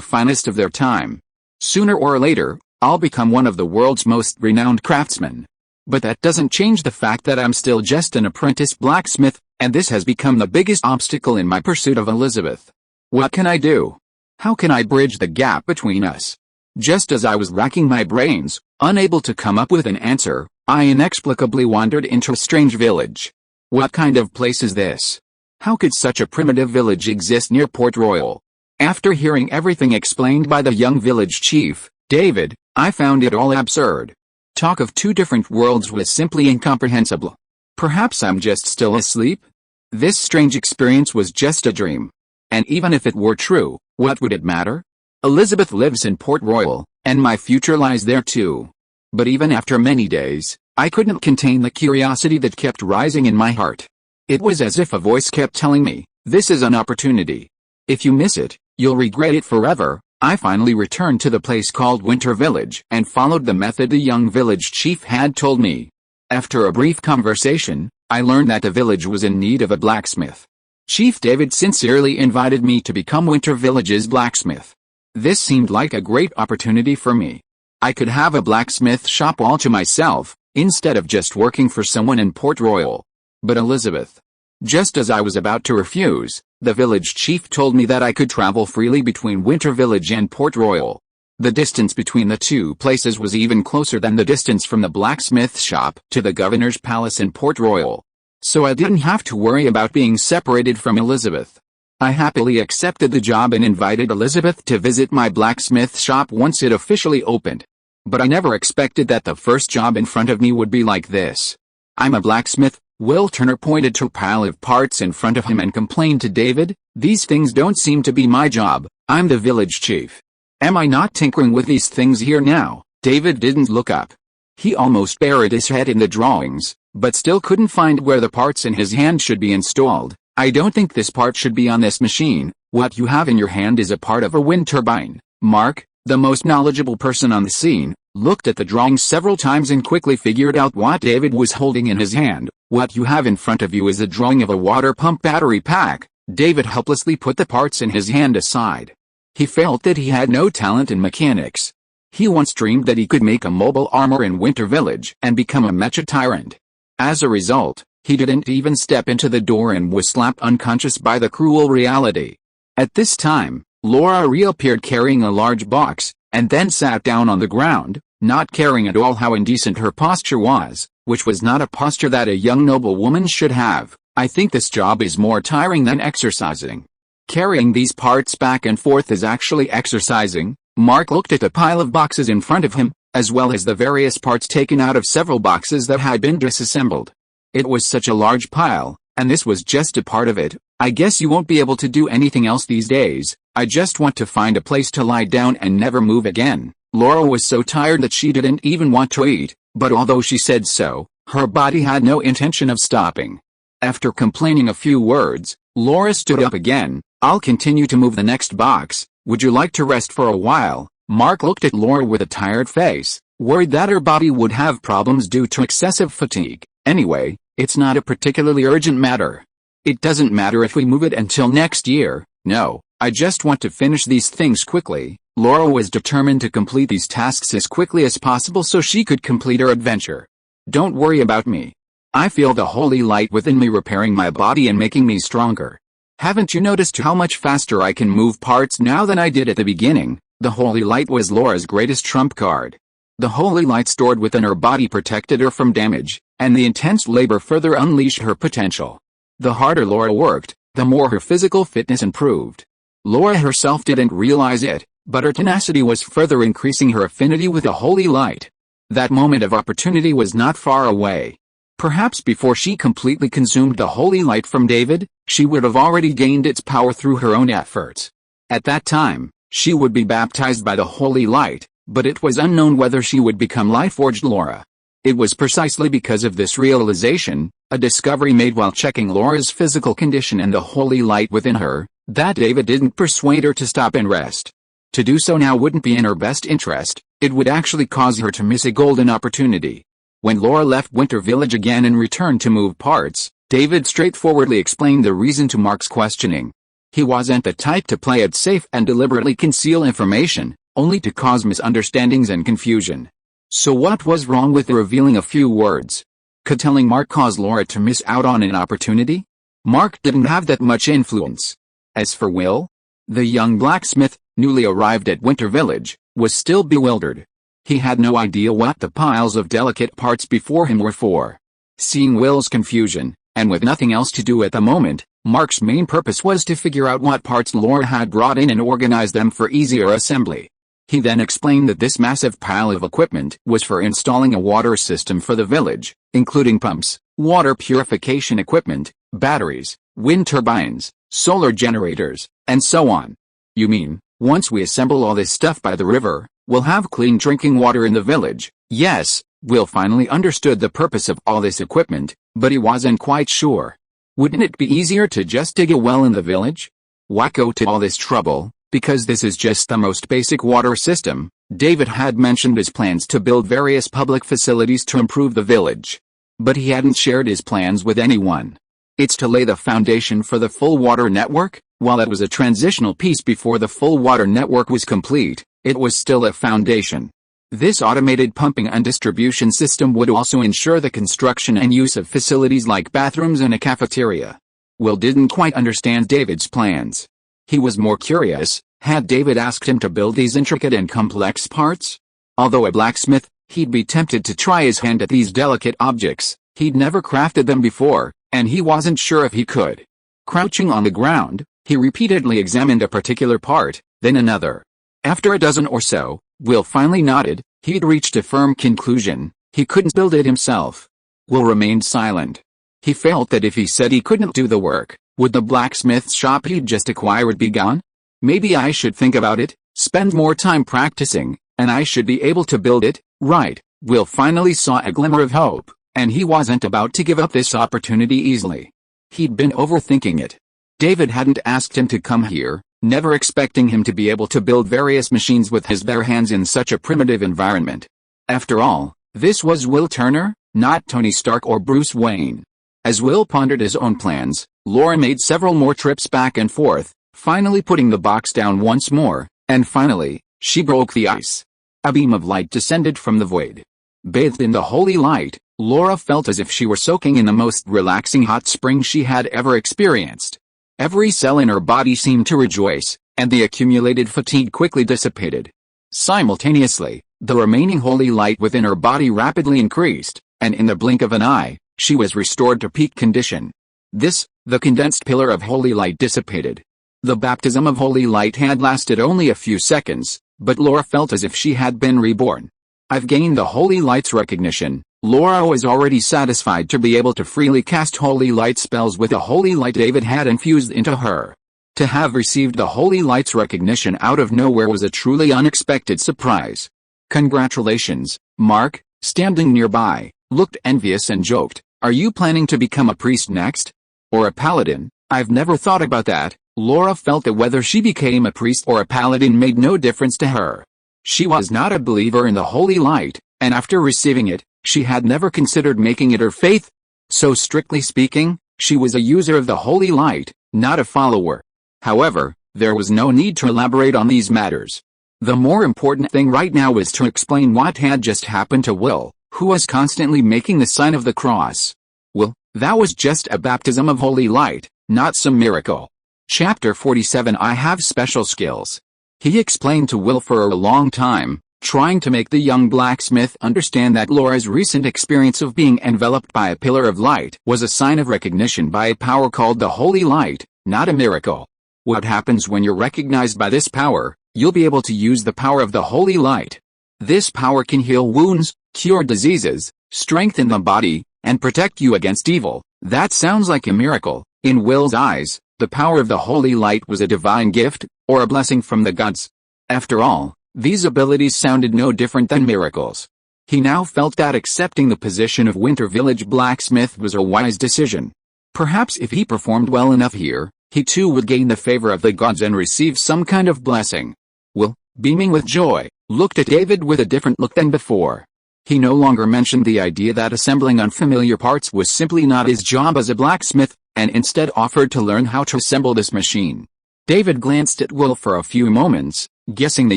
finest of their time. Sooner or later, I'll become one of the world's most renowned craftsmen. But that doesn't change the fact that I'm still just an apprentice blacksmith, and this has become the biggest obstacle in my pursuit of Elizabeth. What can I do? How can I bridge the gap between us? Just as I was racking my brains, unable to come up with an answer, I inexplicably wandered into a strange village. What kind of place is this? How could such a primitive village exist near Port Royal? After hearing everything explained by the young village chief, David, I found it all absurd. Talk of two different worlds was simply incomprehensible. Perhaps I'm just still asleep? This strange experience was just a dream. And even if it were true, what would it matter? Elizabeth lives in Port Royal, and my future lies there too. But even after many days, I couldn't contain the curiosity that kept rising in my heart. It was as if a voice kept telling me, this is an opportunity. If you miss it, you'll regret it forever. I finally returned to the place called Winter Village and followed the method the young village chief had told me. After a brief conversation, I learned that the village was in need of a blacksmith. Chief David sincerely invited me to become Winter Village's blacksmith. This seemed like a great opportunity for me. I could have a blacksmith shop all to myself, instead of just working for someone in Port Royal. But Elizabeth. Just as I was about to refuse, the village chief told me that I could travel freely between Winter Village and Port Royal. The distance between the two places was even closer than the distance from the blacksmith shop to the governor's palace in Port Royal. So I didn't have to worry about being separated from Elizabeth. I happily accepted the job and invited Elizabeth to visit my blacksmith shop once it officially opened. But I never expected that the first job in front of me would be like this. I'm a blacksmith. Will Turner pointed to a pile of parts in front of him and complained to David, these things don't seem to be my job, I'm the village chief. Am I not tinkering with these things here now? David didn't look up. He almost buried his head in the drawings, but still couldn't find where the parts in his hand should be installed. I don't think this part should be on this machine. What you have in your hand is a part of a wind turbine. Mark, the most knowledgeable person on the scene, looked at the drawings several times and quickly figured out what David was holding in his hand. What you have in front of you is a drawing of a water pump battery pack. David helplessly put the parts in his hand aside. He felt that he had no talent in mechanics. He once dreamed that he could make a mobile armor in Winter Village and become a mecha tyrant. As a result, he didn't even step into the door and was slapped unconscious by the cruel reality. At this time, Laura reappeared carrying a large box, and then sat down on the ground, not caring at all how indecent her posture was, which was not a posture that a young noblewoman should have. I think this job is more tiring than exercising. Carrying these parts back and forth is actually exercising. Mark looked at the pile of boxes in front of him, as well as the various parts taken out of several boxes that had been disassembled. It was such a large pile, and this was just a part of it. I guess you won't be able to do anything else these days. I just want to find a place to lie down and never move again. Laura was so tired that she didn't even want to eat, but although she said so, her body had no intention of stopping. After complaining a few words, Laura stood up again. I'll continue to move the next box. Would you like to rest for a while? Mark looked at Laura with a tired face, worried that her body would have problems due to excessive fatigue. Anyway, it's not a particularly urgent matter. It doesn't matter if we move it until next year. No, I just want to finish these things quickly. Laura was determined to complete these tasks as quickly as possible so she could complete her adventure. Don't worry about me. I feel the holy light within me repairing my body and making me stronger. Haven't you noticed how much faster I can move parts now than I did at the beginning? The holy light was Laura's greatest trump card. The holy light stored within her body protected her from damage, and the intense labor further unleashed her potential. The harder Laura worked, the more her physical fitness improved. Laura herself didn't realize it, but her tenacity was further increasing her affinity with the holy light. That moment of opportunity was not far away. Perhaps before she completely consumed the holy light from David, she would have already gained its power through her own efforts. At that time, she would be baptized by the holy light, but it was unknown whether she would become Lightforged Laura. It was precisely because of this realization, a discovery made while checking Laura's physical condition and the holy light within her, that David didn't persuade her to stop and rest. To do so now wouldn't be in her best interest, it would actually cause her to miss a golden opportunity. When Laura left Winter Village again and returned to move parts, David straightforwardly explained the reason to Mark's questioning. He wasn't the type to play it safe and deliberately conceal information, only to cause misunderstandings and confusion. So what was wrong with revealing a few words? Could telling Mark cause Laura to miss out on an opportunity? Mark didn't have that much influence. As for Will, the young blacksmith, newly arrived at Winter Village, was still bewildered. He had no idea what the piles of delicate parts before him were for. Seeing Will's confusion, and with nothing else to do at the moment, Mark's main purpose was to figure out what parts Laura had brought in and organize them for easier assembly. He then explained that this massive pile of equipment was for installing a water system for the village, including pumps, water purification equipment, batteries, wind turbines, solar generators, and so on. You mean, once we assemble all this stuff by the river, we'll have clean drinking water in the village? Yes, Will finally understood the purpose of all this equipment, but he wasn't quite sure. Wouldn't it be easier to just dig a well in the village? Why go to all this trouble? Because this is just the most basic water system. David had mentioned his plans to build various public facilities to improve the village. But he hadn't shared his plans with anyone. It's to lay the foundation for the full water network. While it was a transitional piece before the full water network was complete, it was still a foundation. This automated pumping and distribution system would also ensure the construction and use of facilities like bathrooms and a cafeteria. Will didn't quite understand David's plans. He was more curious, had David asked him to build these intricate and complex parts? Although a blacksmith, he'd be tempted to try his hand at these delicate objects. He'd never crafted them before, and he wasn't sure if he could. Crouching on the ground, he repeatedly examined a particular part, then another. After a dozen or so, Will finally nodded. He'd reached a firm conclusion: he couldn't build it himself. Will remained silent. He felt that if he said he couldn't do the work, would the blacksmith's shop he'd just acquired be gone? Maybe I should think about it, spend more time practicing, and I should be able to build it, right? Will finally saw a glimmer of hope, and he wasn't about to give up this opportunity easily. He'd been overthinking it. David hadn't asked him to come here, never expecting him to be able to build various machines with his bare hands in such a primitive environment. After all, this was Will Turner, not Tony Stark or Bruce Wayne. As Will pondered his own plans, Laura made several more trips back and forth, finally putting the box down once more, and finally, she broke the ice. A beam of light descended from the void. Bathed in the holy light, Laura felt as if she were soaking in the most relaxing hot spring she had ever experienced. Every cell in her body seemed to rejoice, and the accumulated fatigue quickly dissipated. Simultaneously, the remaining holy light within her body rapidly increased, and in the blink of an eye, she was restored to peak condition. The condensed pillar of holy light dissipated. The baptism of holy light had lasted only a few seconds, but Laura felt as if she had been reborn. I've gained the holy light's recognition. Laura was already satisfied to be able to freely cast holy light spells with the holy light David had infused into her. To have received the holy light's recognition out of nowhere was a truly unexpected surprise. Congratulations, Mark, standing nearby, looked envious and joked, "Are you planning to become a priest next? Or a paladin?" "I've never thought about that." Laura felt that whether she became a priest or a paladin made no difference to her. She was not a believer in the holy light, and after receiving it, she had never considered making it her faith. So strictly speaking, she was a user of the holy light, not a follower. However, there was no need to elaborate on these matters. The more important thing right now was to explain what had just happened to Will, who was constantly making the sign of the cross. Well, that was just a baptism of holy light, not some miracle. Chapter 47. I have special skills. He explained to Will for a long time, trying to make the young blacksmith understand that Laura's recent experience of being enveloped by a pillar of light was a sign of recognition by a power called the Holy Light, not a miracle. What happens when you're recognized by this power? You'll be able to use the power of the Holy Light. This power can heal wounds, cure diseases, strengthen the body, and protect you against evil. That sounds like a miracle. In Will's eyes, the power of the Holy Light was a divine gift, or a blessing from the gods. After all, these abilities sounded no different than miracles. He now felt that accepting the position of Winter Village blacksmith was a wise decision. Perhaps if he performed well enough here, he too would gain the favor of the gods and receive some kind of blessing. Will, beaming with joy, looked at David with a different look than before. He no longer mentioned the idea that assembling unfamiliar parts was simply not his job as a blacksmith, and instead offered to learn how to assemble this machine. David glanced at Will for a few moments, guessing the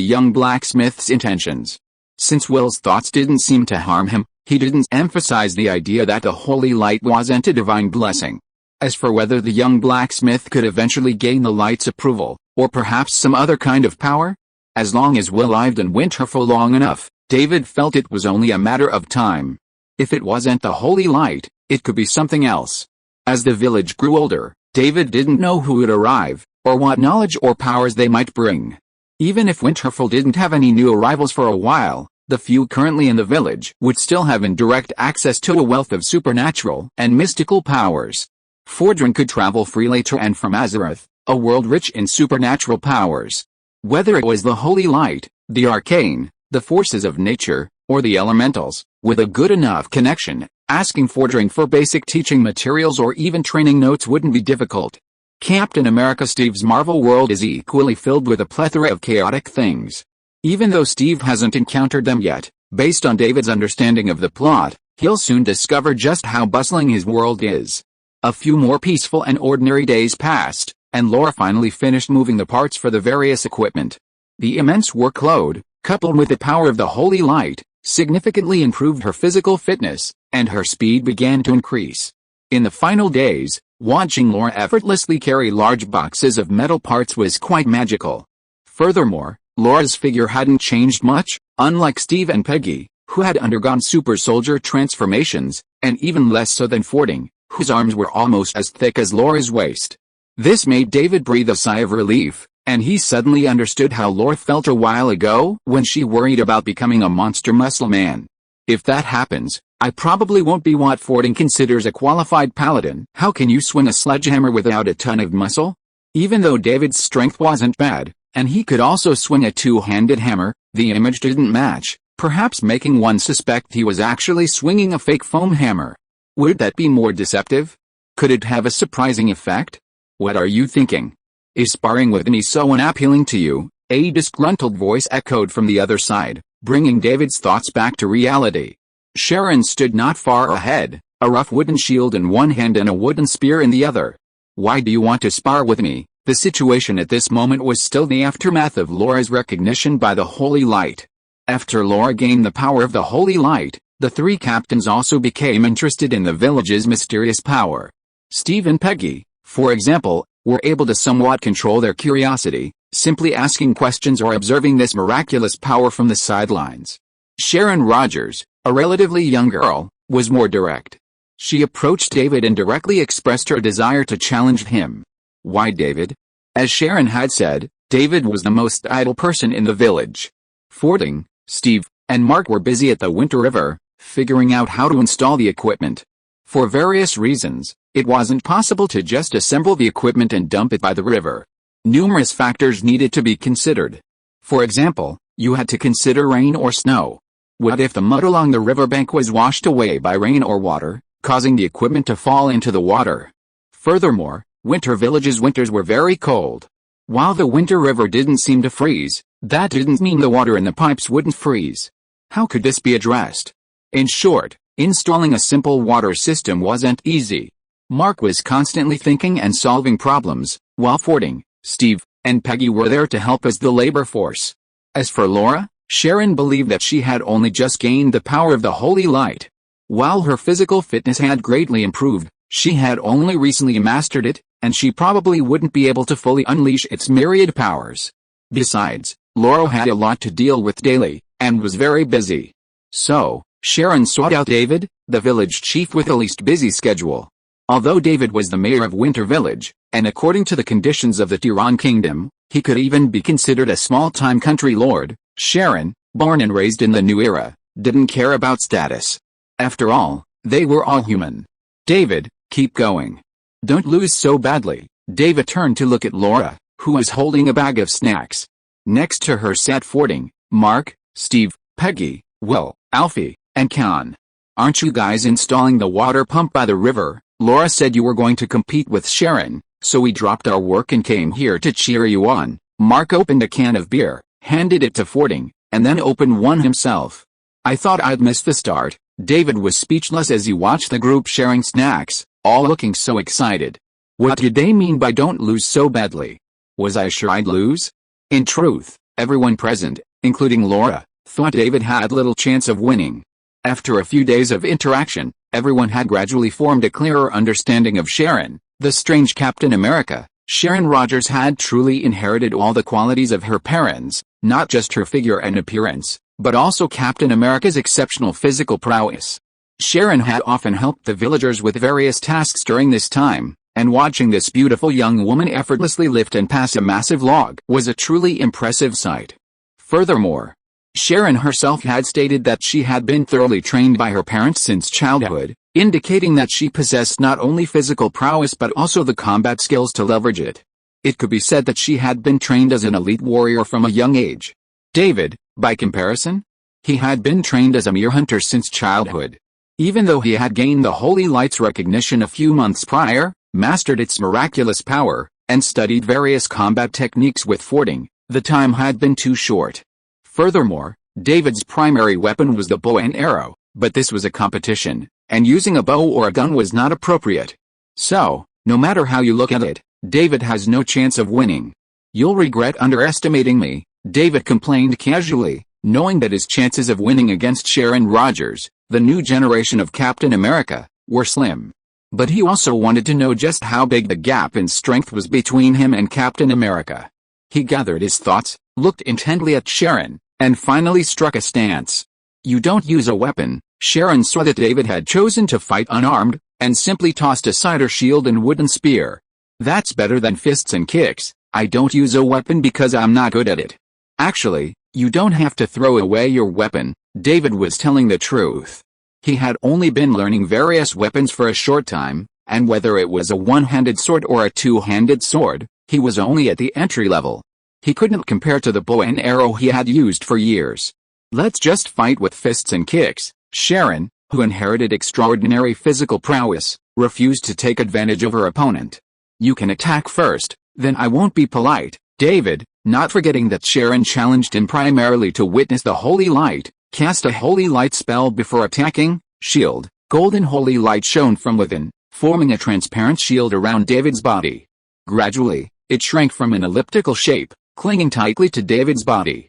young blacksmith's intentions. Since Will's thoughts didn't seem to harm him, he didn't emphasize the idea that the holy light wasn't a divine blessing. As for whether the young blacksmith could eventually gain the light's approval, or perhaps some other kind of power, as long as Will lived in Winterfell long enough, David felt it was only a matter of time. If it wasn't the holy light, it could be something else. As the village grew older, David didn't know who would arrive, or what knowledge or powers they might bring. Even if Winterfell didn't have any new arrivals for a while, the few currently in the village would still have indirect access to a wealth of supernatural and mystical powers. Fordran could travel freely to and from Azeroth, a world rich in supernatural powers. Whether it was the holy light, the arcane, the forces of nature, or the elementals, with a good enough connection, asking Fordran for basic teaching materials or even training notes wouldn't be difficult. Captain America Steve's Marvel world is equally filled with a plethora of chaotic things. Even though Steve hasn't encountered them yet, based on David's understanding of the plot, he'll soon discover just how bustling his world is. A few more peaceful and ordinary days passed, and Laura finally finished moving the parts for the various equipment. The immense workload, coupled with the power of the holy light, significantly improved her physical fitness, and her speed began to increase. In the final days, watching Laura effortlessly carry large boxes of metal parts was quite magical. Furthermore, Laura's figure hadn't changed much, unlike Steve and Peggy, who had undergone super soldier transformations, and even less so than Fording, whose arms were almost as thick as Laura's waist. This made David breathe a sigh of relief, and he suddenly understood how Laura felt a while ago when she worried about becoming a monster muscle man. If that happens, I probably won't be what Fording considers a qualified paladin. How can you swing a sledgehammer without a ton of muscle? Even though David's strength wasn't bad, and he could also swing a two-handed hammer, the image didn't match, perhaps making one suspect he was actually swinging a fake foam hammer. Would that be more deceptive? Could it have a surprising effect? What are you thinking? Is sparring with me so unappealing to you? A disgruntled voice echoed from the other side, bringing David's thoughts back to reality. Sharon stood not far ahead, a rough wooden shield in one hand and a wooden spear in the other. Why do you want to spar with me? The situation at this moment was still the aftermath of Laura's recognition by the Holy Light. After Laura gained the power of the Holy Light, the three captains also became interested in the village's mysterious power. Steve and Peggy, for example, were able to somewhat control their curiosity, simply asking questions or observing this miraculous power from the sidelines. Sharon Rogers, a relatively young girl, was more direct. She approached David and directly expressed her desire to challenge him. Why David? As Sharon had said, David was the most idle person in the village. Fording, Steve, and Mark were busy at the Winter River, figuring out how to install the equipment. For various reasons, it wasn't possible to just assemble the equipment and dump it by the river. Numerous factors needed to be considered. For example, you had to consider rain or snow. What if the mud along the riverbank was washed away by rain or water, causing the equipment to fall into the water? Furthermore, Winter Village's winters were very cold. While the Winter River didn't seem to freeze, that didn't mean the water in the pipes wouldn't freeze. How could this be addressed? In short, installing a simple water system wasn't easy. Mark was constantly thinking and solving problems, while Fording, Steve, and Peggy were there to help as the labor force. As for Laura, Sharon believed that she had only just gained the power of the Holy Light. While her physical fitness had greatly improved, she had only recently mastered it, and she probably wouldn't be able to fully unleash its myriad powers. Besides, Laura had a lot to deal with daily, and was very busy. So, Sharon sought out David, the village chief with the least busy schedule. Although David was the mayor of Winter Village, and according to the conditions of the Tiran Kingdom, he could even be considered a small-time country lord, Sharon, born and raised in the New Era, didn't care about status. After all, they were all human. David, keep going. Don't lose so badly. David turned to look at Laura, who was holding a bag of snacks. Next to her sat Fording, Mark, Steve, Peggy, Will, Alfie, and Khan. Aren't you guys installing the water pump by the river? Laura said you were going to compete with Sharon, so we dropped our work and came here to cheer you on. Mark opened a can of beer, handed it to Fording, and then opened one himself. I thought I'd miss the start. David was speechless as he watched the group sharing snacks, all looking so excited. What did they mean by don't lose so badly? Was I sure I'd lose? In truth, everyone present, including Laura, thought David had little chance of winning. After a few days of interaction, everyone had gradually formed a clearer understanding of Sharon, the strange Captain America. Sharon Rogers had truly inherited all the qualities of her parents, not just her figure and appearance, but also Captain America's exceptional physical prowess. Sharon had often helped the villagers with various tasks during this time, and watching this beautiful young woman effortlessly lift and pass a massive log was a truly impressive sight. Furthermore, Sharon herself had stated that she had been thoroughly trained by her parents since childhood, indicating that she possessed not only physical prowess but also the combat skills to leverage it. It could be said that she had been trained as an elite warrior from a young age. David, by comparison, he had been trained as a mere hunter since childhood. Even though he had gained the Holy Light's recognition a few months prior, mastered its miraculous power, and studied various combat techniques with Fording, the time had been too short. Furthermore, David's primary weapon was the bow and arrow, but this was a competition, and using a bow or a gun was not appropriate. So, no matter how you look at it, David has no chance of winning. You'll regret underestimating me, David complained casually, knowing that his chances of winning against Sharon Rogers, the new generation of Captain America, were slim. But he also wanted to know just how big the gap in strength was between him and Captain America. He gathered his thoughts, looked intently at Sharon, and finally struck a stance. You don't use a weapon. Sharon saw that David had chosen to fight unarmed, and simply tossed aside her shield and wooden spear. That's better than fists and kicks. I don't use a weapon because I'm not good at it. Actually, you don't have to throw away your weapon. David was telling the truth. He had only been learning various weapons for a short time, and whether it was a one-handed sword or a two-handed sword, he was only at the entry level. He couldn't compare to the bow and arrow he had used for years. Let's just fight with fists and kicks. Sharon, who inherited extraordinary physical prowess, refused to take advantage of her opponent. You can attack first, then I won't be polite. David, not forgetting that Sharon challenged him primarily to witness the holy light, cast a holy light spell before attacking. Shield, golden holy light shone from within, forming a transparent shield around David's body. Gradually, it shrank from an elliptical shape, clinging tightly to David's body.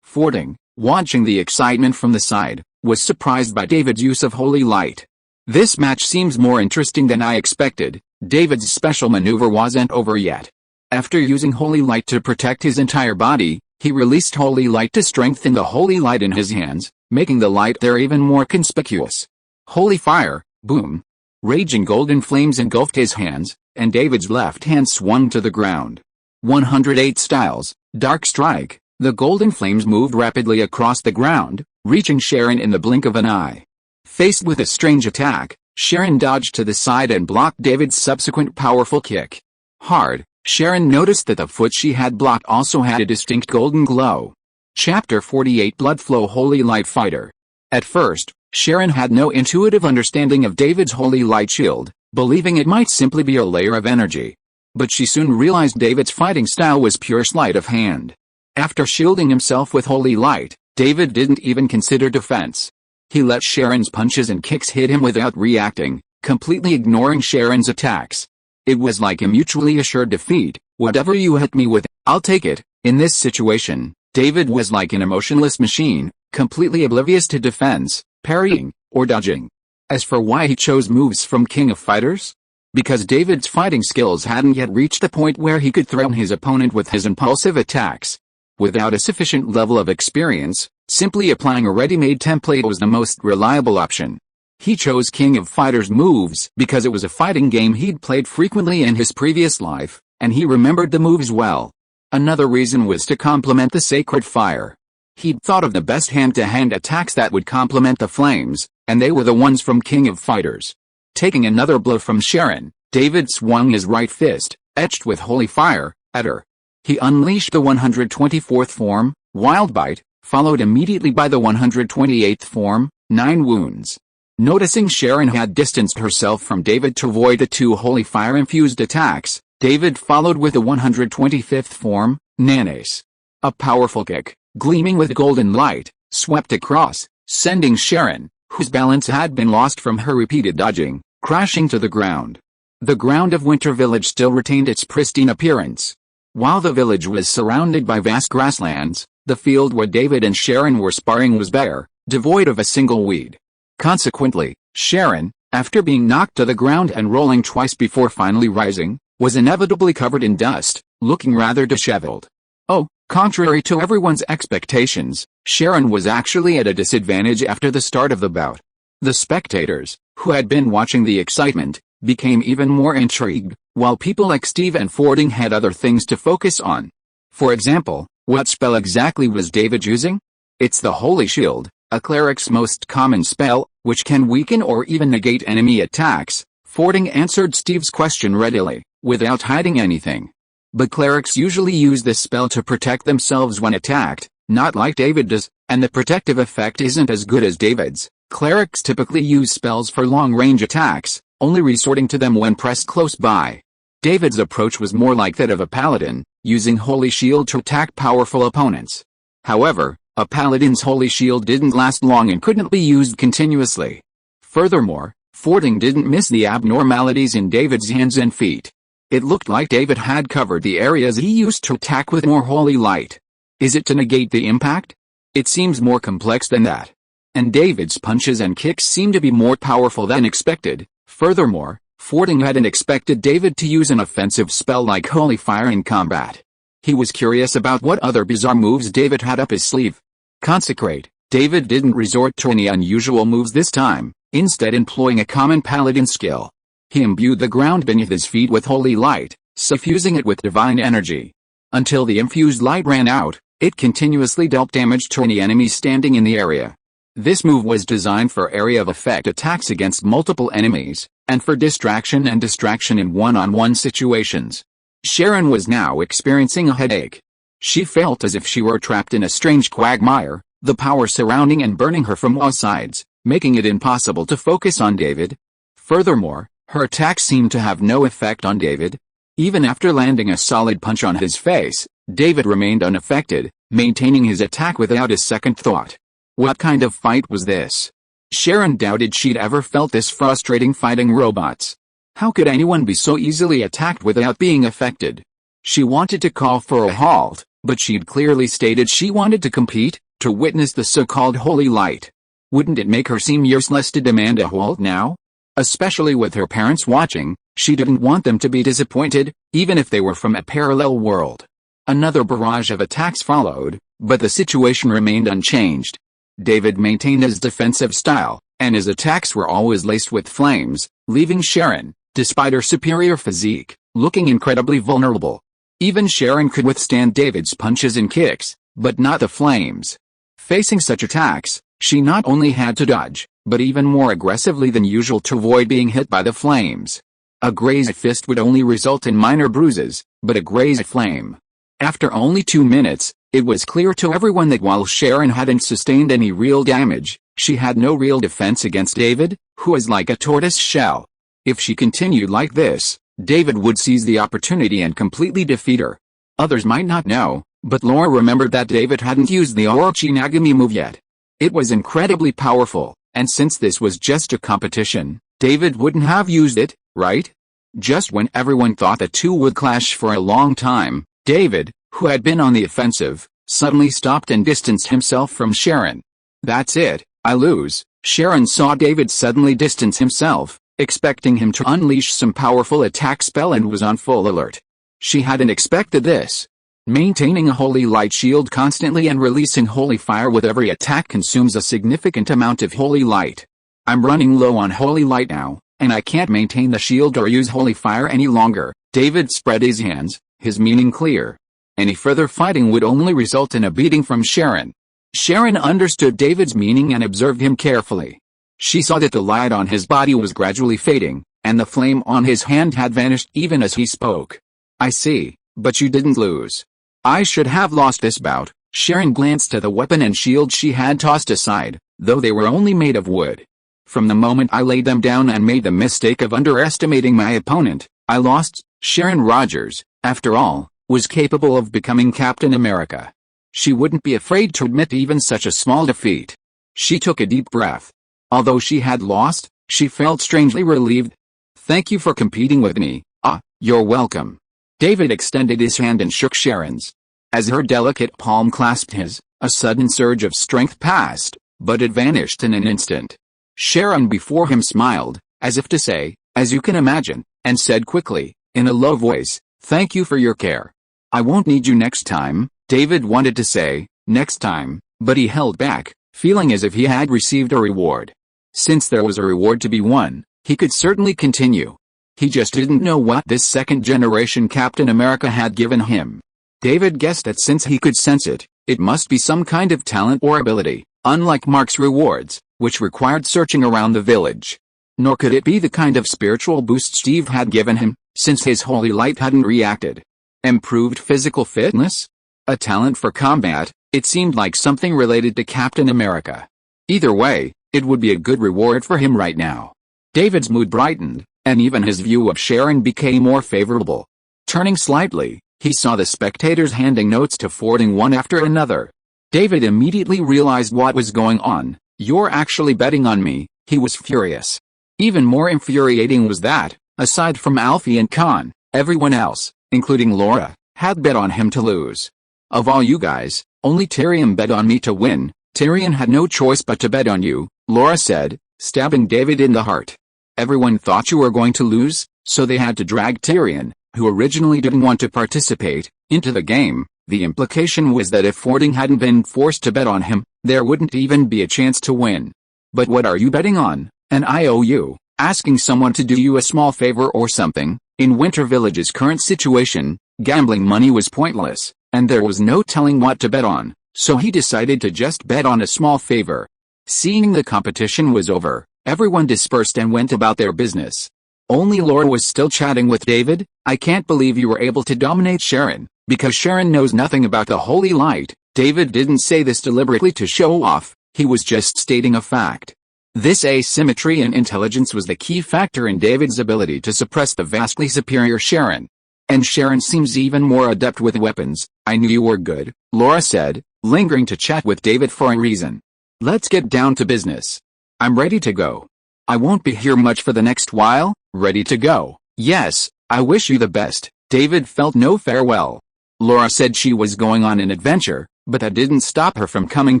Fording, watching the excitement from the side, was surprised by David's use of holy light. This match seems more interesting than I expected. David's special maneuver wasn't over yet. After using holy light to protect his entire body, he released holy light to strengthen the holy light in his hands, making the light there even more conspicuous. Holy fire, boom. Raging golden flames engulfed his hands, and David's left hand swung to the ground. 108 styles, dark strike. The golden flames moved rapidly across the ground, reaching Sharon in the blink of an eye. Faced with a strange attack, Sharon dodged to the side and blocked David's subsequent powerful kick. Hard, Sharon noticed that the foot she had blocked also had a distinct golden glow. Chapter 48 Blood Flow Holy Light Fighter. At first, Sharon had no intuitive understanding of David's holy light shield, believing it might simply be a layer of energy. But she soon realized David's fighting style was pure sleight of hand. After shielding himself with holy light, David didn't even consider defense. He let Sharon's punches and kicks hit him without reacting, completely ignoring Sharon's attacks. It was like a mutually assured defeat. Whatever you hit me with, I'll take it. In this situation, David was like an emotionless machine, completely oblivious to defense, parrying, or dodging. As for why he chose moves from King of Fighters? Because David's fighting skills hadn't yet reached the point where he could throw his opponent with his impulsive attacks. Without a sufficient level of experience, simply applying a ready-made template was the most reliable option. He chose King of Fighters moves because it was a fighting game he'd played frequently in his previous life, and he remembered the moves well. Another reason was to complement the sacred fire. He'd thought of the best hand-to-hand attacks that would complement the flames, and they were the ones from King of Fighters. Taking another blow from Sharon, David swung his right fist, etched with holy fire, at her. He unleashed the 124th form, Wild Bite, followed immediately by the 128th form, 9 Wounds. Noticing Sharon had distanced herself from David to avoid the 2 holy fire-infused attacks, David followed with the 125th form, Nanas. A powerful kick, gleaming with golden light, swept across, sending Sharon, whose balance had been lost from her repeated dodging, crashing to the ground. The ground of Winter Village still retained its pristine appearance. While the village was surrounded by vast grasslands, the field where David and Sharon were sparring was bare, devoid of a single weed. Consequently, Sharon, after being knocked to the ground and rolling twice before finally rising, was inevitably covered in dust, looking rather disheveled. Oh, contrary to everyone's expectations, Sharon was actually at a disadvantage after the start of the bout. The spectators, who had been watching the excitement, became even more intrigued, while people like Steve and Fording had other things to focus on. For example, what spell exactly was David using? It's the Holy Shield, a cleric's most common spell, which can weaken or even negate enemy attacks. Fording answered Steve's question readily, without hiding anything. But clerics usually use this spell to protect themselves when attacked, not like David does, and the protective effect isn't as good as David's. Clerics typically use spells for long-range attacks, only resorting to them when pressed close by. David's approach was more like that of a paladin, using Holy Shield to attack powerful opponents. However, a paladin's Holy Shield didn't last long and couldn't be used continuously. Furthermore, Fording didn't miss the abnormalities in David's hands and feet. It looked like David had covered the areas he used to attack with more holy light. Is it to negate the impact? It seems more complex than that. And David's punches and kicks seem to be more powerful than expected. Furthermore, Fording hadn't expected David to use an offensive spell like Holy Fire in combat. He was curious about what other bizarre moves David had up his sleeve. Consecrate. David didn't resort to any unusual moves this time, instead employing a common paladin skill. He imbued the ground beneath his feet with holy light, suffusing it with divine energy. Until the infused light ran out, it continuously dealt damage to any enemy standing in the area. This move was designed for area of effect attacks against multiple enemies, and for distraction and distraction in one-on-one situations. Sharon was now experiencing a headache. She felt as if she were trapped in a strange quagmire, the power surrounding and burning her from all sides, making it impossible to focus on David. Furthermore, her attack seemed to have no effect on David. Even after landing a solid punch on his face, David remained unaffected, maintaining his attack without a second thought. What kind of fight was this? Sharon doubted she'd ever felt this frustrating fighting robots. How could anyone be so easily attacked without being affected? She wanted to call for a halt, but she'd clearly stated she wanted to compete, to witness the so-called holy light. Wouldn't it make her seem useless to demand a halt now? Especially with her parents watching, she didn't want them to be disappointed, even if they were from a parallel world. Another barrage of attacks followed, but the situation remained unchanged. David maintained his defensive style, and his attacks were always laced with flames, leaving Sharon, despite her superior physique, looking incredibly vulnerable. Even Sharon could withstand David's punches and kicks, but not the flames. Facing such attacks, she not only had to dodge, but even more aggressively than usual to avoid being hit by the flames. A grazed fist would only result in minor bruises, but a grazed flame. After only 2 minutes, it was clear to everyone that while Sharon hadn't sustained any real damage, she had no real defense against David, who was like a tortoise shell. If she continued like this, David would seize the opportunity and completely defeat her. Others might not know, but Laura remembered that David hadn't used the Orochi Nagami move yet. It was incredibly powerful, and since this was just a competition, David wouldn't have used it, right? Just when everyone thought the two would clash for a long time, David, who had been on the offensive, suddenly stopped and distanced himself from Sharon. That's it, I lose. Sharon saw David suddenly distance himself, expecting him to unleash some powerful attack spell, and was on full alert. She hadn't expected this. Maintaining a holy light shield constantly and releasing holy fire with every attack consumes a significant amount of holy light. I'm running low on holy light now, and I can't maintain the shield or use holy fire any longer. David spread his hands, his meaning clear. Any further fighting would only result in a beating from Sharon. Sharon understood David's meaning and observed him carefully. She saw that the light on his body was gradually fading, and the flame on his hand had vanished even as he spoke. I see, but you didn't lose. I should have lost this bout. Sharon glanced at the weapon and shield she had tossed aside, though they were only made of wood. From the moment I laid them down and made the mistake of underestimating my opponent, I lost. Sharon Rogers, after all, was capable of becoming Captain America. She wouldn't be afraid to admit even such a small defeat. She took a deep breath. Although she had lost, she felt strangely relieved. "Thank you for competing with me." "Ah, you're welcome." David extended his hand and shook Sharon's. As her delicate palm clasped his, a sudden surge of strength passed, but it vanished in an instant. Sharon before him smiled, as if to say, "As you can imagine," and said quickly, in a low voice, "Thank you for your care. I won't need you next time." David wanted to say, "next time," but he held back, feeling as if he had received a reward. Since there was a reward to be won, he could certainly continue. He just didn't know what this second-generation Captain America had given him. David guessed that since he could sense it, it must be some kind of talent or ability, unlike Mark's rewards, which required searching around the village. Nor could it be the kind of spiritual boost Steve had given him, since his holy light hadn't reacted. Improved physical fitness? A talent for combat? It seemed like something related to Captain America. Either way, it would be a good reward for him right now. David's mood brightened, and even his view of Sharon became more favorable. Turning slightly, he saw the spectators handing notes to Fording one after another. David immediately realized what was going on. "You're actually betting on me," he was furious. Even more infuriating was that, aside from Alfie and Khan, everyone else, including Laura, had bet on him to lose. "Of all you guys, only Tyrion bet on me to win." "Tyrion had no choice but to bet on you," Laura said, stabbing David in the heart. "Everyone thought you were going to lose, so they had to drag Tyrion, who originally didn't want to participate, into the game." The implication was that if Fording hadn't been forced to bet on him, there wouldn't even be a chance to win. "But what are you betting on? An IOU, asking someone to do you a small favor or something?" In Winter Village's current situation, gambling money was pointless, and there was no telling what to bet on, so he decided to just bet on a small favor. Seeing the competition was over, everyone dispersed and went about their business. Only Laura was still chatting with David. "I can't believe you were able to dominate Sharon, because Sharon knows nothing about the Holy Light." David didn't say this deliberately to show off, he was just stating a fact. This asymmetry in intelligence was the key factor in David's ability to suppress the vastly superior Sharon. "And Sharon seems even more adept with weapons." "I knew you were good," Laura said, lingering to chat with David for a reason. "Let's get down to business. I'm ready to go. I won't be here much for the next while." "Ready to go?" "Yes, I wish you the best." David felt no farewell. Laura said she was going on an adventure, but that didn't stop her from coming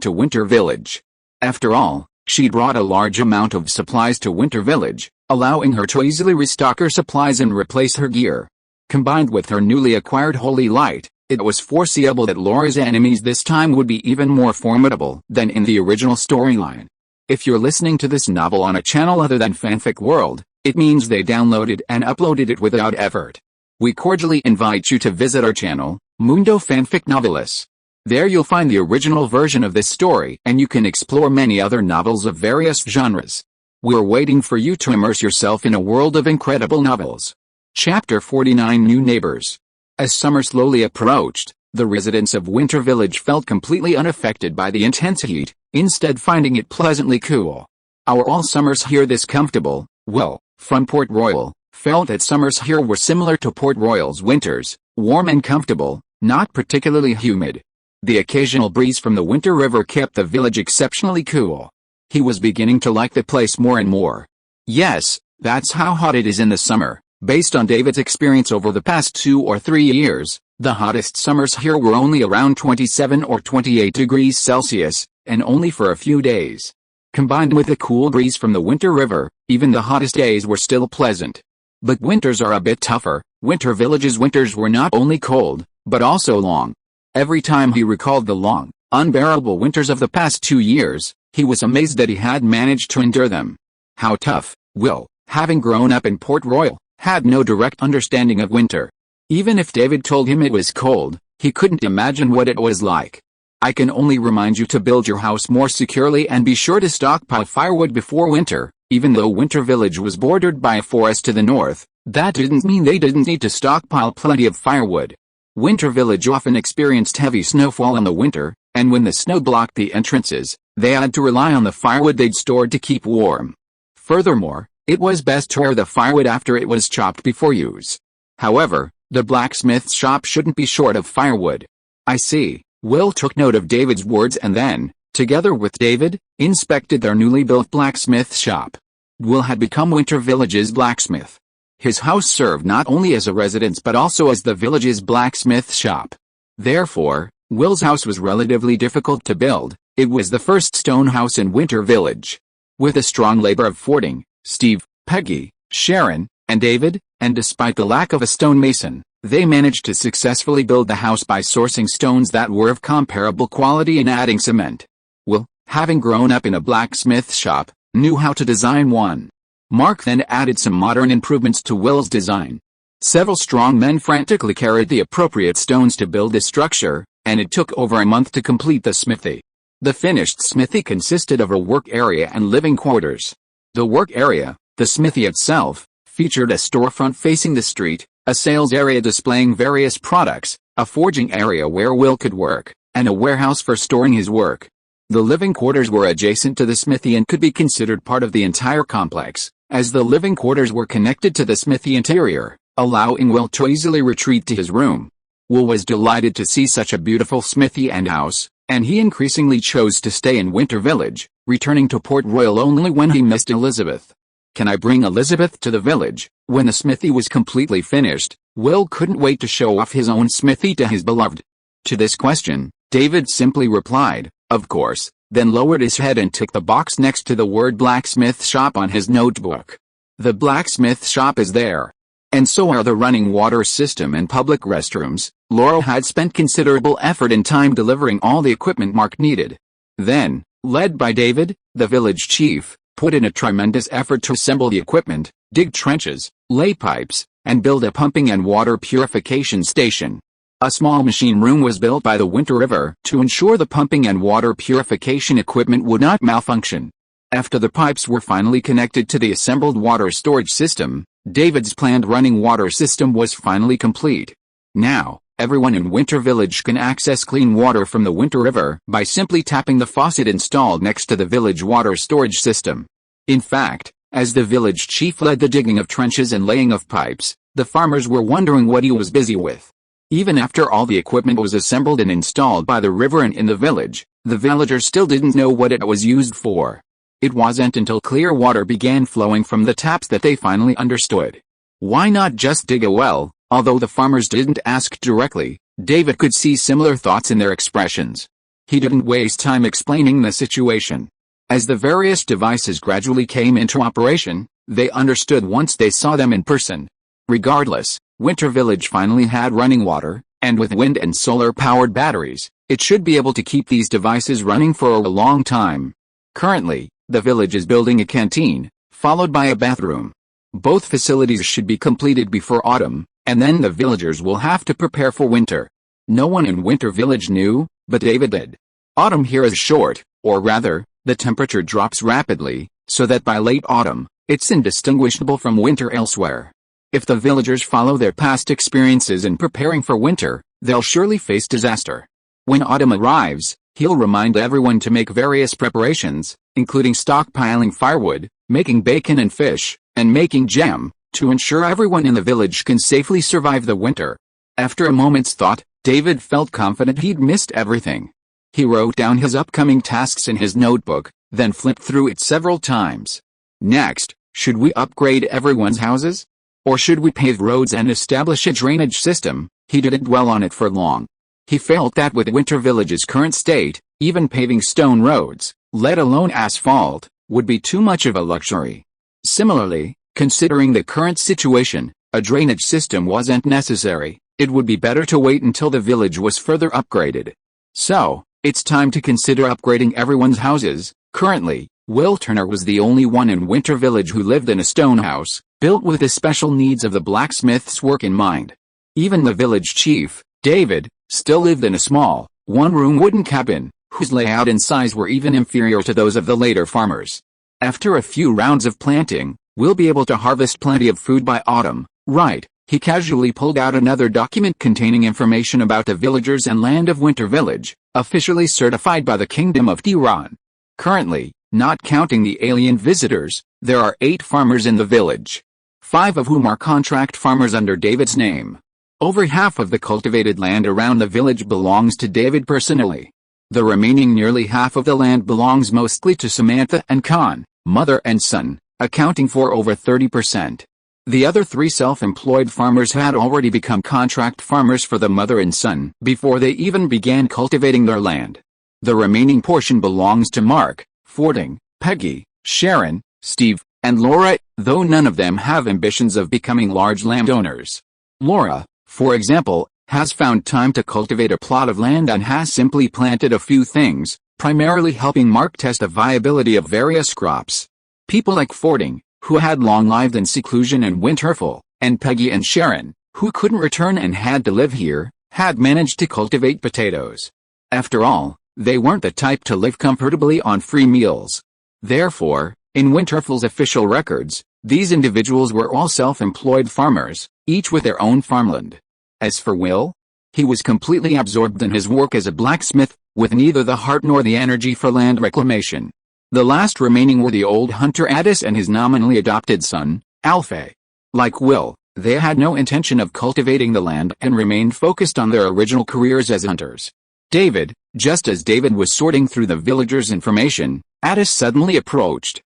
to Winter Village. After all, she brought a large amount of supplies to Winter Village, allowing her to easily restock her supplies and replace her gear. Combined with her newly acquired Holy Light, it was foreseeable that Laura's enemies this time would be even more formidable than in the original storyline. If you're listening to this novel on a channel other than Fanfic World, it means they downloaded and uploaded it without effort. We cordially invite you to visit our channel, Mundo Fanfic Novelis. There you'll find the original version of this story, and you can explore many other novels of various genres. We're waiting for you to immerse yourself in a world of incredible novels. Chapter 49: New Neighbors. As summer slowly approached, the residents of Winter Village felt completely unaffected by the intense heat, instead finding it pleasantly cool. "Are all summers here this comfortable?" Will, from Port Royal, felt that summers here were similar to Port Royal's winters, warm and comfortable, not particularly humid. The occasional breeze from the Winter River kept the village exceptionally cool. He was beginning to like the place more and more. Yes, that's how hot it is in the summer. Based on David's experience over the past 2 or 3 years, the hottest summers here were only around 27 or 28 degrees Celsius, and only for a few days. Combined with the cool breeze from the Winter River, even the hottest days were still pleasant. But winters are a bit tougher. Winter Village's winters were not only cold, but also long. Every time he recalled the long, unbearable winters of the past 2 years, he was amazed that he had managed to endure them. How tough. Will, having grown up in Port Royal, had no direct understanding of winter. Even if David told him it was cold, he couldn't imagine what it was like. "I can only remind you to build your house more securely and be sure to stockpile firewood before winter." Even though Winter Village was bordered by a forest to the north, that didn't mean they didn't need to stockpile plenty of firewood. Winter Village often experienced heavy snowfall in the winter, and when the snow blocked the entrances, they had to rely on the firewood they'd stored to keep warm. Furthermore, it was best to air the firewood after it was chopped before use. However, the blacksmith's shop shouldn't be short of firewood. "I see." Will took note of David's words and then, together with David, inspected their newly built blacksmith shop. Will had become Winter Village's blacksmith. His house served not only as a residence but also as the village's blacksmith shop. Therefore, Will's house was relatively difficult to build. It was the first stone house in Winter Village. With a strong labor of Fording, Steve, Peggy, Sharon, and David, and despite the lack of a stonemason, they managed to successfully build the house by sourcing stones that were of comparable quality and adding cement. Will, having grown up in a blacksmith shop, knew how to design one. Mark then added some modern improvements to Will's design. Several strong men frantically carried the appropriate stones to build the structure, and it took over a month to complete the smithy. The finished smithy consisted of a work area and living quarters. The work area, the smithy itself, featured a storefront facing the street, a sales area displaying various products, a forging area where Will could work, and a warehouse for storing his work. The living quarters were adjacent to the smithy and could be considered part of the entire complex, as the living quarters were connected to the smithy interior, allowing Will to easily retreat to his room. Will was delighted to see such a beautiful smithy and house, and he increasingly chose to stay in Winter Village, returning to Port Royal only when he missed Elizabeth. Can I bring Elizabeth to the village? When the smithy was completely finished, Will couldn't wait to show off his own smithy to his beloved. To this question, David simply replied, "Of course," then lowered his head and ticked the box next to the word blacksmith shop on his notebook. The blacksmith shop is there. And so are the running water system and public restrooms. Laura had spent considerable effort and time delivering all the equipment Mark needed. Then, led by David, the village chief, put in a tremendous effort to assemble the equipment, dig trenches, lay pipes, and build a pumping and water purification station. A small machine room was built by the Winter River to ensure the pumping and water purification equipment would not malfunction. After the pipes were finally connected to the assembled water storage system, David's planned running water system was finally complete. Now, everyone in Winter Village can access clean water from the Winter River by simply tapping the faucet installed next to the village water storage system. In fact, as the village chief led the digging of trenches and laying of pipes, the farmers were wondering what he was busy with. Even after all the equipment was assembled and installed by the river and in the village, the villagers still didn't know what it was used for. It wasn't until clear water began flowing from the taps that they finally understood. Why not just dig a well? Although the farmers didn't ask directly, David could see similar thoughts in their expressions. He didn't waste time explaining the situation. As the various devices gradually came into operation, they understood once they saw them in person. Regardless, Winter Village finally had running water, and with wind and solar-powered batteries, it should be able to keep these devices running for a long time. Currently, the village is building a canteen, followed by a bathroom. Both facilities should be completed before autumn, and then the villagers will have to prepare for winter. No one in Winter Village knew, but David did. Autumn here is short, or rather, the temperature drops rapidly, so that by late autumn, it's indistinguishable from winter elsewhere. If the villagers follow their past experiences in preparing for winter, they'll surely face disaster. When autumn arrives, he'll remind everyone to make various preparations, including stockpiling firewood, making bacon and fish, and making jam, to ensure everyone in the village can safely survive the winter. After a moment's thought, David felt confident he'd missed everything. He wrote down his upcoming tasks in his notebook, then flipped through it several times. Next, should we upgrade everyone's houses? Or should we pave roads and establish a drainage system? He didn't dwell on it for long. He felt that with Winter Village's current state, even paving stone roads, let alone asphalt, would be too much of a luxury. Similarly, considering the current situation, a drainage system wasn't necessary. It would be better to wait until the village was further upgraded. So, it's time to consider upgrading everyone's houses. Currently, Will Turner was the only one in Winter Village who lived in a stone house, built with the special needs of the blacksmith's work in mind. Even the village chief, David, still lived in a small, one-room wooden cabin, whose layout and size were even inferior to those of the later farmers. After a few rounds of planting, we'll be able to harvest plenty of food by autumn, right? He casually pulled out another document containing information about the villagers and land of Winter Village, officially certified by the Kingdom of Tiran. Currently, not counting the alien visitors, there are 8 farmers in the village, 5 of whom are contract farmers under David's name. Over half of the cultivated land around the village belongs to David personally. The remaining nearly half of the land belongs mostly to Samantha and Khan, mother and son, accounting for over 30%. The other 3 self-employed farmers had already become contract farmers for the mother and son before they even began cultivating their land. The remaining portion belongs to Mark, Fording, Peggy, Sharon, Steve, and Laura, though none of them have ambitions of becoming large landowners. Laura, for example, has found time to cultivate a plot of land and has simply planted a few things, primarily helping Mark test the viability of various crops. People like Fording, who had long lived in seclusion in Winterfell, and Peggy and Sharon, who couldn't return and had to live here, had managed to cultivate potatoes. After all, they weren't the type to live comfortably on free meals. Therefore, in Winterfell's official records, these individuals were all self-employed farmers, each with their own farmland. As for Will, he was completely absorbed in his work as a blacksmith, with neither the heart nor the energy for land reclamation. The last remaining were the old hunter Addis and his nominally adopted son, Alfie. Like Will, they had no intention of cultivating the land and remained focused on their original careers as hunters. David, just as David was sorting through the villagers' information, Addis suddenly approached.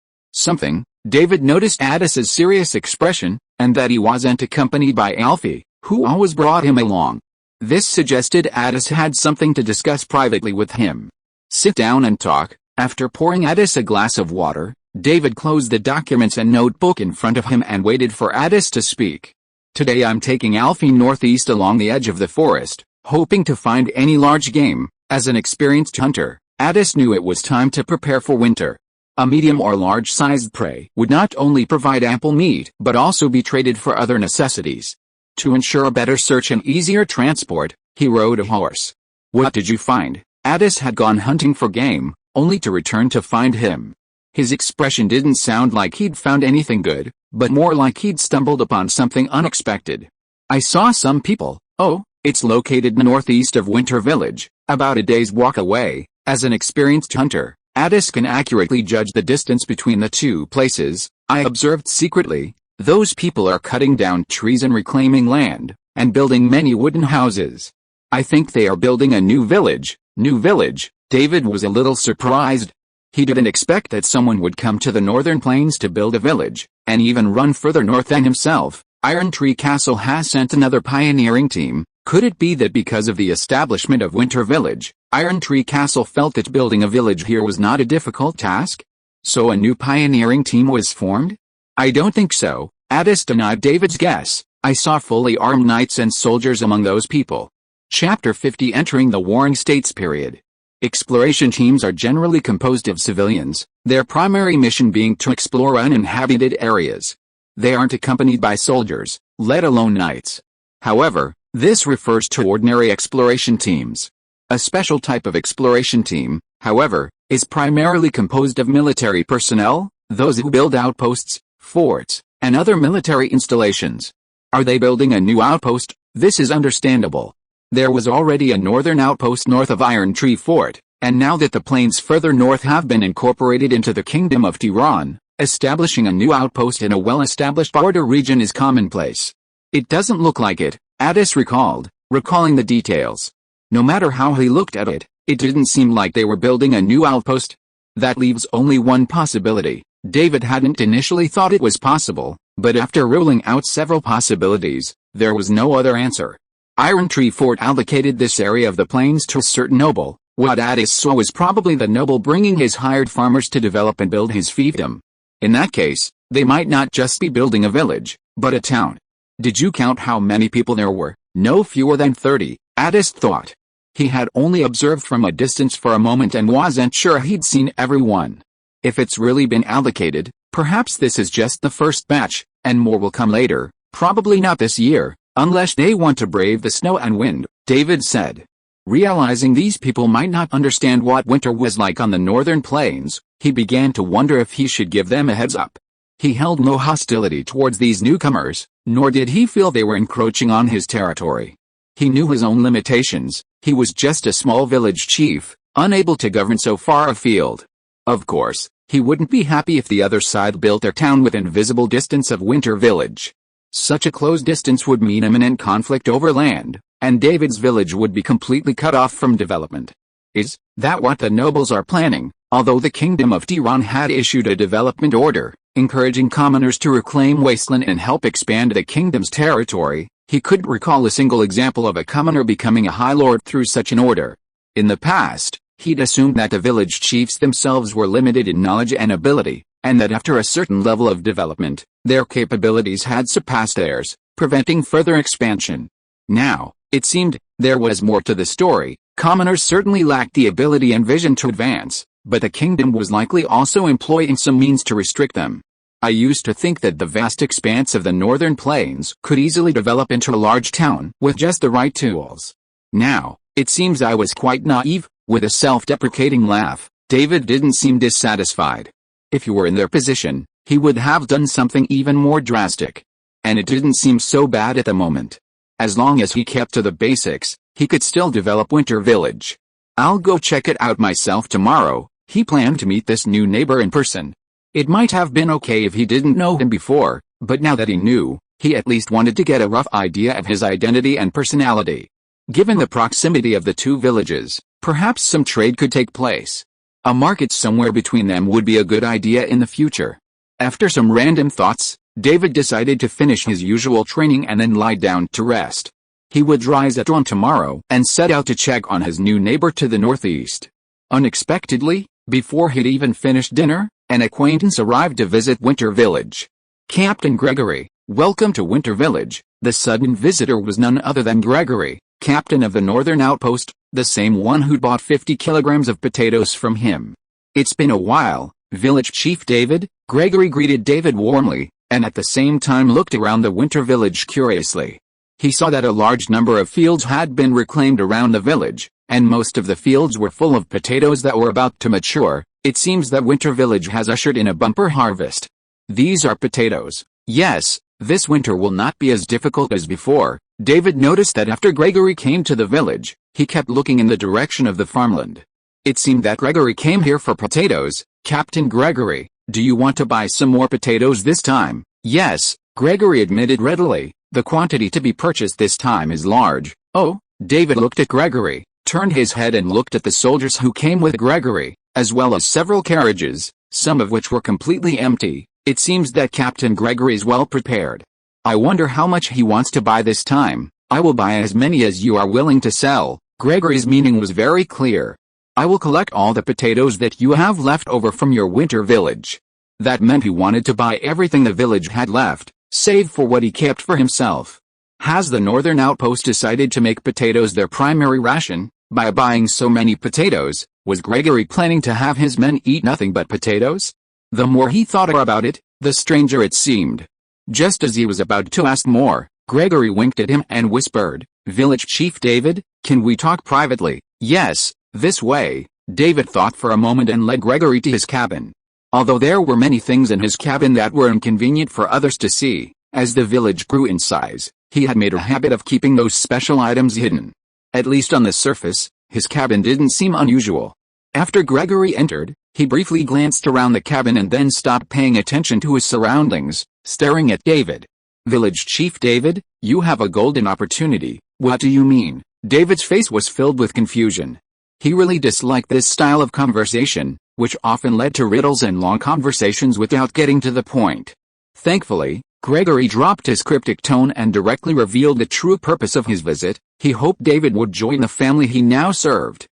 David noticed Addis's serious expression, and that he wasn't accompanied by Alfie, who always brought him along. This suggested Addis had something to discuss privately with him. Sit down and talk. After pouring Addis a glass of water, David closed the documents and notebook in front of him and waited for Addis to speak. Today I'm taking Alfie northeast along the edge of the forest, hoping to find any large game. As an experienced hunter, Addis knew it was time to prepare for winter. A medium or large-sized prey would not only provide ample meat but also be traded for other necessities. To ensure a better search and easier transport, he rode a horse. What did you find? Addis had gone hunting for game, only to return to find him. His expression didn't sound like he'd found anything good, but more like he'd stumbled upon something unexpected. I saw some people. Oh, it's located northeast of Winter Village, about a day's walk away. As an experienced hunter, Addis can accurately judge the distance between the 2 places. I observed secretly. Those people are cutting down trees and reclaiming land, and building many wooden houses. I think they are building a new village. New village? David was a little surprised. He didn't expect that someone would come to the northern plains to build a village, and even run further north than himself. Iron Tree Castle has sent another pioneering team. Could it be that because of the establishment of Winter Village, Iron Tree Castle felt that building a village here was not a difficult task? So a new pioneering team was formed? I don't think so, Addis denied David's guess. I saw fully armed knights and soldiers among those people. Chapter 50 Entering the Warring States period. Exploration teams are generally composed of civilians, their primary mission being to explore uninhabited areas. They aren't accompanied by soldiers, let alone knights. However, this refers to ordinary exploration teams. A special type of exploration team, however, is primarily composed of military personnel, those who build outposts, forts, and other military installations. Are they building a new outpost? This is understandable. There was already a northern outpost north of Iron Tree Fort, and now that the plains further north have been incorporated into the Kingdom of Tiran, establishing a new outpost in a well-established border region is commonplace. It doesn't look like it, Addis recalling the details. No matter how he looked at it, it didn't seem like they were building a new outpost. That leaves only one possibility. David hadn't initially thought it was possible, but after ruling out several possibilities, there was no other answer. Iron Tree Fort allocated this area of the plains to a certain noble. What Addis saw was probably the noble bringing his hired farmers to develop and build his fiefdom. In that case, they might not just be building a village, but a town. Did you count how many people there were? No fewer than 30, Addis thought. He had only observed from a distance for a moment and wasn't sure he'd seen everyone. If it's really been allocated, perhaps this is just the first batch, and more will come later, probably not this year, unless they want to brave the snow and wind, David said. Realizing these people might not understand what winter was like on the northern plains, he began to wonder if he should give them a heads up. He held no hostility towards these newcomers, nor did he feel they were encroaching on his territory. He knew his own limitations. He was just a small village chief, unable to govern so far afield. Of course, he wouldn't be happy if the other side built their town within visible distance of Winter Village. Such a close distance would mean imminent conflict over land, and David's village would be completely cut off from development. Is that what the nobles are planning? Although the Kingdom of Tiran had issued a development order, encouraging commoners to reclaim wasteland and help expand the kingdom's territory, he couldn't recall a single example of a commoner becoming a High Lord through such an order. In the past, he'd assumed that the village chiefs themselves were limited in knowledge and ability, and that after a certain level of development, their capabilities had surpassed theirs, preventing further expansion. Now, it seemed, there was more to the story. Commoners certainly lacked the ability and vision to advance, but the kingdom was likely also employing some means to restrict them. I used to think that the vast expanse of the northern plains could easily develop into a large town with just the right tools. Now, it seems I was quite naive. With a self-deprecating laugh, David didn't seem dissatisfied. If he were in their position, he would have done something even more drastic. And it didn't seem so bad at the moment. As long as he kept to the basics, he could still develop Winter Village. I'll go check it out myself tomorrow. He planned to meet this new neighbor in person. It might have been okay if he didn't know him before, but now that he knew, he at least wanted to get a rough idea of his identity and personality. Given the proximity of the two villages, perhaps some trade could take place. A market somewhere between them would be a good idea in the future. After some random thoughts, David decided to finish his usual training and then lie down to rest. He would rise at dawn tomorrow and set out to check on his new neighbor to the northeast. Unexpectedly, before he'd even finished dinner, an acquaintance arrived to visit Winter Village. Captain Gregory, welcome to Winter Village. The sudden visitor was none other than Gregory, captain of the northern outpost, the same one who'd bought 50 kilograms of potatoes from him. It's been a while, village chief David. Gregory greeted David warmly, and at the same time looked around the Winter Village curiously. He saw that a large number of fields had been reclaimed around the village, and most of the fields were full of potatoes that were about to mature. It seems that Winter Village has ushered in a bumper harvest. These are potatoes. Yes, this winter will not be as difficult as before. David noticed that after Gregory came to the village, he kept looking in the direction of the farmland. It seemed that Gregory came here for potatoes. Captain Gregory, do you want to buy some more potatoes this time? Yes, Gregory admitted readily. The quantity to be purchased this time is large. Oh, David looked at Gregory, turned his head and looked at the soldiers who came with Gregory, as well as several carriages, some of which were completely empty. It seems that Captain Gregory is well prepared. I wonder how much he wants to buy this time. I will buy as many as you are willing to sell. Gregory's meaning was very clear. I will collect all the potatoes that you have left over from your winter village. That meant he wanted to buy everything the village had left, save for what he kept for himself. Has the northern outpost decided to make potatoes their primary ration? By buying so many potatoes, was Gregory planning to have his men eat nothing but potatoes? The more he thought about it, the stranger it seemed. Just as he was about to ask more, Gregory winked at him and whispered, "Village Chief David, can we talk privately?" "Yes, this way." David thought for a moment and led Gregory to his cabin. Although there were many things in his cabin that were inconvenient for others to see, as the village grew in size, he had made a habit of keeping those special items hidden. At least on the surface, his cabin didn't seem unusual. After Gregory entered, he briefly glanced around the cabin and then stopped paying attention to his surroundings, staring at David. "Village Chief David, you have a golden opportunity." "What do you mean?" David's face was filled with confusion. He really disliked this style of conversation, which often led to riddles and long conversations without getting to the point. Thankfully, Gregory dropped his cryptic tone and directly revealed the true purpose of his visit. He hoped David would join the family he now served.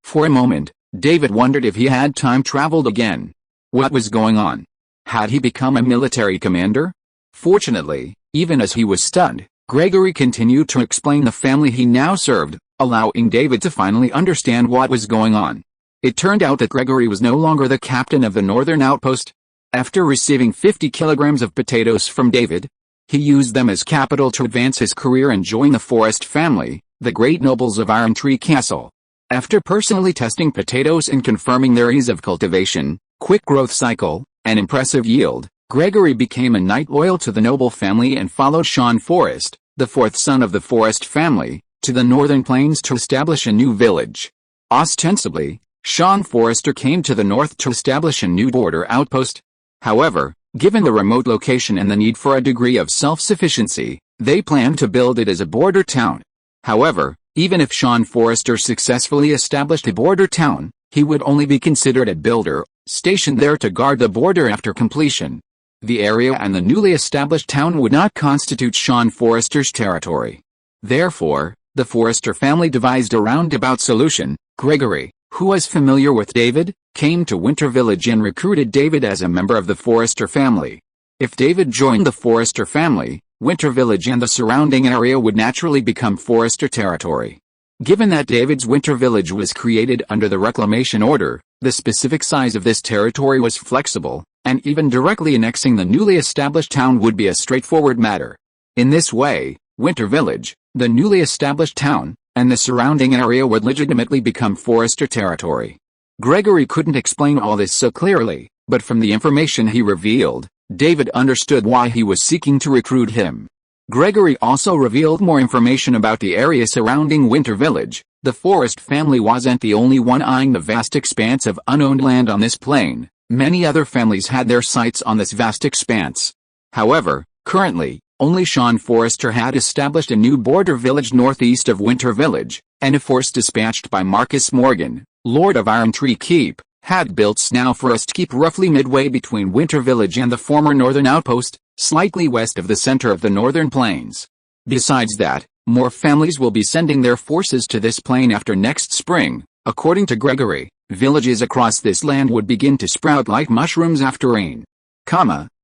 For a moment, David wondered if he had time traveled again. What was going on? Had he become a military commander? Fortunately, even as he was stunned, Gregory continued to explain the family he now served, allowing David to finally understand what was going on. It turned out that Gregory was no longer the captain of the northern outpost. After receiving 50 kilograms of potatoes from David, he used them as capital to advance his career and join the Forest family, the great nobles of Iron Tree Castle. After personally testing potatoes and confirming their ease of cultivation, quick growth cycle, and impressive yield, Gregory became a knight loyal to the noble family and followed Sean Forest, the fourth son of the Forest family, to the northern plains to establish a new village. Ostensibly, Sean Forrester came to the north to establish a new border outpost. However, given the remote location and the need for a degree of self-sufficiency, they planned to build it as a border town. However, Even if Sean Forrester successfully established a border town, he would only be considered a builder, stationed there to guard the border after completion. The area and the newly established town would not constitute Sean Forrester's territory. Therefore, the Forrester family devised a roundabout solution. Gregory, who was familiar with David, came to Winter Village and recruited David as a member of the Forrester family. If David joined the Forrester family, Winter Village and the surrounding area would naturally become Forrester territory. Given that David's Winter Village was created under the Reclamation Order, the specific size of this territory was flexible, and even directly annexing the newly established town would be a straightforward matter. In this way, Winter Village, the newly established town, and the surrounding area would legitimately become Forrester territory. Gregory couldn't explain all this so clearly, but from the information he revealed, David understood why he was seeking to recruit him. Gregory also revealed more information about the area surrounding Winter Village. The Forrest family wasn't the only one eyeing the vast expanse of unowned land on this plain. Many other families had their sights on this vast expanse. However, currently, only Sean Forrester had established a new border village northeast of Winter Village, and a force dispatched by Marcus Morgan, Lord of Iron Tree Keep, had built Snow Forest Keep roughly midway between Winter Village and the former northern outpost, slightly west of the center of the northern plains. Besides that, more families will be sending their forces to this plain after next spring. According to Gregory, villages across this land would begin to sprout like mushrooms after rain.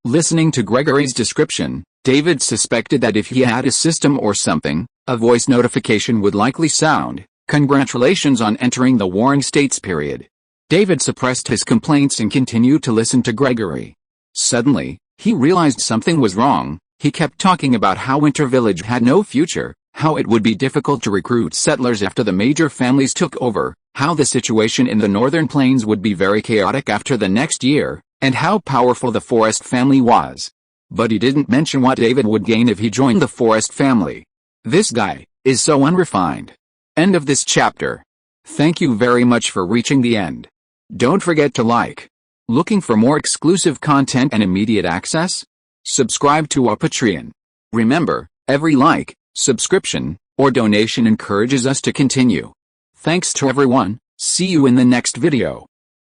Listening to Gregory's description, David suspected that if he had a system or something, a voice notification would likely sound, "Congratulations on entering the Warring States period." David suppressed his complaints and continued to listen to Gregory. Suddenly, he realized something was wrong. He kept talking about how Winter Village had no future, how it would be difficult to recruit settlers after the major families took over, how the situation in the northern plains would be very chaotic after the next year, and how powerful the Forrest family was. But he didn't mention what David would gain if he joined the Forrest family. This guy is so unrefined. End of this chapter. Thank you very much for reaching the end. Don't forget to like. Looking for more exclusive content and immediate access? Subscribe to our Patreon. Remember, every like, subscription, or donation encourages us to continue. Thanks to everyone. See you in the next video.